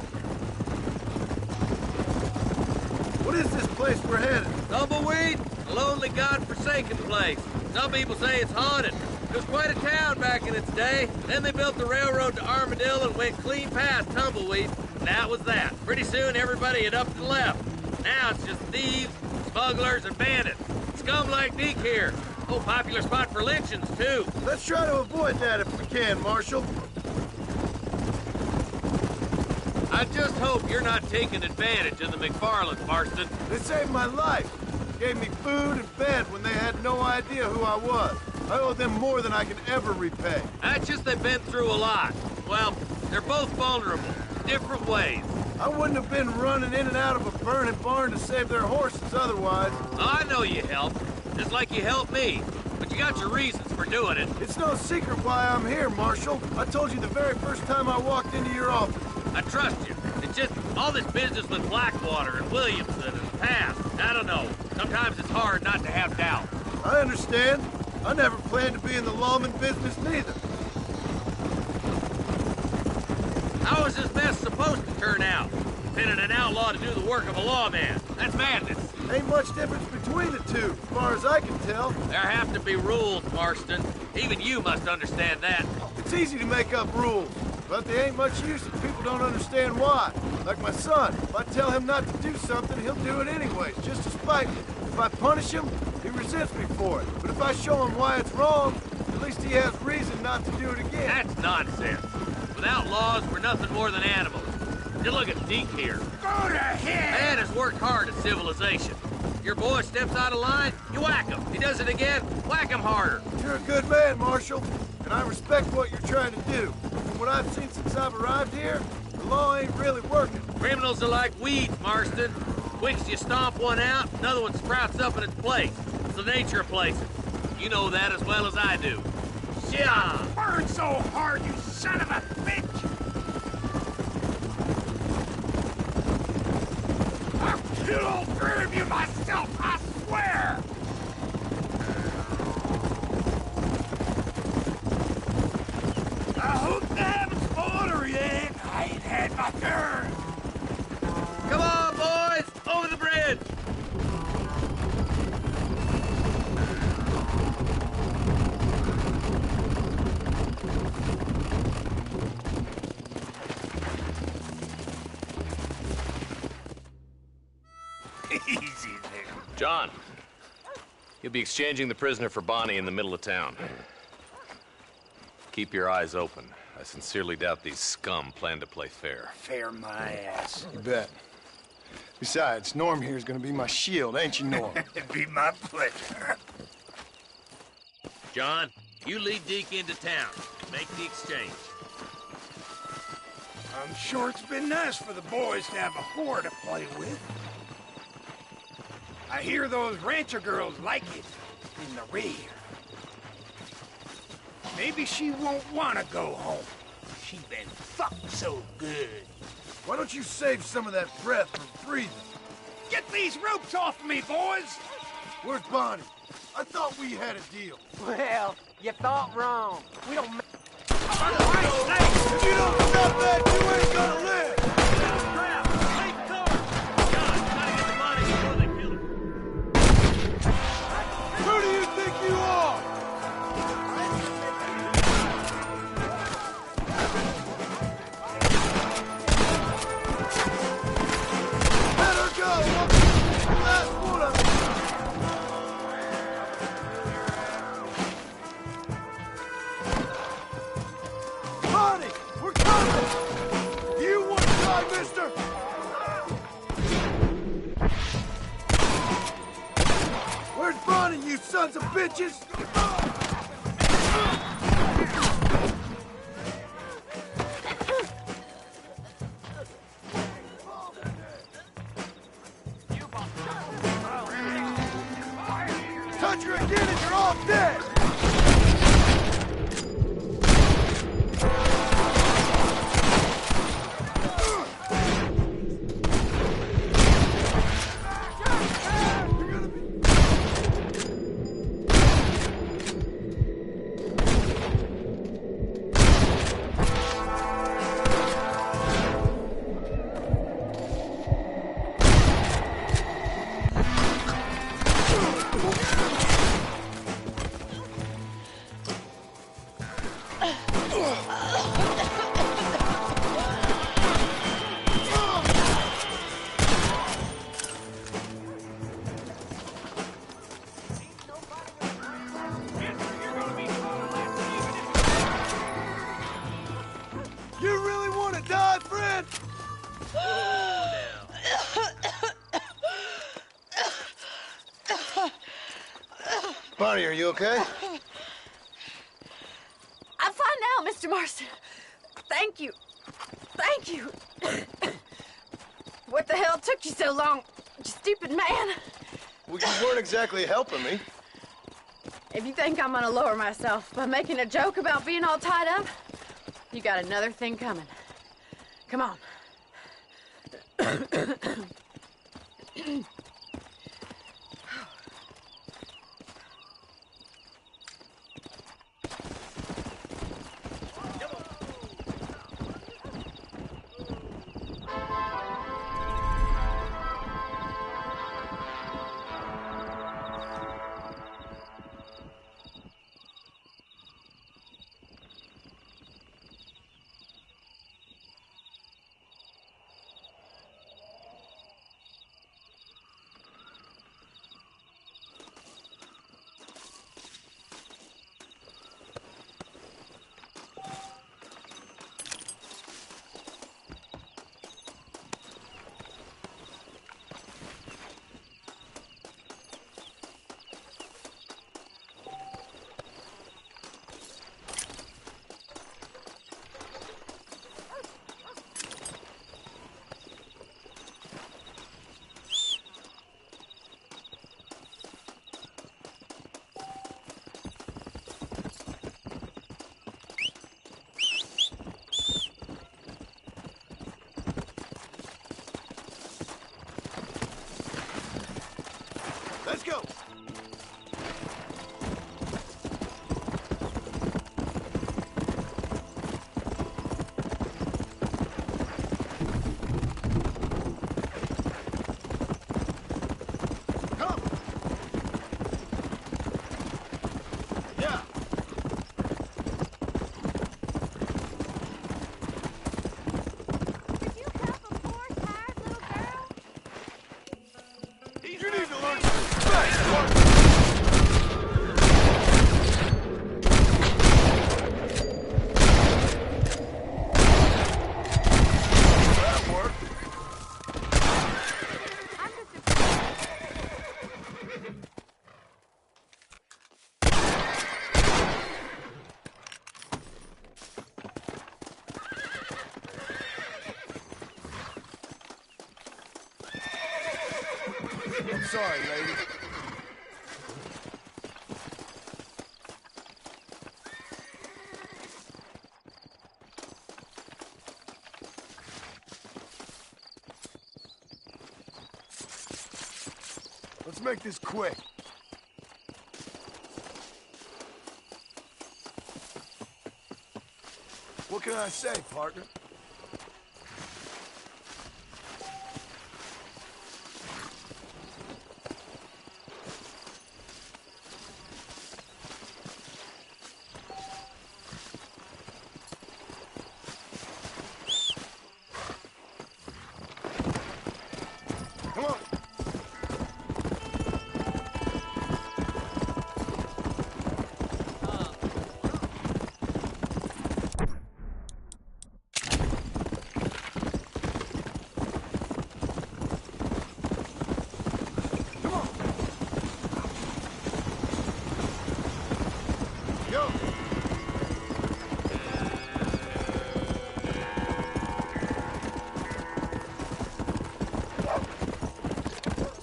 What is this place we're headed? Tumbleweed, a lonely, god-forsaken place. Some people say it's haunted. It was quite a town back in its day. Then they built the railroad to Armadillo and went clean past Tumbleweed. And that was that. Pretty soon, everybody had up and left. Now it's just thieves, smugglers, and bandits. Scum like Deke here. Oh, popular spot for lynchings, too. Let's try to avoid that if we can, Marshal. I just hope you're not taking advantage of the McFarlands, Marston. They saved my life. Gave me food and bed when they had no idea who I was. I owe them more than I can ever repay. That's just they've been through a lot. Well, they're both vulnerable, different ways. I wouldn't have been running in and out of a burning barn to save their horses otherwise. I know you helped, just like you helped me. but you got your reasons for doing it. It's no secret why I'm here, Marshal. I told you the very first time I walked into your office. I trust you. It's just all this business with Blackwater and Williamson and the past. I don't know. Sometimes it's hard not to have doubt. I understand. I never planned to be in the lawman business neither. How is this mess supposed to turn out? Sending an outlaw to do the work of a lawman. That's madness. Ain't much difference between the two, as far as I can tell. There have to be rules, Marston. Even you must understand that. It's easy to make up rules, but they ain't much use if people don't understand why. Like my son. If I tell him not to do something, he'll do it anyways, just to spite me. If I punish him, he resents me for it. But if I show him why it's wrong, at least he has reason not to do it again. That's nonsense. Without laws, we're nothing more than animals. Just look at Deke here. Go to hell! Man has worked hard at civilization. Your boy steps out of line, you whack him. He does it again, whack him harder. You're a good man, Marshal, and I respect what you're trying to do. From what I've seen since I've arrived here, the law ain't really working. Criminals are like weeds, Marston. Quick as you stomp one out, another one sprouts up in its place. It's the nature of places. You know that as well as I do. Yeah. Burn so hard, you son of a bitch! I'll kill all three of you myself, I swear! I hope they haven't spoiled her yet. I ain't had my turn. Come on, boys! Over the bridge! Easy there. John, you'll be exchanging the prisoner for Bonnie in the middle of town. Keep your eyes open. I sincerely doubt these scum plan to play fair. Fair my ass. You bet. Besides, Norm here's gonna be my shield, ain't you, Norm? It'd be my pleasure. John, you lead Deke into town. Make the exchange. I'm sure it's been nice for the boys to have a whore to play with. I hear those rancher girls like it in the rear. Maybe she won't want to go home. She been fucked so good. Why don't you save some of that breath for breathing? Get these ropes off me, boys! Where's Bonnie? I thought we had a deal. Well, you thought wrong. We don't... If you don't stop that, you ain't gonna live! Who do you think you are? Let her go! Last one of them! Bonnie! We're coming! Do you want to die, mister? Where's Bonnie, you sons of bitches? Touch her again and you're all dead! You really want to die, friend? Bonnie, are you okay? I'm fine now, Mr. Marston. Thank you. Thank you. What the hell took you so long, you stupid man? Well, you weren't exactly helping me. If you think I'm gonna lower myself by making a joke about being all tied up, you got another thing coming. Come on. Let's go. Come. Yeah. Did you come before, tired little girl? You need to learn some respect, partner. That worked. I'm sorry, lady. Let's make this quick. What can I say, partner? Come on. Go.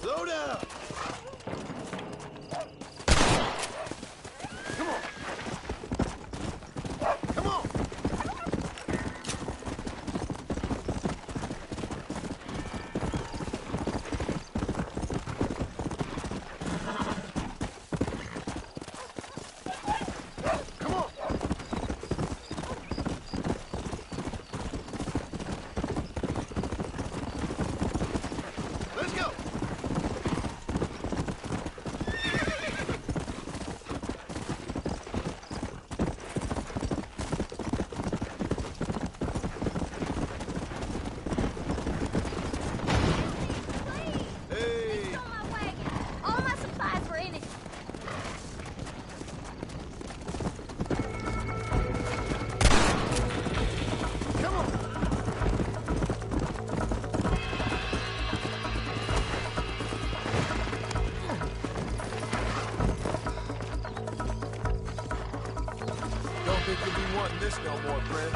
Slow down. Come on. Come on. Come on. Let's go. Hey. Stole my wagon. All my supplies were in it. Come on. Don't think you'll be wanting this no more, friend.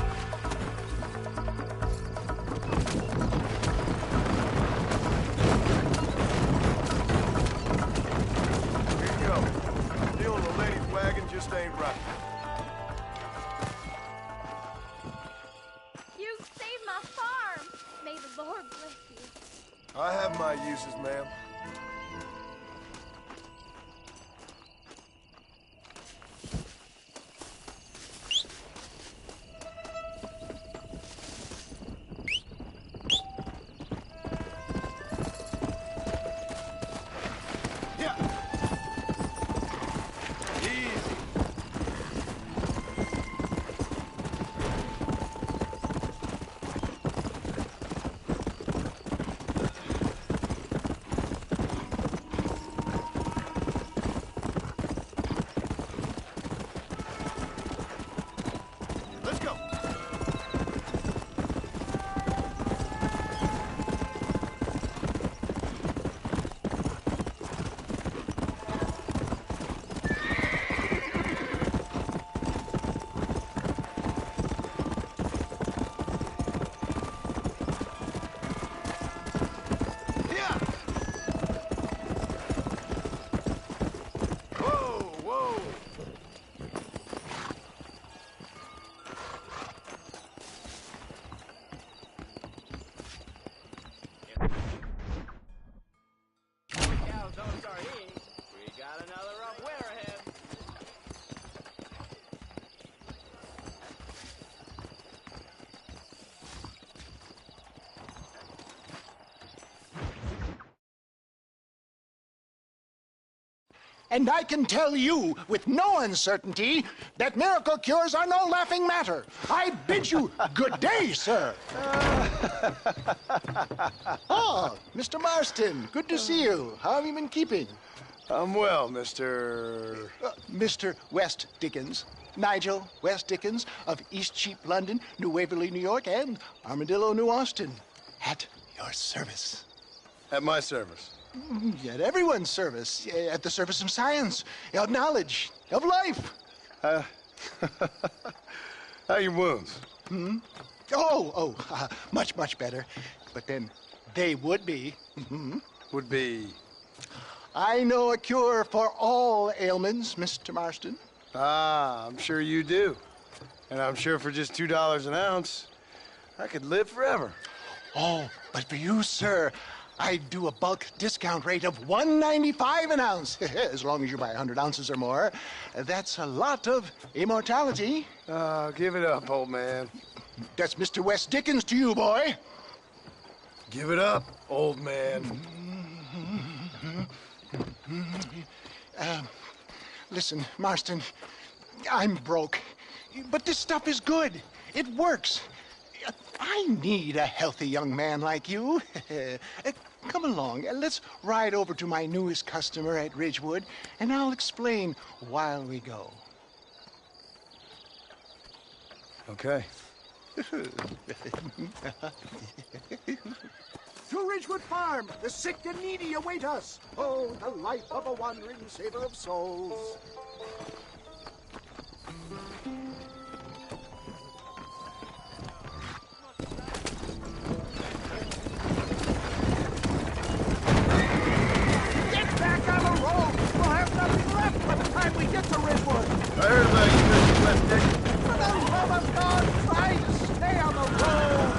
Here you go. Stealing a lady's wagon just ain't right. You saved my farm. May the Lord bless you. I have my uses, ma'am. And I can tell you with no uncertainty that miracle cures are no laughing matter. I bid you good day, sir. Oh, Mr. Marston, good to see you. How have you been keeping? I'm well, Mr. Mr. West Dickens. Nigel West Dickens of Eastcheap, London, New Waverly, New York, and Armadillo, New Austin. At your service. At my service. At everyone's service. At the service of science, of knowledge, of life. How are your wounds? Much, much better. But then they would be. Would be? I know a cure for all ailments, Mr. Marston. Ah, I'm sure you do. And I'm sure for just $2 an ounce, I could live forever. Oh, but for you, sir, I'd do a bulk discount rate of $1.95 an ounce, as long as you buy 100 ounces or more. That's a lot of immortality. Give it up, old man. That's Mr. West Dickens to you, boy. Give it up, old man. Listen, Marston, I'm broke, but this stuff is good. It works. I need a healthy young man like you. Come along, let's ride over to my newest customer at Ridgewood, and I'll explain while we go. Okay. To Ridgewood Farm, the sick and needy await us. Oh, the life of a wandering saver of souls. Get back on the road! We'll have nothing left by the time we get to Ridgewood. I heard about you, Mr. West Dickens. For the love of God, try to stay on the road.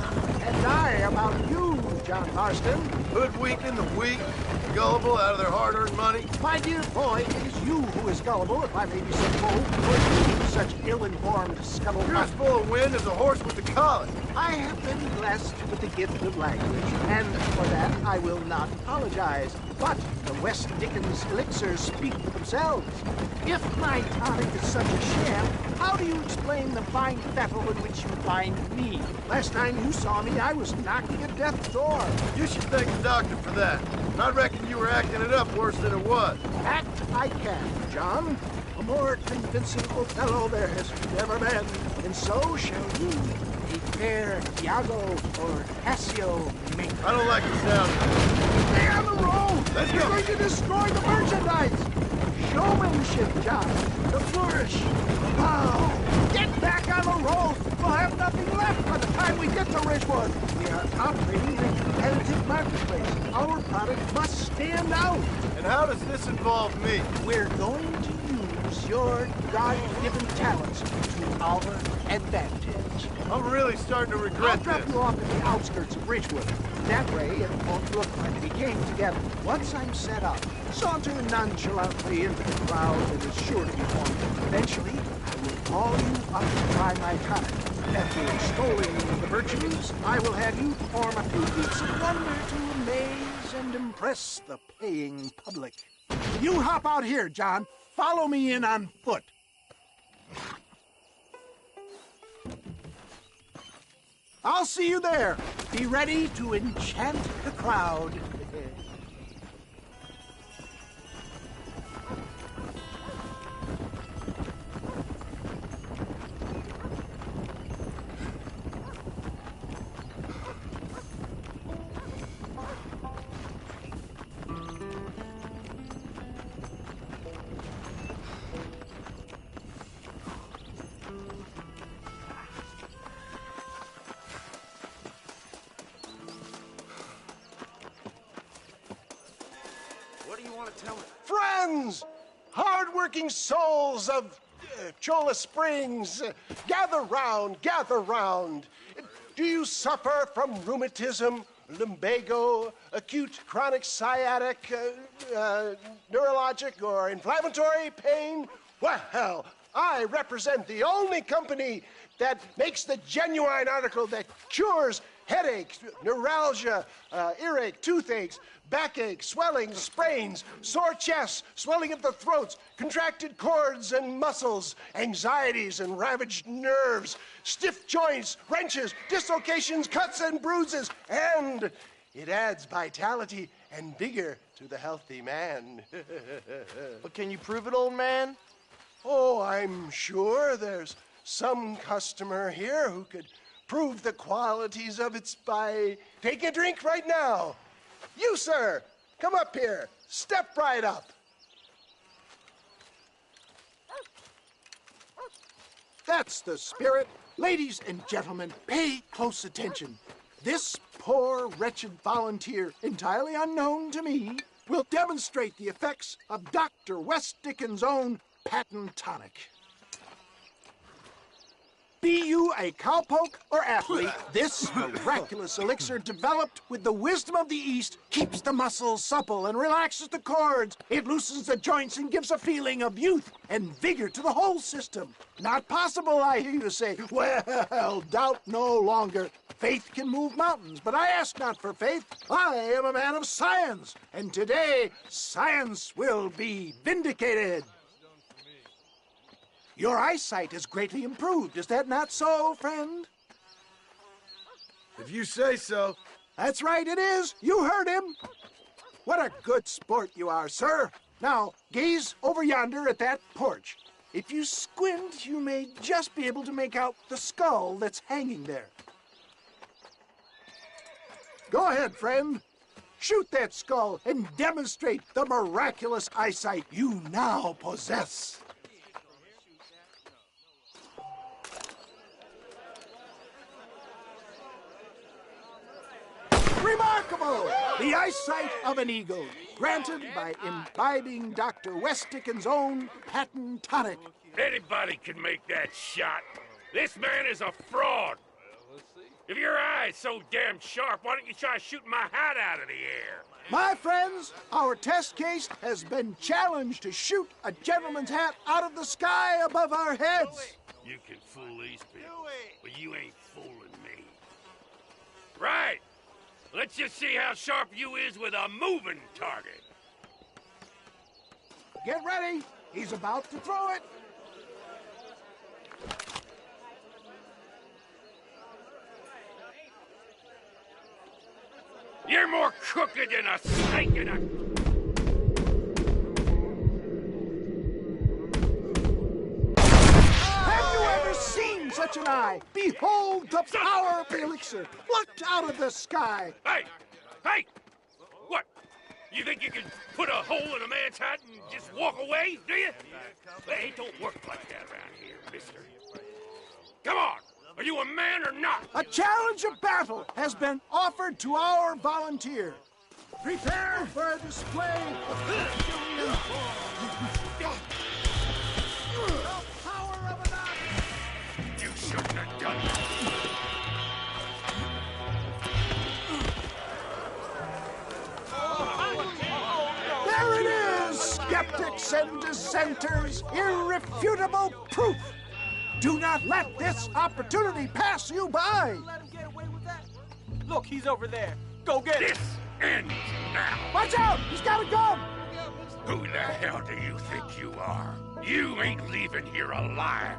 And I about you, John Marston. Hoodwinking the weak, gullible out of their hard-earned money. My dear boy, it is you who is gullible, if I may be so bold, for such ill-informed scuttlebutt. You're as full of wind as a horse with the collar. I have been blessed with the gift of language, and for that I will not apologize. But the West Dickens elixirs speak for themselves. If my tonic is such a sham, how do you explain the fine fettle in which you find me? Last time you saw me, I was knocking at death's door. You should thank the doctor for that. I reckon you were acting it up worse than it was. Act I can, John. A more convincing Othello there has never been, and so shall you. A fair Iago or Cassio make. I don't like the sound. Stay on the road! Let's You're go. going to destroy the merchandise! Showmanship, John. The flourish. Wow! Get back on the road! We'll have nothing left by the time we get to Ridgewood. We are operating in a competitive marketplace. Our product must stand out. And And how does this involve me? We're going to use your God-given talents to our advantage. I'm really starting to regret I'll drop this. you off at the outskirts of Ridgewood. That way, it won't look like we came together. Once I'm set up, saunter nonchalantly into the crowd that is sure to be formed. Eventually, I will call you up by my time. After extolling the virtues, I will have you perform a few feats of wonder to amaze and impress the paying public. You hop out here, John. Follow me in on foot. I'll see you there. Be ready to enchant the crowd. What do you want to tell me? Friends! Hard-working souls of Cholla Springs, gather round, gather round. Do you suffer from rheumatism, lumbago, acute chronic sciatic, neurologic, or inflammatory pain? Well, I represent the only company that makes the genuine article that cures headaches, neuralgia, earache, toothaches, backache, swelling, sprains, sore chests, swelling of the throats, contracted cords and muscles, anxieties and ravaged nerves, stiff joints, wrenches, dislocations, cuts and bruises, and it adds vitality and vigor to the healthy man. But can you prove it, old man? Oh, I'm sure there's some customer here who could prove the qualities of it by taking a drink right now. You, sir, come up here. Step right up. That's the spirit. Ladies and gentlemen, pay close attention. This poor, wretched volunteer, entirely unknown to me, will demonstrate the effects of Dr. West Dickens' own patent tonic. Be you a cowpoke or athlete, this miraculous elixir developed with the wisdom of the East keeps the muscles supple and relaxes the cords. It loosens the joints and gives a feeling of youth and vigor to the whole system. Not possible, I hear you say. Well, doubt no longer. Faith can move mountains, but I ask not for faith. I am a man of science, and today science will be vindicated. Your eyesight is greatly improved. Is that not so, friend? If you say so. That's right, it is. You heard him. What a good sport you are, sir. Now, gaze over yonder at that porch. If you squint, you may just be able to make out the skull that's hanging there. Go ahead, friend. Shoot that skull and demonstrate the miraculous eyesight you now possess. Remarkable! The eyesight of an eagle, granted by imbibing Dr. West Dickens' own patent tonic. Anybody can make that shot. This man is a fraud. If your eye's so damn sharp, why don't you try shooting my hat out of the air? My friends, our test case has been challenged to shoot a gentleman's hat out of the sky above our heads. You can fool these people, but you ain't fooling me. Right. Let's just see how sharp you is with a moving target. Get ready. He's about to throw it. You're more crooked than a snake in a... Have you ever seen such an eye? Behold the power of the elixir, plucked out of the sky. Hey! Hey! What? You think you can put a hole in a man's hat and just walk away, do you? Hey, it don't work like that around here, mister. Come on! Are you a man or not? A challenge of battle has been offered to our volunteer. Prepare for a display of Herculean the power of an ox! You shouldn't have done that. There it is, skeptics and dissenters, irrefutable proof. Do not let this opportunity pass you by. Look, he's over there. Go get him. This ends now. Watch out! He's got a gun! Who the hell do you think you are? You ain't leaving here alive.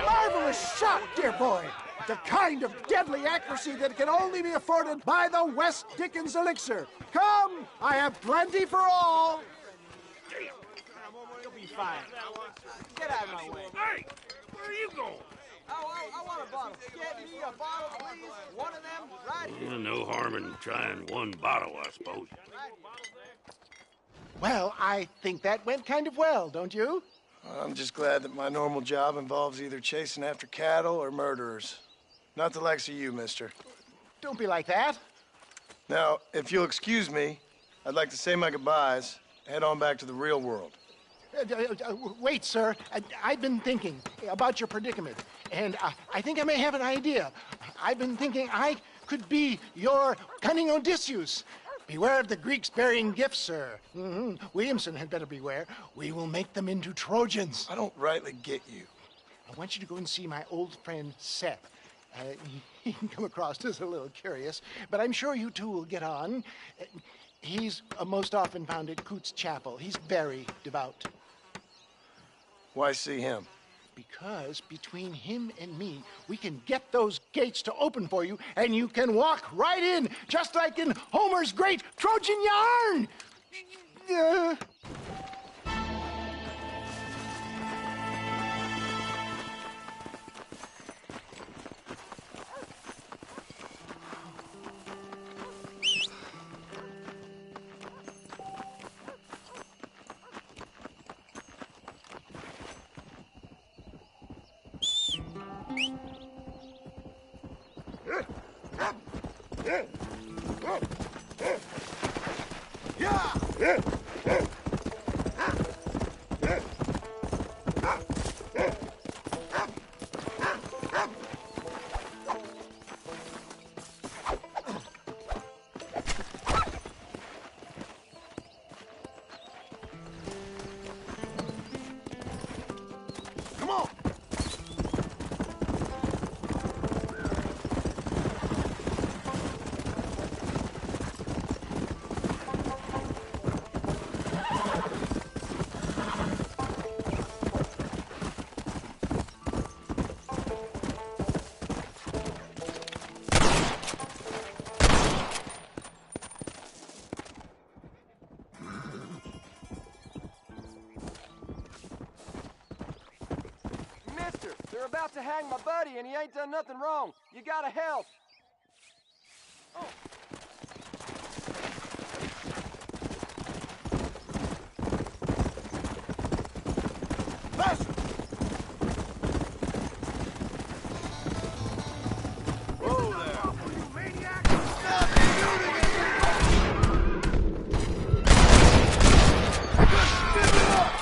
Marvelous shot, dear boy. The kind of deadly accuracy that can only be afforded by the West Dickens elixir. Come, I have plenty for all. You'll be fine. Get out of my way. Hey, where are you going? I want a bottle. Get me a bottle, please. One of them, right here. No harm in trying one bottle, I suppose. Well, I think that went kind of well, don't you? I'm just glad that my normal job involves either chasing after cattle or murderers. Not the likes of you, mister. Don't be like that. Now, if you'll excuse me, I'd like to say my goodbyes, head on back to the real world. Wait, sir. I've been thinking about your predicament, and I think I may have an idea. I've been thinking I could be your cunning Odysseus. Beware of the Greeks burying gifts, sir. Williamson had better beware. We will make them into Trojans. I don't rightly get you. I want you to go and see my old friend Seth. He can come across as a little curious, but I'm sure you two will get on. He's most often found at Coots Chapel. He's very devout. Why see him? Because between him and me, we can get those gates to open for you, and you can walk right in, just like in Homer's great Trojan yarn! Come on! They're about to hang my buddy, and he ain't done nothing wrong. You gotta help. Oh. Faster! Whoa there! You maniac! Stop shooting at give it up!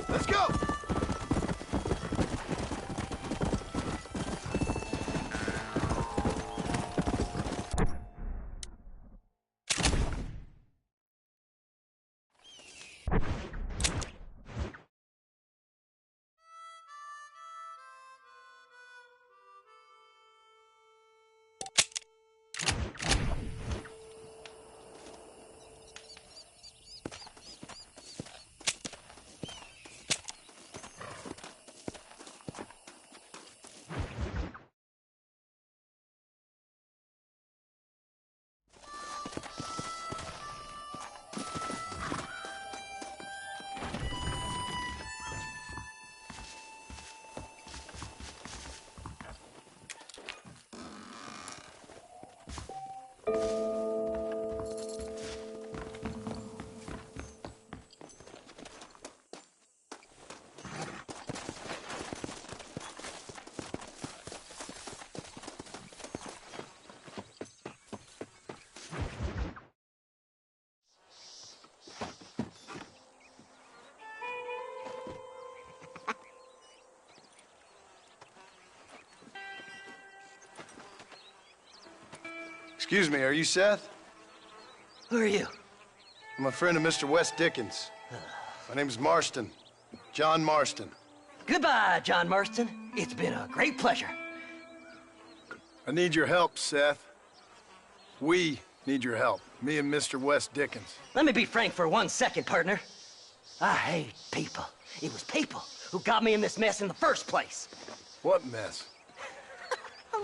Let's go! Excuse me, are you Seth? Who are you? I'm a friend of Mr. Wes Dickens. My name's Marston. John Marston. Goodbye, John Marston. It's been a great pleasure. I need your help, Seth. We need your help. Me and Mr. Wes Dickens. Let me be frank for 1 second, partner. I hate people. It was people who got me in this mess in the first place. What mess?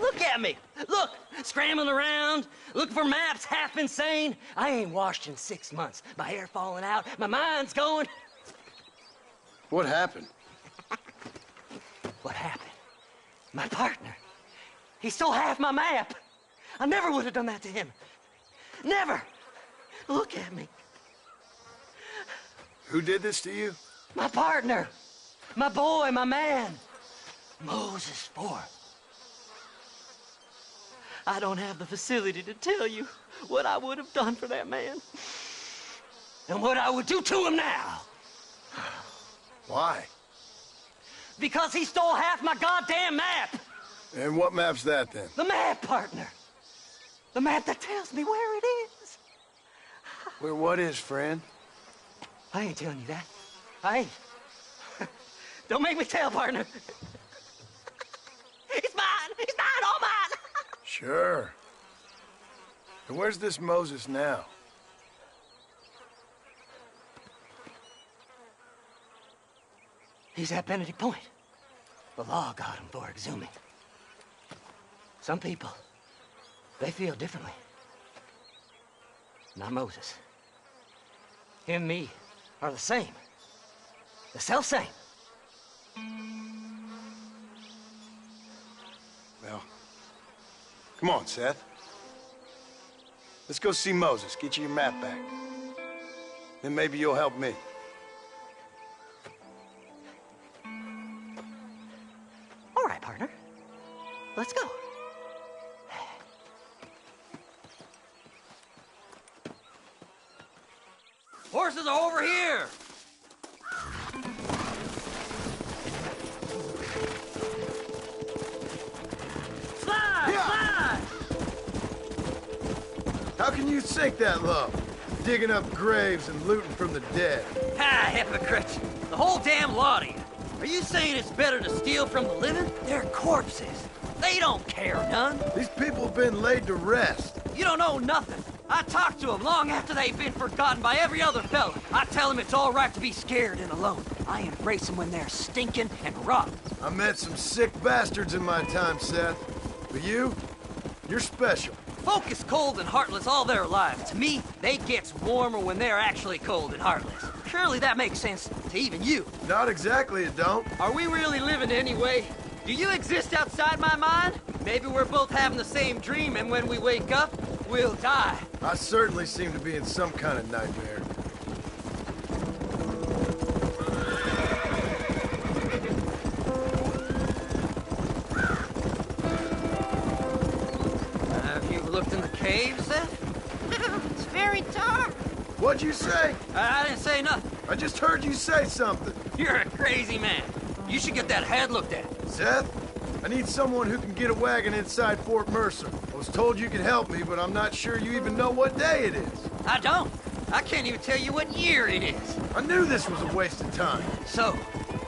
Look at me. Look, scrambling around, looking for maps, half insane. I ain't washed in 6 months. My hair falling out, my mind's going. What happened? What happened? My partner. He stole half my map. I never would have done that to him. Never. Look at me. Who did this to you? My partner. My boy, my man. Moses Ford. I don't have the facility to tell you what I would have done for that man. And what I would do to him now. Why? Because he stole half my goddamn map. And what map's that, then? The map, partner. The map that tells me where it is. Where what is, friend? I ain't telling you that. I ain't. Don't make me tell, partner. It's mine. It's mine, all mine. Sure. And where's this Moses now? He's at Benedict Point. The law got him for exhuming. Some people, they feel differently. Not Moses. Him and me are the same. The self-same. Well, come on, Seth. Let's go see Moses, get you your map back. Then maybe you'll help me. All right, partner. Let's go. Horses are over here! Slide! How can you sink that low? Digging up graves and looting from the dead. Ah, hypocrite! The whole damn lot of you. Are you saying it's better to steal from the living? They're corpses. They don't care none. These people have been laid to rest. You don't know nothing. I talk to them long after they've been forgotten by every other fella. I tell them it's all right to be scared and alone. I embrace them when they're stinking and rotten. I met some sick bastards in my time, Seth. But you're special. Folk is cold and heartless all their lives. To me, they gets warmer when they're actually cold and heartless. Surely that makes sense to even you. Not exactly, it don't. Are we really living anyway? Do you exist outside my mind? Maybe we're both having the same dream, and when we wake up, we'll die. I certainly seem to be in some kind of nightmare. Have you looked in the caves, Seth? It's very dark. What'd you say? I didn't say nothing. I just heard you say something. You're a crazy man. You should get that head looked at. Seth, I need someone who can get a wagon inside Fort Mercer. I was told you could help me, but I'm not sure you even know what day it is. I don't. I can't even tell you what year it is. I knew this was a waste of time. So,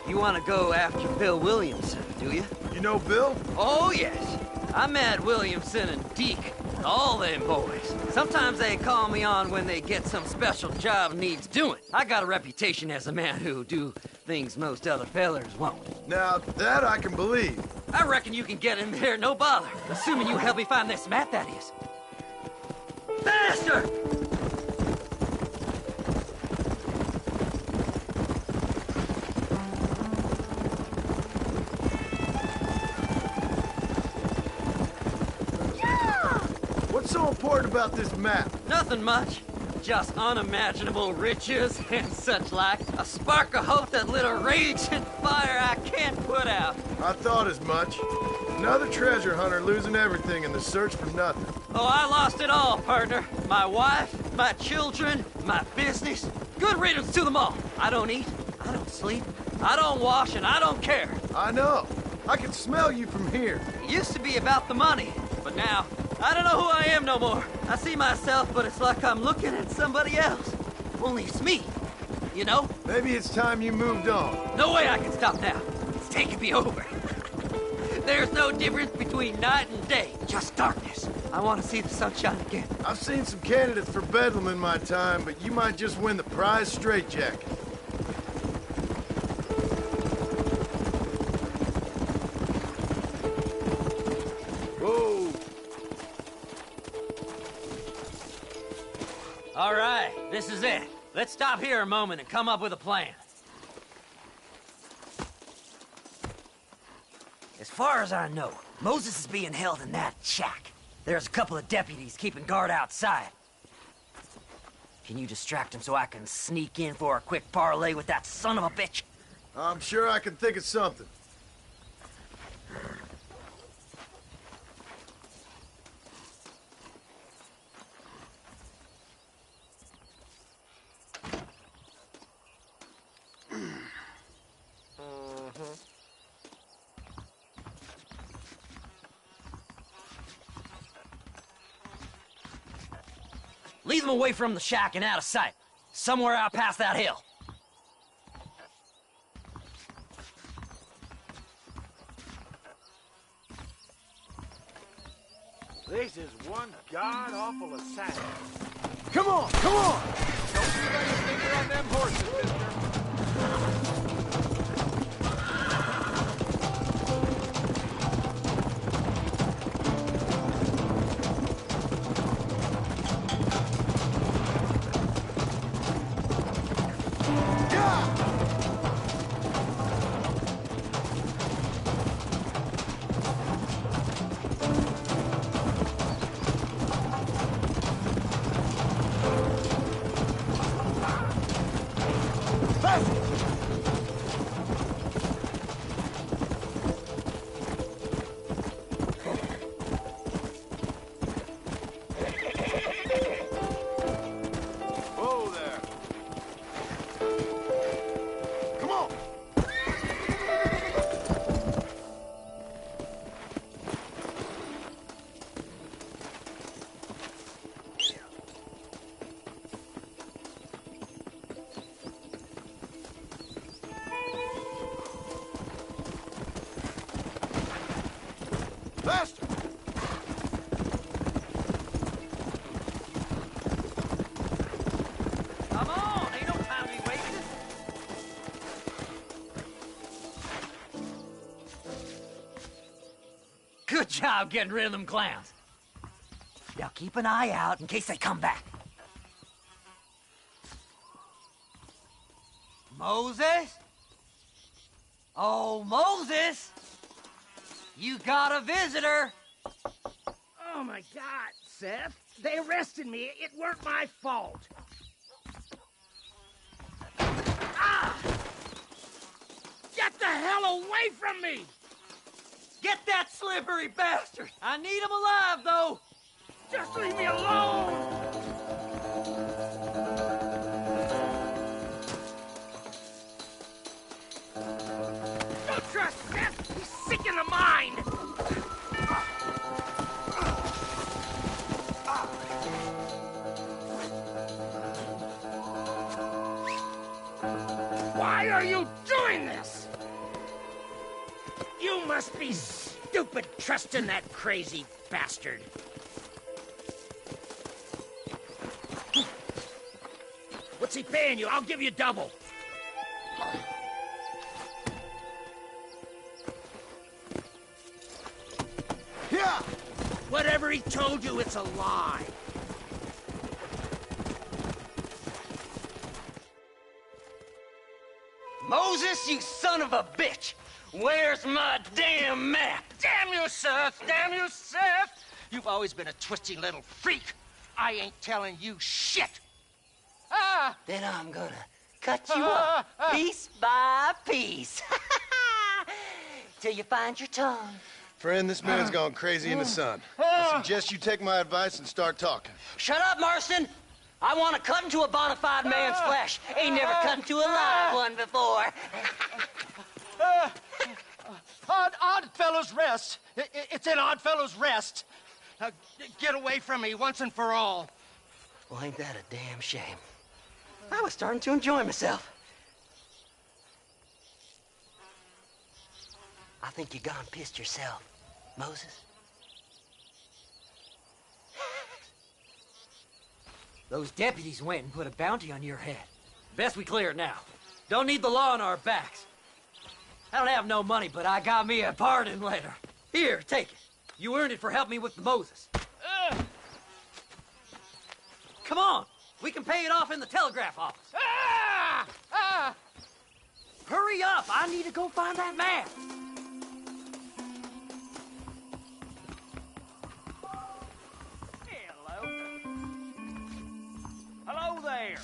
you want to go after Bill Williamson, do you? You know Bill? Oh, yes. I met Williamson and Deke, all them boys. Sometimes they call me on when they get some special job needs doing. I got a reputation as a man who'll do things most other fellers won't. Now, that I can believe. I reckon you can get in there, no bother. Assuming you help me find this map, that is. Faster! What's so important about this map? Nothing much. Just unimaginable riches and such like. A spark of hope that lit a raging fire I can't put out. I thought as much. Another treasure hunter losing everything in the search for nothing. Oh, I lost it all, partner. My wife, my children, my business. Good riddance to them all. I don't eat, I don't sleep, I don't wash, and I don't care. I know. I can smell you from here. It used to be about the money, but now, I don't know who I am no more. I see myself, but it's like I'm looking at somebody else. Only it's me, you know? Maybe it's time you moved on. No way I can stop now. It's taking me over. There's no difference between night and day, just darkness. I want to see the sunshine again. I've seen some candidates for Bedlam in my time, but you might just win the prize straitjacket. Whoa! All right, this is it. Let's stop here a moment and come up with a plan. As far as I know, Moses is being held in that shack. There's a couple of deputies keeping guard outside. Can you distract him so I can sneak in for a quick parlay with that son of a bitch? I'm sure I can think of something. Lead them away from the shack and out of sight. Somewhere out past that hill. This is one god-awful attack. Come on, come on! Don't you lay your finger on them horses, mister. Faster! Come on, ain't no time to be wasted. Good job getting rid of them clowns. Now keep an eye out in case they come back. Moses? Oh, Moses! You got a visitor! Oh my God, Seth. They arrested me. It weren't my fault. Ah! Get the hell away from me! Get that slippery bastard! I need him alive, though! Just leave me alone! Why are you doing this? You must be stupid trusting that crazy bastard. What's he paying you? I'll give you double. Yeah. Whatever he told you, it's a lie. Moses, you son of a bitch! Where's my damn map? Damn you, Seth! Damn you, Seth! You've always been a twisty little freak. I ain't telling you shit. Ah! Then I'm gonna cut you up piece by piece. Till you find your tongue. Friend, this man's gone crazy in the sun. I suggest you take my advice and start talking. Shut up, Marston! I want to cut into a bona fide man's flesh. Ain't never cut into a live one before. Oddfellows Rest. It's in Oddfellows Rest. Now, get away from me once and for all. Well, ain't that a damn shame? I was starting to enjoy myself. I think you gone pissed yourself, Moses. Those deputies went and put a bounty on your head. Best we clear it now. Don't need the law on our backs. I don't have no money, but I got me a pardon letter. Here, take it. You earned it for helping me with the Moses. Come on. We can pay it off in the telegraph office. Hurry up. I need to go find that map. Hello there.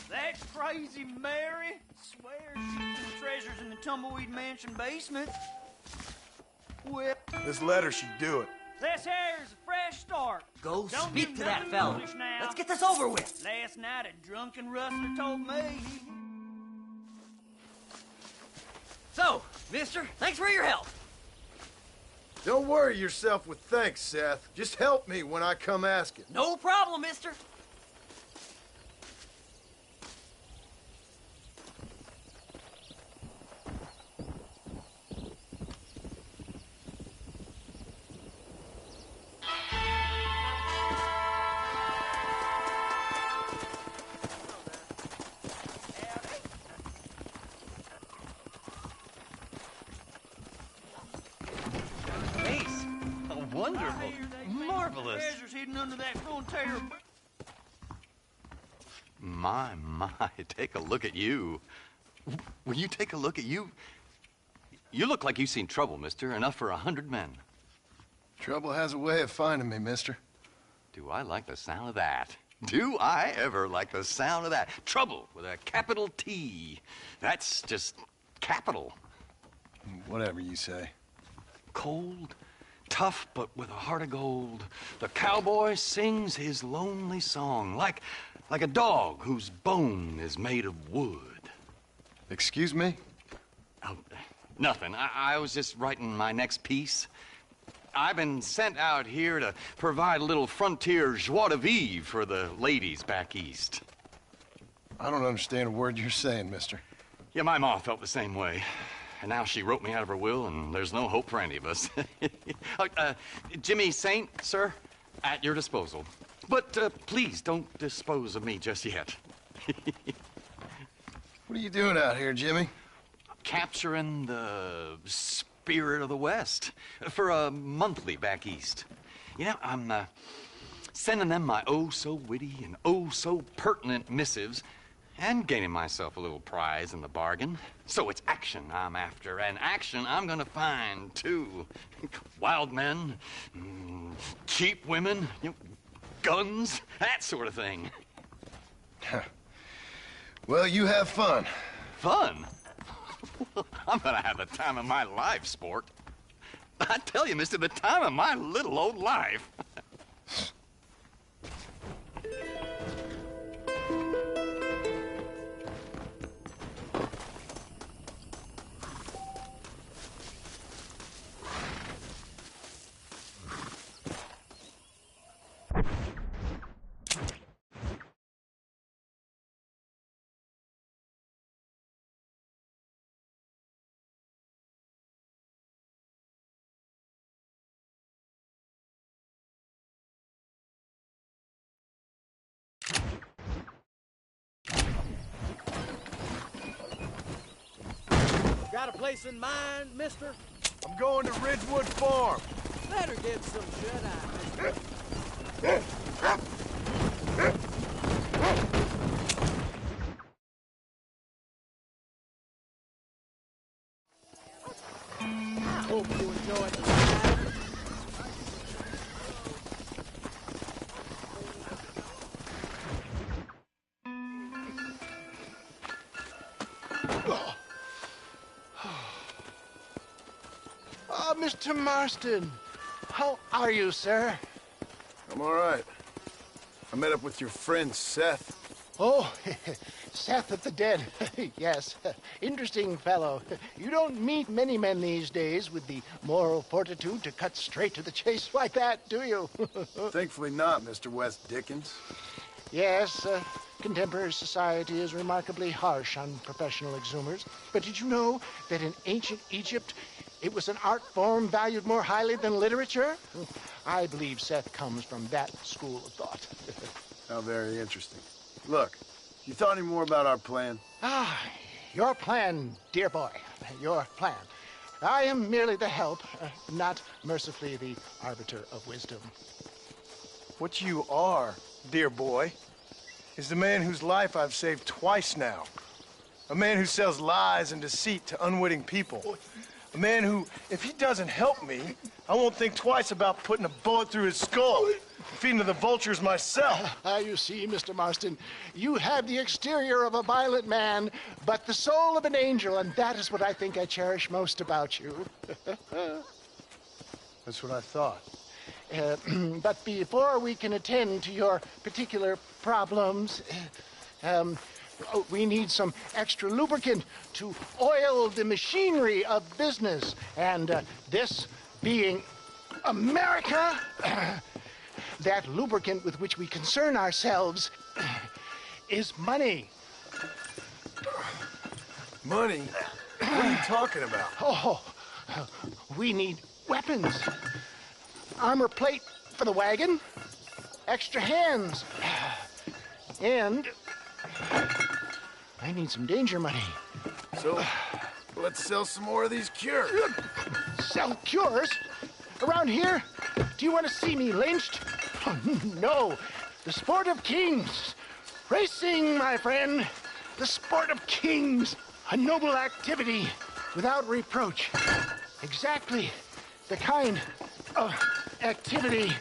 That crazy Mary swears she hid treasures in the Tumbleweed Mansion basement. Well, This letter should do it. this here's a fresh start. Go Don't speak get to that nothing fella. foolish now. Let's get this over with. Last night a drunken rustler told me. So, mister, thanks for your help. Don't worry yourself with thanks, Seth. Just help me when I come asking. No problem, mister. Wonderful. Marvelous. Treasures hidden under that frontier. My, take a look at you. Will you take a look at you? You look like you've seen trouble, mister. Enough for 100 men. Trouble has a way of finding me, mister. Do I like the sound of that? Do I ever like the sound of that? Trouble with a capital T. That's just capital. Whatever you say. Cold, tough, but with a heart of gold. The cowboy sings his lonely song like a dog whose bone is made of wood. Excuse me? Oh, nothing. I was just writing my next piece. I've been sent out here to provide a little frontier joie de vivre for the ladies back east. I don't understand a word you're saying, mister. Yeah, my ma felt the same way. And now she wrote me out of her will, and there's no hope for any of us. Jimmy Saint, sir, at your disposal. But please don't dispose of me just yet. What are you doing out here, Jimmy? Capturing the spirit of the West for a monthly back east. You know, I'm sending them my oh-so-witty and oh-so-pertinent missives and gaining myself a little prize in the bargain. So it's action I'm after, and action I'm gonna find, too. Wild men, cheap women, guns, that sort of thing. Well, you have fun. Fun? I'm gonna have the time of my life, sport. I tell you, mister, the time of my little old life. Got a place in mind, mister? I'm going to Ridgewood Farm. Better get some shut-eye. I hope you enjoyed the ride. Oh, Mr. Marston. How are you, sir? I'm all right. I met up with your friend Seth. Oh, Seth of the Dead. Yes, interesting fellow. You don't meet many men these days with the moral fortitude to cut straight to the chase like that, do you? Thankfully not, Mr. West Dickens. Yes, contemporary society is remarkably harsh on professional exhumers. But did you know that in ancient Egypt, it was an art form valued more highly than literature? I believe Seth comes from that school of thought. How very interesting. Look, you thought any more about our plan? Ah, your plan, dear boy. Your plan. I am merely the help, not mercifully the arbiter of wisdom. What you are, dear boy, is the man whose life I've saved twice now. A man who sells lies and deceit to unwitting people. A man who, if he doesn't help me, I won't think twice about putting a bullet through his skull, feeding to the vultures myself. You see, Mr. Marston, you have the exterior of a violent man, but the soul of an angel, and that is what I think I cherish most about you. That's what I thought. But before we can attend to your particular problems, we need some extra lubricant to oil the machinery of business. And this being America, that lubricant with which we concern ourselves is money. Money? What are you talking about? Oh, we need weapons. Armor plate for the wagon, extra hands, and I need some danger money. So, let's sell some more of these cures. Sell cures? Around here? Do you want to see me lynched? Oh, no. The sport of kings. Racing, my friend. The sport of kings. A noble activity without reproach. Exactly the kind of activity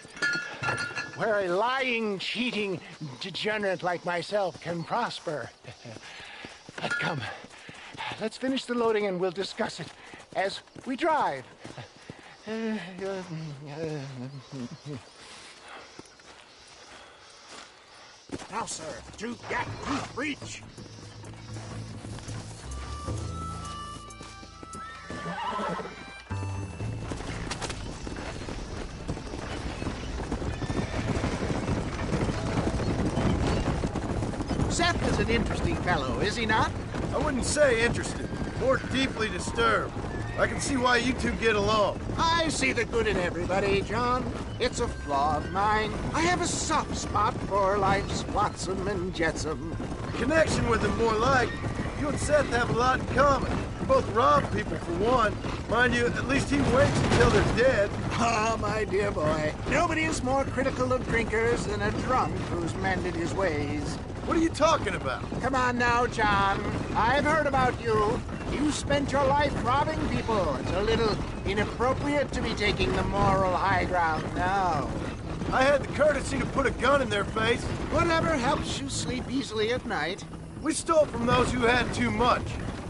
where a lying, cheating degenerate like myself can prosper. But come, let's finish the loading and we'll discuss it as we drive. Now, sir, to gap tooth breach. Seth is an interesting fellow, is he not? I wouldn't say interested, more deeply disturbed. I can see why you two get along. I see the good in everybody, John. It's a flaw of mine. I have a soft spot for life's flotsam and jetsam. The connection with him more like, you and Seth have a lot in common. You both rob people for one. Mind you, at least he waits until they're dead. Ah, my dear boy. Nobody is more critical of drinkers than a drunk who's mended his ways. What are you talking about? Come on now, John. I've heard about you. You spent your life robbing people. It's a little inappropriate to be taking the moral high ground now. I had the courtesy to put a gun in their face. Whatever helps you sleep easily at night. We stole from those who had too much.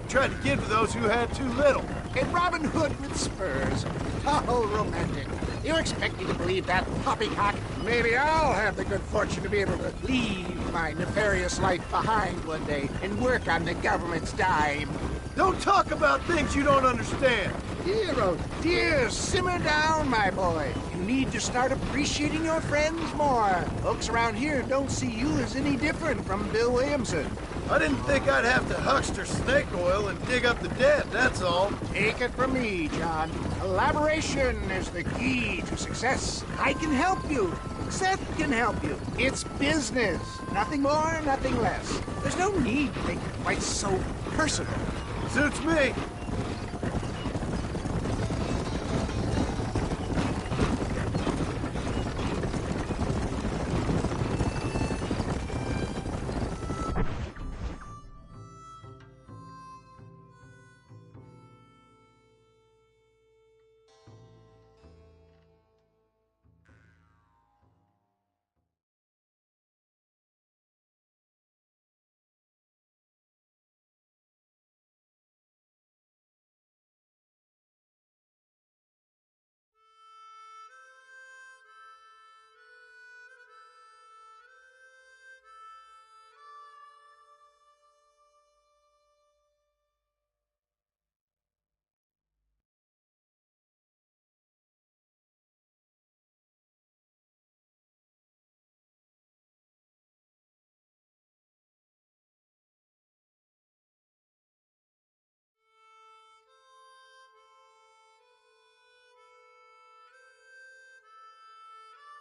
Tried to give to those who had too little. And Robin Hood with spurs. How romantic. You expect me to believe that poppycock? Maybe I'll have the good fortune to be able to leave my nefarious life behind one day and work on the government's dime. Don't talk about things you don't understand. Dear, oh dear, simmer down, my boy. You need to start appreciating your friends more. Folks around here don't see you as any different from Bill Williamson. I didn't think I'd have to huckster snake oil and dig up the dead, that's all. Take it from me, John. Collaboration is the key to success. I can help you. Seth can help you. It's business. Nothing more, nothing less. There's no need to make it quite so personal. Suits me.